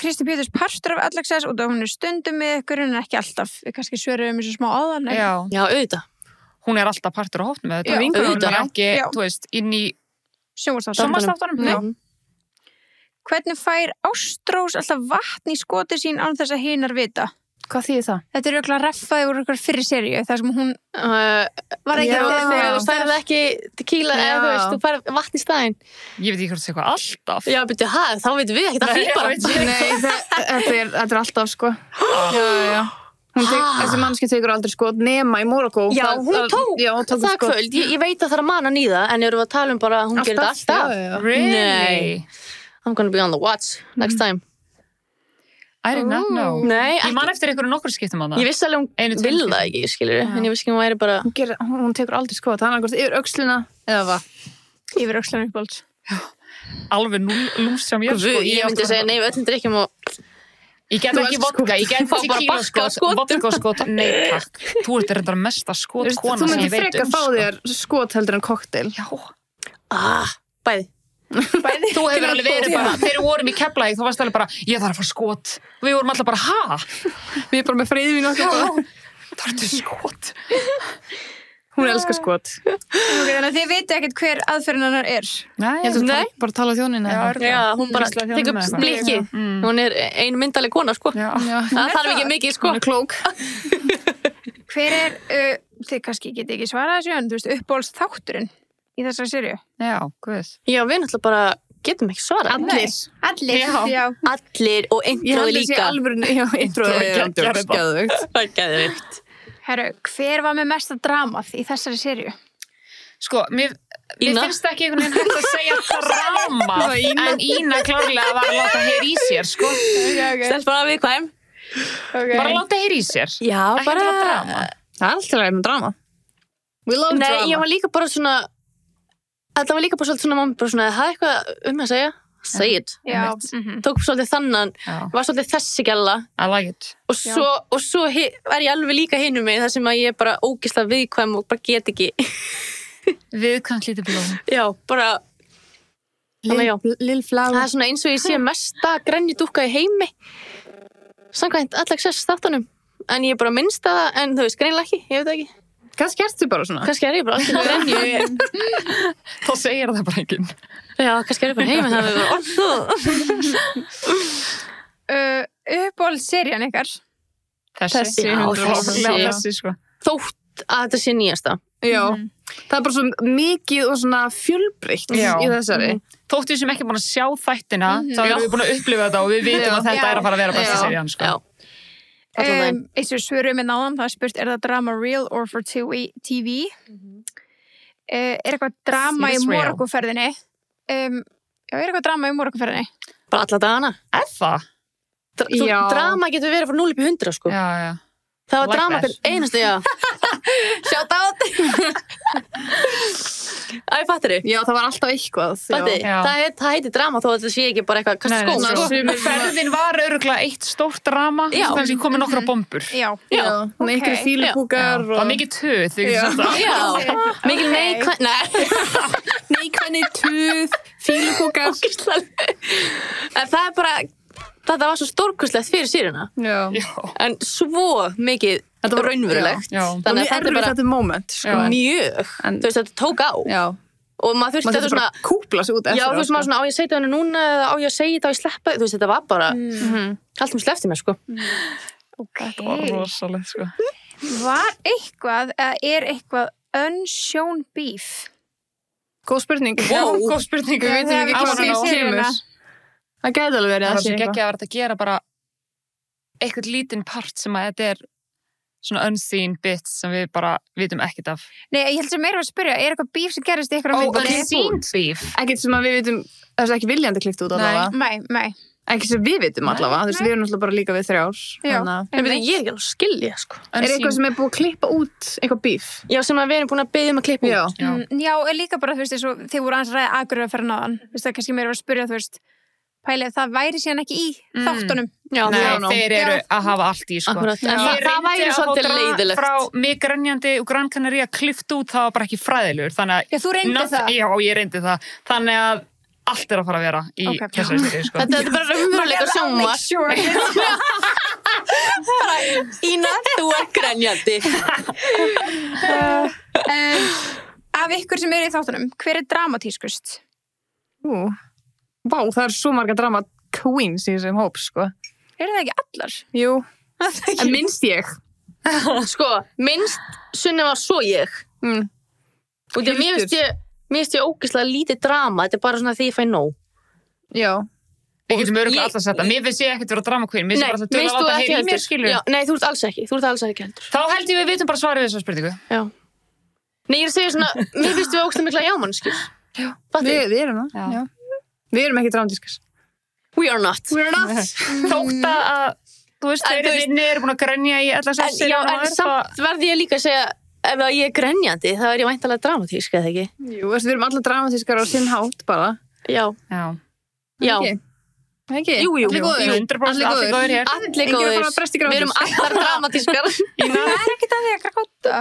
[SPEAKER 1] Kristín Péturs partur af Allaxess og það hún stundum með ykkur en ekki alltaf. Við kannski svöruðum þessu smá áðan.
[SPEAKER 4] Já,
[SPEAKER 5] auðvitað.
[SPEAKER 4] hún er alltaf partur á hópnum með þetta.
[SPEAKER 1] Já,
[SPEAKER 4] Vinkonur
[SPEAKER 5] auðvitað.
[SPEAKER 4] er ekki, þú veist, inn í
[SPEAKER 1] Sjónvarpsþáttunum. Hvernig fær Ástrós alltaf vatn í skoti sín án þess að hinar vita?
[SPEAKER 3] Hvað þýðir það?
[SPEAKER 1] Þetta er örugglega reffaði úr ykkur fyrri seríu þar sem hún var ekki
[SPEAKER 5] Þegar þú færið ekki tequila eða þú veist, þú færið vatn í staðinn.
[SPEAKER 4] Ég veit ekki hvort það sé eitthvað alltaf.
[SPEAKER 5] Já, byrju, þá veitum við ekkert að því bara.
[SPEAKER 3] Nei, þetta er alltaf, sko. Já. Þessi mannski tekur aldrei skot nema í Marokko.
[SPEAKER 5] Já, hún tók það
[SPEAKER 3] skot.
[SPEAKER 5] kvöld. Ég veit að það er að mana nýða, en erum við að tala um bara að hún gerir þetta alltaf.
[SPEAKER 4] Really?
[SPEAKER 5] I'm gonna be on the watch next time.
[SPEAKER 4] I did not know.
[SPEAKER 5] Nei,
[SPEAKER 4] Ég man eftir einhverju nokkur skiptum á það.
[SPEAKER 5] Ég vissi alveg hún vil það ekki, skilur en ég vissi ekki hún væri bara...
[SPEAKER 3] Hún tekur aldrei skot, hann er hvort yfir öxlina eða hvað?
[SPEAKER 1] Yfir öxlunum uppbólds.
[SPEAKER 4] Alveg lúms sem ég sko.
[SPEAKER 5] Ég myndi segja nei við öllum drikkjum og...
[SPEAKER 4] Ég get ekki vodka, ég get tequila skot, vodka skot, nei takk. Þú ert reyndar mesta skotkona
[SPEAKER 3] Þú
[SPEAKER 4] sem
[SPEAKER 3] myndir
[SPEAKER 4] ég veit
[SPEAKER 3] frekar fá þér skot heldur en kokteil.
[SPEAKER 4] Já.
[SPEAKER 5] Bæði.
[SPEAKER 4] Þú hefur alveg verið bara, þegar við vorum í Keflavík, þú varst alveg bara, ég þarf að fara skot. Við vorum alltaf bara, ha?
[SPEAKER 3] Við erum bara með freyðvín okkar.
[SPEAKER 4] Þarftu skot?
[SPEAKER 3] Hún elskar skot.
[SPEAKER 1] Þannig að þið veitu ekkert hver aðferðin hennar er.
[SPEAKER 4] Nei,
[SPEAKER 3] Ég heldur bara að tala þjónina.
[SPEAKER 5] Já, hún bara tekur upp blikki. Hún er ein myndaleg kona, sko. Það þarf ekki mikið, sko.
[SPEAKER 3] Hún er klók.
[SPEAKER 1] Hver er, þið kannski geti ekki svarað þessu, en þú veist, uppbólds þátturinn í þessari seríu?
[SPEAKER 4] Já, guð.
[SPEAKER 5] Já, við náttúrulega bara getum ekki svarað.
[SPEAKER 1] Allir, já.
[SPEAKER 5] Allir og introði líka.
[SPEAKER 3] Já, introði er skjöðugt.
[SPEAKER 5] Það er geðvikt.
[SPEAKER 1] Herru, hver var með mesta dramað í þessari seríu?
[SPEAKER 4] Sko, mér finnst ekki einhvern veginn hægt að segja drama, en Ína klárlega var að láta heyra í sér, sko.
[SPEAKER 5] Stelst bara við hvað?
[SPEAKER 4] Bara að láta heyra í sér.
[SPEAKER 5] Já, bara...
[SPEAKER 4] drama.
[SPEAKER 3] Það er alltaf með drama. We love
[SPEAKER 5] Nei,
[SPEAKER 3] drama.
[SPEAKER 5] ég var líka bara svona... Þetta var líka bara svolítið svona mamma, bara svona, það er eitthvað að segja? Say it.
[SPEAKER 1] Já.
[SPEAKER 5] Tók svolítið þannan, var svolítið þessi gælla.
[SPEAKER 4] I like it.
[SPEAKER 5] Og svo er ég alveg líka hinum mig, þar sem að ég er bara ógeðslega viðkvæm og bara get ekki.
[SPEAKER 4] Viðkvæmt lítið blóm.
[SPEAKER 5] Já, bara... Þannig já.
[SPEAKER 3] Lill flá.
[SPEAKER 5] Það er svona eins og ég sé mesta grenjudúkka í heimi. Samkvæmt Allaxess þáttunum. En ég er bara minnst að það, en þú veist, greinilega ekki, ég veit ekki.
[SPEAKER 3] Kannski ertu bara svona.
[SPEAKER 5] Kannski er ég bara alltaf grenju.
[SPEAKER 4] Þá segir það bara enginn.
[SPEAKER 5] Já, kannski er ég bara heima það við
[SPEAKER 1] Uppbóldsserían ykkar?
[SPEAKER 5] Þessi.
[SPEAKER 4] Þessi, sko.
[SPEAKER 5] Þótt að þetta sé nýjasta.
[SPEAKER 3] Já. Það er bara svo mikið og svona fjölbreytt í þessari.
[SPEAKER 4] Þótt við sem ekki búin að sjá þættina, þá erum við búin að upplifa þetta og við vitum að þetta er að fara að vera besta serían, sko.
[SPEAKER 5] Já.
[SPEAKER 1] Eins og svörum við náðan, það er spurt, er það drama real or for TV? Er eitthvað drama í Marokkoferðinni? Já, er eitthvað drama í Marokkoferðinni?
[SPEAKER 5] Bara alla dagana.
[SPEAKER 4] Er það?
[SPEAKER 5] Drama getur verið frá 0 upp í 100, sko.
[SPEAKER 4] Já.
[SPEAKER 5] Það var drama fyrir einastu, já. Shout out! Æ, fattir þið?
[SPEAKER 3] Já, það var alltaf eitthvað.
[SPEAKER 5] Fattir þið? Það heitir drama þó að þetta sé ekki bara eitthvað kasta skóm.
[SPEAKER 4] Ferðin var örugglega eitt stórt drama, þannig að komið nokkra bombur.
[SPEAKER 1] Já.
[SPEAKER 3] Þannig einhverju fílupúkar.
[SPEAKER 4] Það var mikið töð, þau ekki sagt það.
[SPEAKER 5] Já, mikið
[SPEAKER 3] neikvæðni tuð, fílupúkar.
[SPEAKER 5] En það er bara... Þetta var svo stórkostlegt fyrir séruna.
[SPEAKER 3] Já.
[SPEAKER 5] En svo mikið raunverulegt.
[SPEAKER 3] Þannig að þetta er bara... Þetta er moment, sko.
[SPEAKER 5] Mjög. Þú veist, þetta tók á.
[SPEAKER 3] Já.
[SPEAKER 5] og maður þurfti þetta svona
[SPEAKER 3] kúpla sig út eftir
[SPEAKER 5] já, þú veist maður svona, á ég að segja þetta núna eða á ég að segja þetta og ég sleppa þú veist, þetta var bara allt sleppti mér, sko
[SPEAKER 2] Þetta var rosalegt, sko
[SPEAKER 1] Var eitthvað, eða eitthvað unshown beef?
[SPEAKER 3] Góð spurning
[SPEAKER 4] Góð spurning
[SPEAKER 3] Við veitum ekki hvað kemur Það gæti alveg verið
[SPEAKER 4] Það var svo geggja að vera að gera bara eitthvað lítinn part sem að þetta svona unseen bits sem við bara vitum ekkert af.
[SPEAKER 1] Nei, ég held sem meira að spyrja, eitthvað beef sem gerist í ykkur á
[SPEAKER 4] Unseen beef?
[SPEAKER 3] Ekkert sem að við vitum, það ekki viljandi klift út allavega.
[SPEAKER 1] Nei.
[SPEAKER 3] Ekki sem við vitum allavega, þú veist, við erum náttúrulega bara líka við 3 ár.
[SPEAKER 1] Já.
[SPEAKER 5] En ég er ekki alveg að skilja, sko.
[SPEAKER 3] Eitthvað sem búið að klippa út eitthvað beef?
[SPEAKER 5] Já, sem að við erum búin að biðja að klippa út.
[SPEAKER 1] Já, líka bara, þú veist, þið voru aðeins ræða Akureyrar fyrir náðan. Þú veist, það kannski meira að spyrja, þú veist, pælið, það væri síðan ekki í þáttunum.
[SPEAKER 4] Nei, þeir eru að hafa allt í, sko.
[SPEAKER 5] Akkurat, en það væri svolítið leiðilegt.
[SPEAKER 4] Frá mig grenjandi og Gran Canaria klift út, það var bara ekki fræðilegur, þannig að...
[SPEAKER 1] Já, þú reyndir það.
[SPEAKER 4] Já, ég reyndi það. Þannig að allt að fara að vera í þessari stíði, sko.
[SPEAKER 5] Þetta er bara raunveruleika sjónvarp. Ína, þú er grenjandi.
[SPEAKER 1] Af ykkur sem eru í þáttunum, hver er dramatískust?
[SPEAKER 3] Vá, það er svo marga drama queens í þessum hóp, sko.
[SPEAKER 1] Eru það ekki allar?
[SPEAKER 3] Jú, en minnst ég.
[SPEAKER 5] Sko, minnst Sunneva svo ég. Og því að mér finnst ég ógeðslega lítið drama, þetta er bara svona því ég fæ nóg.
[SPEAKER 3] Já.
[SPEAKER 4] Við getum örgulega alltaf að setja. Mér finnst ég ekkert vera drama queen, mér finnst bara að þú láta heyra í mér, skilur.
[SPEAKER 5] Nei, þú ert alls ekki heldur.
[SPEAKER 4] Þá held ég við vitum bara svarið við þessa spurningu.
[SPEAKER 5] Já. Nei, ég er að segja svona, mér finnst við ógeðslega mikla jámannskil.
[SPEAKER 3] Já. Við erum það. Já. Við erum ekki dramatískar.
[SPEAKER 5] We are not.
[SPEAKER 4] Þótt að, þú veist, þeirri vinni eru búin að grenja í allar sessir.
[SPEAKER 5] Já, en samt verði ég líka að segja, ef ég er grenjandi, þá er ég væntanlega dramatísk, eða ekki?
[SPEAKER 3] Jú, við erum allar dramatískar á sinn hátt, bara.
[SPEAKER 5] Já.
[SPEAKER 3] Ekki?
[SPEAKER 5] Jú.
[SPEAKER 3] Allir góðir.
[SPEAKER 4] 100% allir góðir hér.
[SPEAKER 5] Allir góðir. Við erum allar dramatískar.
[SPEAKER 1] Það er ekkert að því að gráta.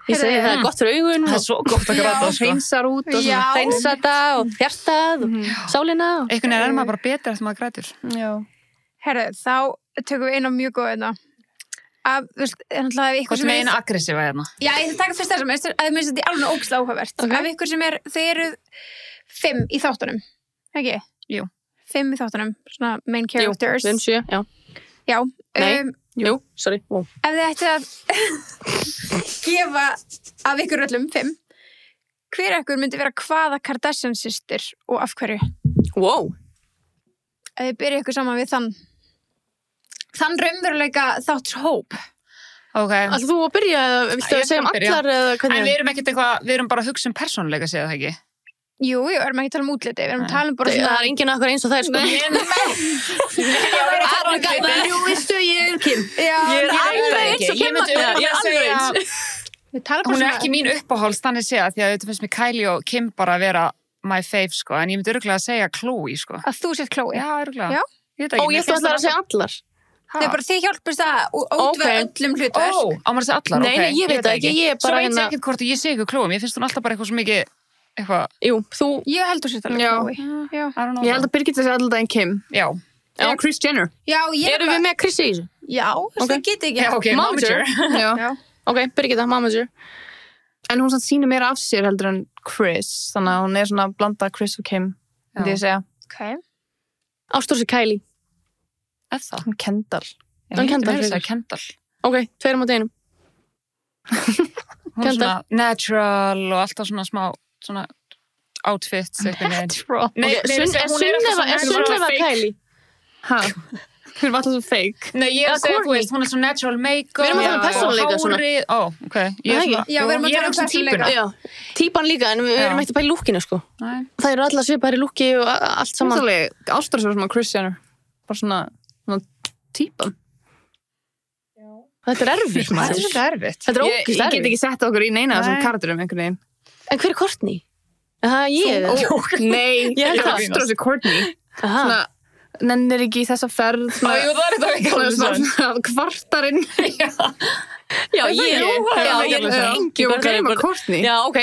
[SPEAKER 5] Ég segi það er gott fyrir augun.
[SPEAKER 4] Það er svo gott að gráta, sko.
[SPEAKER 3] Hreinsar út og svona.
[SPEAKER 5] Hreinsa þetta og hjartað og sálina.
[SPEAKER 4] Einhvern veginn er maður bara betur eftir maður grætur.
[SPEAKER 3] Já.
[SPEAKER 1] Herru, þá tökum við eina mjög góð hérna. Þú veist, náttúrulega ef ykkur
[SPEAKER 4] sem er... Hvað með eina aggressíva hérna?
[SPEAKER 1] Já, ég ætla að taka fyrst þessum, að það minnst þetta í alveg ógeðslega áhugavert. Ef ykkur sem þið eru 5 í þáttunum, ekki?
[SPEAKER 4] Jú.
[SPEAKER 1] 5 í þáttunum, svona main characters.
[SPEAKER 5] Jú, 5, 7, já.
[SPEAKER 1] Já.
[SPEAKER 5] Nei, jú, sorry.
[SPEAKER 1] Ef þið ætti að gefa af ykkur öllum 5, hver ykkur myndi vera hvaða Kardashian systir og af hverju?
[SPEAKER 5] Wow.
[SPEAKER 1] Ef þið byrja ykkur saman við þann raunveruleika þáttshóp.
[SPEAKER 4] Ok.
[SPEAKER 5] Alltaf þú að byrja, viltu að segja allar eða hvernig?
[SPEAKER 4] En við erum ekkert eitthvað, við erum bara að hugsa persónuleika, segja það ekki?
[SPEAKER 1] Jú, erum ekki að tala útliti, við erum að tala bara svona...
[SPEAKER 5] Það er enginn okkur eins og þær, sko.
[SPEAKER 3] Jú, veistu, ég er Kim.
[SPEAKER 1] Já,
[SPEAKER 5] ég er alveg eins og Kim.
[SPEAKER 4] Ég segja, hún er ekki mín uppáhalds, þannig segja, því að þetta finnst mér Kylie og Kim bara að vera my fave, sko, en ég myndi örugglega að segja Khloe, sko.
[SPEAKER 1] Að þú sért Khloe?
[SPEAKER 4] Já, örugglega.
[SPEAKER 1] Já?
[SPEAKER 5] Ég ætla að segja allar.
[SPEAKER 1] Það er bara þið hjálpist að útvega öllum hlutverk.
[SPEAKER 4] Á maður að segja allar, ok.
[SPEAKER 5] Nei, ég veit það ekki, ég er bara
[SPEAKER 4] hérna... Svo veit ég ekkert hvort ég segi ykkur Khloe, mér finnst hún alltaf bara eitthvað svo mikið, eitthvað...
[SPEAKER 5] Jú, þú...
[SPEAKER 1] Ég held þú sért alveg Khloe.
[SPEAKER 3] Já. Ég held að Birgitta sé alltaf en Kim.
[SPEAKER 4] Já.
[SPEAKER 3] Já, Kris Jenner.
[SPEAKER 1] Já,
[SPEAKER 5] erum við með Kris í þessu?
[SPEAKER 1] Já, það geti ekki.
[SPEAKER 4] Já, ok, Momager.
[SPEAKER 3] Já.
[SPEAKER 5] Ok, Birgitta, Momager.
[SPEAKER 3] En hún sýnir meira af sér heldur en Kris, þannig að hún er svona blanda Kris og Kim, myndi ég segja.
[SPEAKER 1] Ok.
[SPEAKER 5] Ástór sér Kylie.
[SPEAKER 4] Það?
[SPEAKER 3] Hún Kendall.
[SPEAKER 4] Kendall.
[SPEAKER 5] Ok, 2 á deginum.
[SPEAKER 4] Hún er svona natural og alltaf svona smá svona outfits.
[SPEAKER 5] Natural. Nei, er Sunneva Kylie?
[SPEAKER 3] Hæ? Hún er alltaf svo fake.
[SPEAKER 4] Nei, ég er að segja, þú veist, hún er svo natural make-up.
[SPEAKER 5] Við erum að tala persónuleika svona.
[SPEAKER 4] Ok.
[SPEAKER 1] Já, við erum að tala persónuleika.
[SPEAKER 5] Já, típan líka, en við erum ekkert að pæla lúkinu, sko.
[SPEAKER 4] Nei.
[SPEAKER 5] Það eru allar svipaðir í lúki og allt saman.
[SPEAKER 3] Ástór svo svona Kris Jenner. Bara svona típan.
[SPEAKER 5] Þetta er erfitt, maður.
[SPEAKER 4] Þetta er svo erfitt.
[SPEAKER 5] Þetta er ógeðslega erfitt.
[SPEAKER 3] Ég get ekki sett okkur í neina þessum karakterum einhvern veginn.
[SPEAKER 5] En hver er Kourtney? Það er ég.
[SPEAKER 3] Nei, Ástór svo Kourtney. Svona, nennir ekki í þessa ferð.
[SPEAKER 4] Jú, það er þetta ekki.
[SPEAKER 3] Svona kvartarinn.
[SPEAKER 5] Já, ég er
[SPEAKER 3] engi og gleyma Kourtney.
[SPEAKER 5] Já, ok.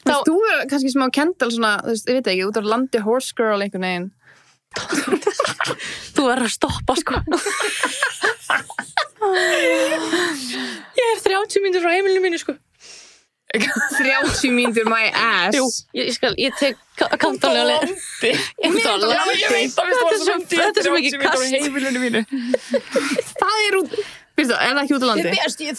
[SPEAKER 3] Þú er kannski smá Kendall svona, þú veist, ég veit ekki, út af landi horse girl einhvern veginn.
[SPEAKER 5] Þú er að stoppa, sko. Ég er 30 mínútur frá heimilinu mínu, sko.
[SPEAKER 3] 30 mínútur my ass.
[SPEAKER 5] Jú, ég tek kantónu á leið. Út á landi.
[SPEAKER 4] Ég veit að við
[SPEAKER 5] Þetta er svo mikið kast.
[SPEAKER 4] heimilunum mínu.
[SPEAKER 3] Það út, veistu það, er það ekki út á landi?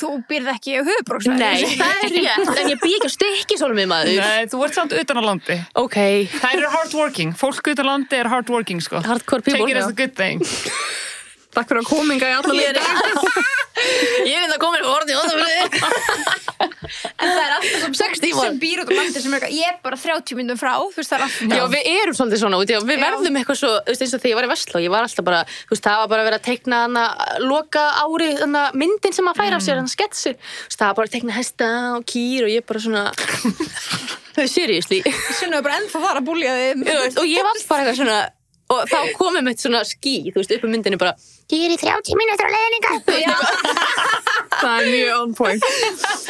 [SPEAKER 1] Þú býrð ekki á höfuðbróksvæði.
[SPEAKER 5] Nei, það er rétt, en ég bý ekki á Stykkishólmi, maður.
[SPEAKER 4] Nei, þú ert samt utan á landi.
[SPEAKER 5] Ok.
[SPEAKER 4] Það eru hardworking. Fólk utan á landi er hardworking, sko.
[SPEAKER 5] Hardcore people.
[SPEAKER 4] Take it as a good thing.
[SPEAKER 3] Takk fyrir að kominga í alla leið.
[SPEAKER 5] Ég að komin og orðið og
[SPEAKER 1] En það er alltaf sem
[SPEAKER 5] 6 tímar.
[SPEAKER 1] Sem býr út á landi sem ég er bara 30 mínútum frá, þú veist, það er alltaf.
[SPEAKER 5] Já, við erum svolítið svona út, við verðum eitthvað svo, þú veist, eins og þegar ég var í Vestló, ég var alltaf bara, þú veist, það var bara að vera að teikna hana, loka ári, hana myndin sem að færa af sér, hana sketsir, þú veist, það var bara að teikna hesta og kýr og ég bara svona, það er seriously.
[SPEAKER 1] Sunna bara ennþá þar að búlja þig.
[SPEAKER 5] Og ég var bara eitthvað svona, og þá komum við svona ský, þú veist, upp á myndinu bara, ég er í 30 mínútur á leiðninga.
[SPEAKER 3] Það er mjög on point.
[SPEAKER 5] Þú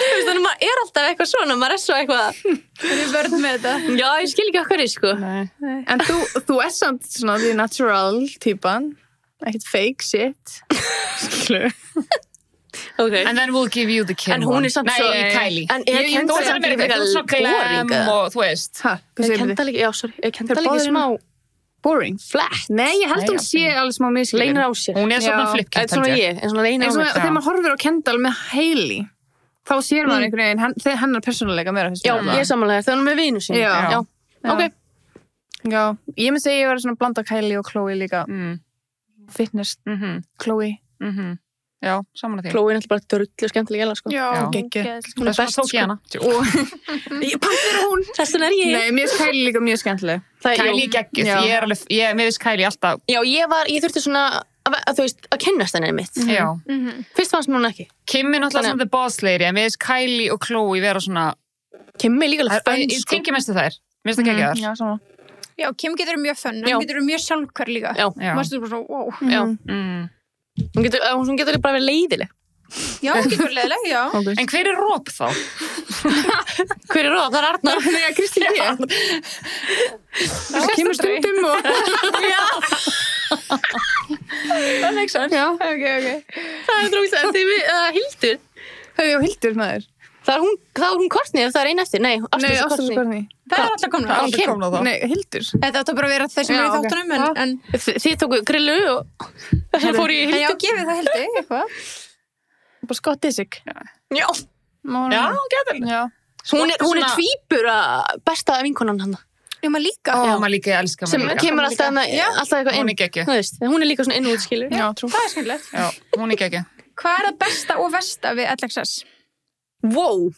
[SPEAKER 5] veist, þannig maður er alltaf eitthvað svona, maður er svo eitthvað.
[SPEAKER 1] Það er vörð með þetta.
[SPEAKER 5] Já, ég skil ekki okkar sko.
[SPEAKER 3] Nei. En þú er samt svona the natural típan, ekkert fake shit. Skilur.
[SPEAKER 5] Okay.
[SPEAKER 4] And then we'll give you the Kim
[SPEAKER 5] En hún er samt svo...
[SPEAKER 4] Nei, Kylie.
[SPEAKER 5] En er Kendall
[SPEAKER 4] Þú er svo glam og þú veist.
[SPEAKER 3] Hæ, hvað segir þið?
[SPEAKER 5] Kendall ekki, já, sorry. Er Kendall ekki smá...
[SPEAKER 3] Boring.
[SPEAKER 5] Flat.
[SPEAKER 3] Nei, ég held hún sé alveg smá miskilin.
[SPEAKER 5] Leinar á sér.
[SPEAKER 4] Hún er svona flipkent.
[SPEAKER 5] En svona ég, en svona leinar á mér.
[SPEAKER 3] Þegar maður horfir á Kendall með Hailey, þá sér maður einhvern veginn hennar persónuleika meira.
[SPEAKER 5] Já, ég er samanlega. Þegar hún er með vinu sín.
[SPEAKER 3] Já.
[SPEAKER 5] Ok.
[SPEAKER 3] Já, ég myndi segja ég var svona blanda Kylie og Chloe líka. Fitness, Chloe.
[SPEAKER 4] Já, saman að því.
[SPEAKER 5] Chloe er náttúrulega bara drullu skemmtileg gæla, sko.
[SPEAKER 1] Já,
[SPEAKER 3] geggjuð.
[SPEAKER 5] Hún er best,
[SPEAKER 4] tók ég hana.
[SPEAKER 3] Panther hún.
[SPEAKER 5] Þessan er ég.
[SPEAKER 3] Nei, mér finnst Kylie líka mjög skemmtileg.
[SPEAKER 4] Kylie geggjuð. Mér finnst Kylie alltaf.
[SPEAKER 5] Já, ég þurfti svona þú veist, að kynnast henni mitt.
[SPEAKER 4] Já.
[SPEAKER 5] Fyrst fannst mér hún ekki.
[SPEAKER 4] Kim er náttúrulega svona the boss lady, en mér finnst Kylie og Chloe vera svona...
[SPEAKER 5] Kim er líka alveg fönn,
[SPEAKER 4] Ég tengi mest þær. Mér finnst það geggjaðar.
[SPEAKER 3] Já, svona.
[SPEAKER 1] Já, Kim getur mjög fönn, hann getur mjög sjálfhver líka.
[SPEAKER 5] Já.
[SPEAKER 1] Maður bara svo, wow.
[SPEAKER 5] Já. Hún getur bara verið leiðileg.
[SPEAKER 1] Já, hún getur verið leiðileg, já.
[SPEAKER 4] En hver er Rob þá?
[SPEAKER 5] Hver er Rob? Það er Arnar.
[SPEAKER 3] Nei, Kristín G. Það kemur stundum og...
[SPEAKER 4] Það makes sense.
[SPEAKER 3] Já.
[SPEAKER 1] Ok.
[SPEAKER 5] Það er drókist að Hildur.
[SPEAKER 3] Það er Hildur maður.
[SPEAKER 5] Það er hún Courtney ef það er ein eftir. Nei, Ástrós Courtney.
[SPEAKER 1] Það er alltaf komna.
[SPEAKER 3] Nei, Hildur.
[SPEAKER 1] Þetta átt að bara vera þeir sem eru í þáttunum, en...
[SPEAKER 5] Þið tóku grillu og það fór í Hildur.
[SPEAKER 1] Já, gefið það Hildi, eitthvað.
[SPEAKER 3] Bara Scott Disick.
[SPEAKER 5] Já.
[SPEAKER 4] Já, getur.
[SPEAKER 3] Já.
[SPEAKER 5] Hún er tvíbur að besta vinkonan hann.
[SPEAKER 1] Já, maður líka.
[SPEAKER 4] Maður líka, ég elska
[SPEAKER 5] sem
[SPEAKER 4] maður líka.
[SPEAKER 5] kemur alltaf eitthvað inn.
[SPEAKER 4] Hún er geggjuð.
[SPEAKER 5] Þú veist, hún er líka svona innúð, skilur.
[SPEAKER 3] Já, trú.
[SPEAKER 1] Það er skemmtilegt.
[SPEAKER 4] Já, hún er geggjuð.
[SPEAKER 1] Hvað er það besta og versta við LXS?
[SPEAKER 5] Wow.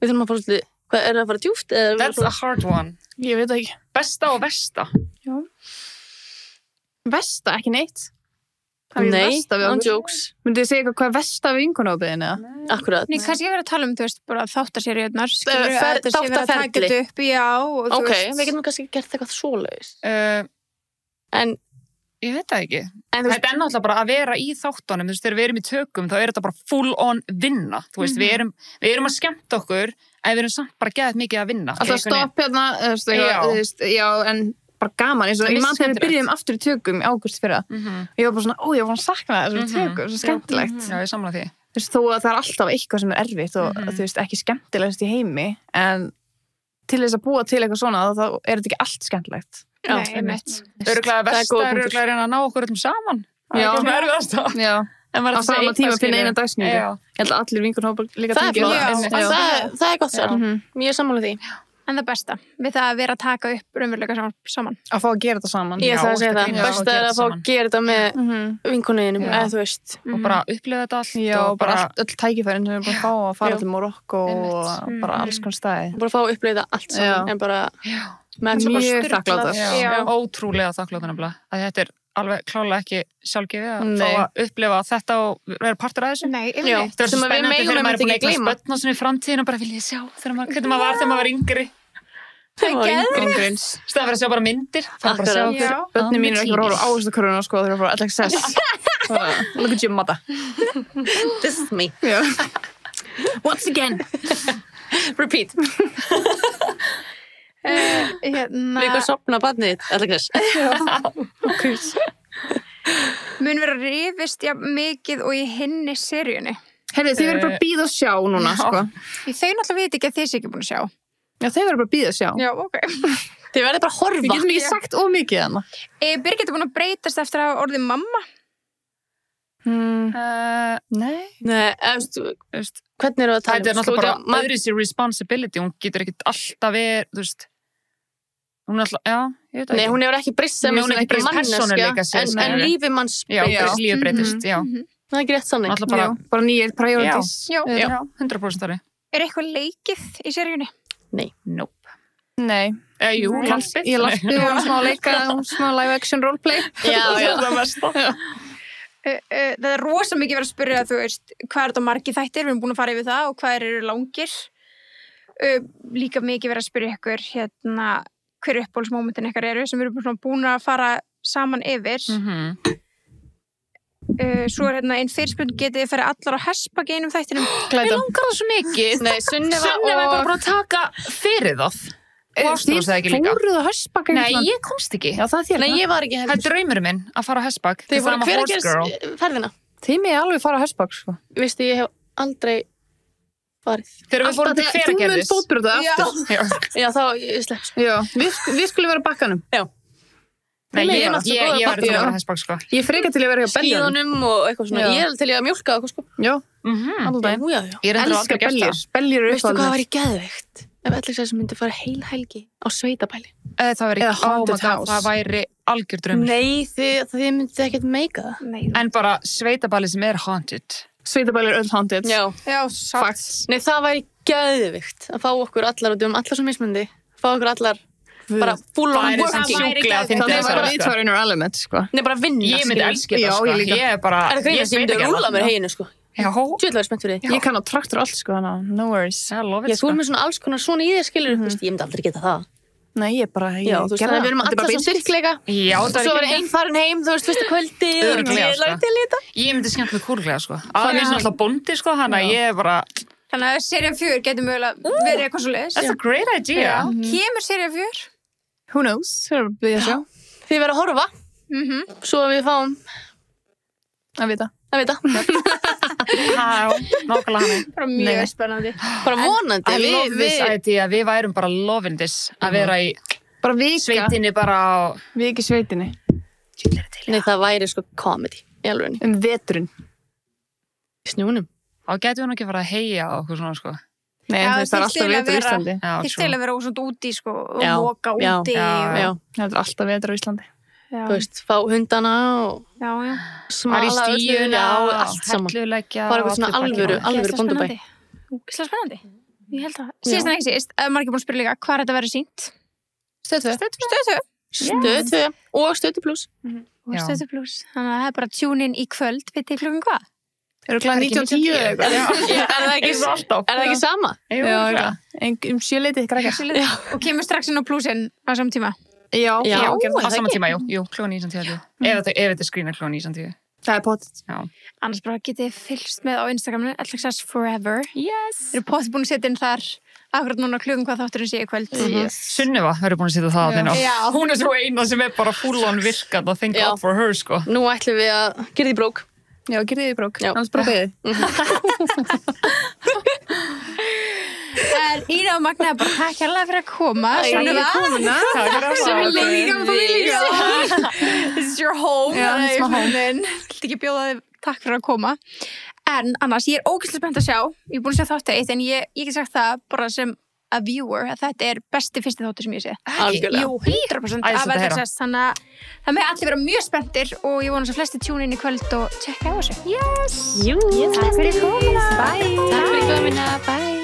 [SPEAKER 5] Við þurfum að fara svolítið, hvað er það að fara djúpt?
[SPEAKER 4] That's a hard one.
[SPEAKER 3] Ég veit ekki.
[SPEAKER 4] Besta og versta.
[SPEAKER 3] Já. Versta, ekki neitt.
[SPEAKER 5] Nei, on jokes.
[SPEAKER 3] Myndið þið segja hvað er versta við vinkonahópiðinu?
[SPEAKER 5] Akkurat.
[SPEAKER 1] Nei, kannski ég verið að tala þú veist, bara þáttaseríurnar, skilur
[SPEAKER 5] Þáttaferli.
[SPEAKER 1] að þetta sé verið að taka þetta upp, já, og þú
[SPEAKER 5] Ok,
[SPEAKER 1] veist.
[SPEAKER 5] við getum kannski gert eitthvað svoleiðis. En
[SPEAKER 4] Ég veit það ekki.
[SPEAKER 5] En
[SPEAKER 4] Þetta er náttúrulega bara að vera í þáttunum, þú veist, þegar við erum í tökum, þá er þetta bara full on vinna, þú veist, við erum að skemmta okkur, en við erum samt bara geðað mikið að vinna.
[SPEAKER 3] Alltaf stopp hérna, já, en bara gaman, eins og ég man þegar við byrjuðum aftur í tökum í ágúst fyrra. Ég var bara svona, ég var búin að sakna þessum tökum, svo skemmtilegt.
[SPEAKER 4] Já, ég samla því.
[SPEAKER 3] Þú veist, þó að það er alltaf eitthvað sem er erfitt og þú veist, ekki skemmtilegast í heimi, en til þess að búa til eitthvað svona, þá er þetta ekki allt skemmtilegt.
[SPEAKER 1] Já, einmitt.
[SPEAKER 4] Öruglega versta er öruglega að reyna að ná okkur öllum saman.
[SPEAKER 3] Já.
[SPEAKER 4] Það er erfiðasta.
[SPEAKER 3] Já. Á sama tíma finna eina dagsningu.
[SPEAKER 4] Já.
[SPEAKER 3] Ég held að allir vinkonhópar líka
[SPEAKER 5] það er
[SPEAKER 3] tengja
[SPEAKER 5] flott. Það er gott sér. Mjög sammála því.
[SPEAKER 1] En það besta, við það að vera að taka upp raunveruleika saman.
[SPEAKER 3] Að fá að gera þetta saman.
[SPEAKER 5] Ég ætla að segja það.
[SPEAKER 4] Já,
[SPEAKER 5] Besta er að fá að gera þetta með vinkonuðinum, eða þú veist.
[SPEAKER 4] Og bara upplifa þetta allt.
[SPEAKER 3] Já,
[SPEAKER 4] og
[SPEAKER 3] bara öll tækifærin sem við bara fá að fara til Marokko og bara alls konar staði.
[SPEAKER 5] Bara fá að upplifa þetta allt saman, en bara...
[SPEAKER 3] Mjög þakkláttar.
[SPEAKER 4] Já, ótrúlega þakkláttar nefnilega. Þetta er alveg klálega ekki sjálfgefið að
[SPEAKER 3] Nei.
[SPEAKER 4] fá að upplifa þetta og vera partur af þessu.
[SPEAKER 1] Nei,
[SPEAKER 5] Já.
[SPEAKER 1] einmitt.
[SPEAKER 4] Það er svo
[SPEAKER 5] Sem að við
[SPEAKER 4] spennandi
[SPEAKER 5] megum
[SPEAKER 4] þegar maður er búin að
[SPEAKER 5] ekki gleyma.
[SPEAKER 4] eignast börn og svona í framtíðin og bara vil ég sjá hvernig maður var þegar maður var yngri.
[SPEAKER 5] Það var
[SPEAKER 3] Gringurins.
[SPEAKER 4] Stæða fyrir að sjá bara myndir. Það er bara að sjá
[SPEAKER 5] Akkurat.
[SPEAKER 1] Já.
[SPEAKER 3] Bönni mín er ekki að horfa á áherslukuruna sko þegar það er LXS. Look at you, mata.
[SPEAKER 5] This is me.
[SPEAKER 3] Já. Once again.
[SPEAKER 5] Repeat. Við erum sopna barnið, alltaf
[SPEAKER 1] mun vera rifist mikið og í hinni seríunni.
[SPEAKER 3] Herri, þið verður bara að bíða og sjá núna, sko.
[SPEAKER 1] Þau náttúrulega veit ekki að þið sé ekki búin að sjá.
[SPEAKER 3] Já, þið verður bara að bíða og sjá.
[SPEAKER 1] Já, ok.
[SPEAKER 5] Þið verður bara að horfa.
[SPEAKER 3] Við getum ekki sagt ómikið þarna.
[SPEAKER 1] Birgit búin að breytast eftir að hafa orðið mamma?
[SPEAKER 2] Nei.
[SPEAKER 5] Nei, hvernig eru það að tala?
[SPEAKER 4] Þetta náttúrulega bara öðru sér responsibility, hún getur ekkert alltaf verið, þú veist, hún alltaf, já, ég veit ekki.
[SPEAKER 5] Nei, hún hefur ekki breyst sem
[SPEAKER 4] persónuleika sér.
[SPEAKER 5] En lífið manns
[SPEAKER 4] breytist. Já, lífið breytist, já.
[SPEAKER 5] Það er ekki rétt sannig.
[SPEAKER 3] Bara nýjir priorities.
[SPEAKER 4] Já, 100% þar.
[SPEAKER 1] Eitthvað leikið í seríunni?
[SPEAKER 5] Nei.
[SPEAKER 4] Nope.
[SPEAKER 2] Nei.
[SPEAKER 4] Jú, laspið.
[SPEAKER 3] Ég laspið og smá leika, smá live action roleplay.
[SPEAKER 5] Já.
[SPEAKER 4] Það mesta.
[SPEAKER 1] Það er rosa mikið verið að spyrja, þú veist, hvað er þetta margir þættir, við erum búin að fara yfir það og hvað eru langir. Líka mikið verið að spyrja ykkur, hver uppbólsmomentin ykkar eru, sem við erum búin að fara saman yfir. Svo er einn fyrirspurning, getið þið farið allar á hestbak einum þættinum?
[SPEAKER 4] Mér langar það svo mikið.
[SPEAKER 5] Nei, Sunneva
[SPEAKER 4] er bara búin að taka fyrir það.
[SPEAKER 3] Þið fóruð á hestbak einum?
[SPEAKER 4] Nei, ég komst ekki.
[SPEAKER 3] Já, það er þér.
[SPEAKER 5] Nei, ég var ekki
[SPEAKER 4] Það er draumurinn minn að fara á hestbak.
[SPEAKER 5] Þið voru hver að gera ferðina?
[SPEAKER 3] Þið með alveg fara á hestbak, sko.
[SPEAKER 5] Vistu, ég hef aldrei farið.
[SPEAKER 4] Þegar við fórum til Hveragerðis.
[SPEAKER 3] Þú mun fótbrjóta aftur.
[SPEAKER 5] Já, þá ég slepp, sko.
[SPEAKER 3] Já, við skulum vera á bakkanum.
[SPEAKER 5] Já.
[SPEAKER 4] Nei, ég var til að vera hestbak, sko.
[SPEAKER 3] Ég frekar til að vera hjá beljunum.
[SPEAKER 5] Skíðunum og eitthvað svona. Ég til að mjólka okkur, sko.
[SPEAKER 3] Já,
[SPEAKER 5] alltaf.
[SPEAKER 3] Ég elskar beljur. Beljur eru
[SPEAKER 5] veistu hvað var í geðveikt? Ef Alexa myndi fara heil helgi á sveitabæli.
[SPEAKER 4] Það væri algjör draumur.
[SPEAKER 5] Nei, þið myndið ekkert meika það.
[SPEAKER 4] En bara sveitabæli sem er haunted.
[SPEAKER 3] Sveitabæli er öll haunted.
[SPEAKER 5] Já,
[SPEAKER 3] facts.
[SPEAKER 5] Nei, það væri geðveikt að fá okkur allar og allar svo mismundi. Fá okkur allar bara full on working.
[SPEAKER 3] Það er bara viðtvarinn og element, sko.
[SPEAKER 5] Nei, bara vinna.
[SPEAKER 4] Ég myndi elska það, sko. Ég er bara...
[SPEAKER 5] Er það greið að ég myndi rúla mér heginu, sko.
[SPEAKER 4] Já.
[SPEAKER 5] Tjóðlega spennt fyrir því.
[SPEAKER 3] Ég kann á traktor allt, sko, hana. No worries.
[SPEAKER 5] Já, þú er með svona alls konar svona í þér, skilur. Ég myndi aldrei geta það.
[SPEAKER 3] Nei, ég bara...
[SPEAKER 5] Já, þú veist, við erum allar svona styrkleika.
[SPEAKER 4] Já, það er
[SPEAKER 5] svo er einn farin heim, þú veist, fyrsta kvöldi.
[SPEAKER 4] Ég myndi skemmtilega kúrlega, sko. Það er náttúrulega bóndi, sko, hana. Ég er bara...
[SPEAKER 1] Þannig að serían 4 getur mögulega verið eitthvað svo leiðis.
[SPEAKER 4] That's a great idea.
[SPEAKER 1] Kemur serían 4?
[SPEAKER 3] Who knows? Þið
[SPEAKER 5] verður að horfa. Svo að við fáum
[SPEAKER 3] að vita.
[SPEAKER 4] Nákvæmlega hann.
[SPEAKER 1] Bara mjög spennandi.
[SPEAKER 5] Bara vonandi.
[SPEAKER 4] I love this idea. Við værum bara loving this. Að vera í sveitinni bara á...
[SPEAKER 3] Við ekki sveitinni.
[SPEAKER 5] Nei, það væri sko comedy. Í alveg.
[SPEAKER 3] Veturinn.
[SPEAKER 5] Í snjónum.
[SPEAKER 4] Þá getum við nú ekki fara að heia á okkur svona, sko.
[SPEAKER 3] Nei, það er alltaf vetur á Íslandi.
[SPEAKER 1] Þið til að vera svona úti, sko, og móka úti.
[SPEAKER 3] Já, það er alltaf vetur á Íslandi.
[SPEAKER 5] Þú veist, fá hundana og smala
[SPEAKER 4] stíuna
[SPEAKER 5] og allt saman.
[SPEAKER 4] Helluleggja.
[SPEAKER 5] Bara eitthvað svona alvöru bóndabæ.
[SPEAKER 1] Úkislega spennandi. Ég held að. Síðast en ekki síðast, maður ekki búin að spyrja líka, hvað er þetta verið sýnt?
[SPEAKER 5] Stöð 2 og Stöð 2+.
[SPEAKER 1] Og Stöð 2+. Þannig að það er bara tune in í kvöld, veit þið klukkan hvað?
[SPEAKER 3] Eru klukkan 9:10 eða eitthvað?
[SPEAKER 5] Er það ekki sama?
[SPEAKER 3] Já, 7:00 krakkar.
[SPEAKER 1] Og kemur strax inn á plusinn á saman tíma?
[SPEAKER 5] Já,
[SPEAKER 4] á saman tíma, jú, klukkan 9:10. Ef þetta skrýnar klukkan 9:10.
[SPEAKER 3] Það er potið.
[SPEAKER 1] Annars bara getið fylgst með á Instagraminu, Alexas Forever.
[SPEAKER 4] Yes.
[SPEAKER 1] Við erum potið búin að setja inn þar akkurat núna klukkan hvað þátturinn sé í kvöld.
[SPEAKER 4] Sunneva verður búin að setja það inn á. Hún er svo eina sem er bara full on virkað að think out for her, sko.
[SPEAKER 5] Nú ætlum við að gera því brók.
[SPEAKER 3] Já, gerði þið brók. Annars bara beðið.
[SPEAKER 1] Ína og Magna, bara takk hérlega fyrir að koma. This is your home. This is my home. Viltu ekki bjóða þið takk fyrir að koma. En annars, ég er ógeðslega spennt að sjá. Ég er búin að sjá þátt eitt, en ég get sagt það bara sem a viewer, að þetta er besti fyrsti þáttur sem ég sé.
[SPEAKER 5] Algjörlega.
[SPEAKER 1] Jú, 100% af Alexas. Þannig að það með allir vera mjö spenntir og ég vonast að flesti tune inn í kvöld og tjekka á þessu.
[SPEAKER 5] Yes!
[SPEAKER 1] Takk fyrir komuna. Bye.
[SPEAKER 5] Takk fyrir komuna. Bye.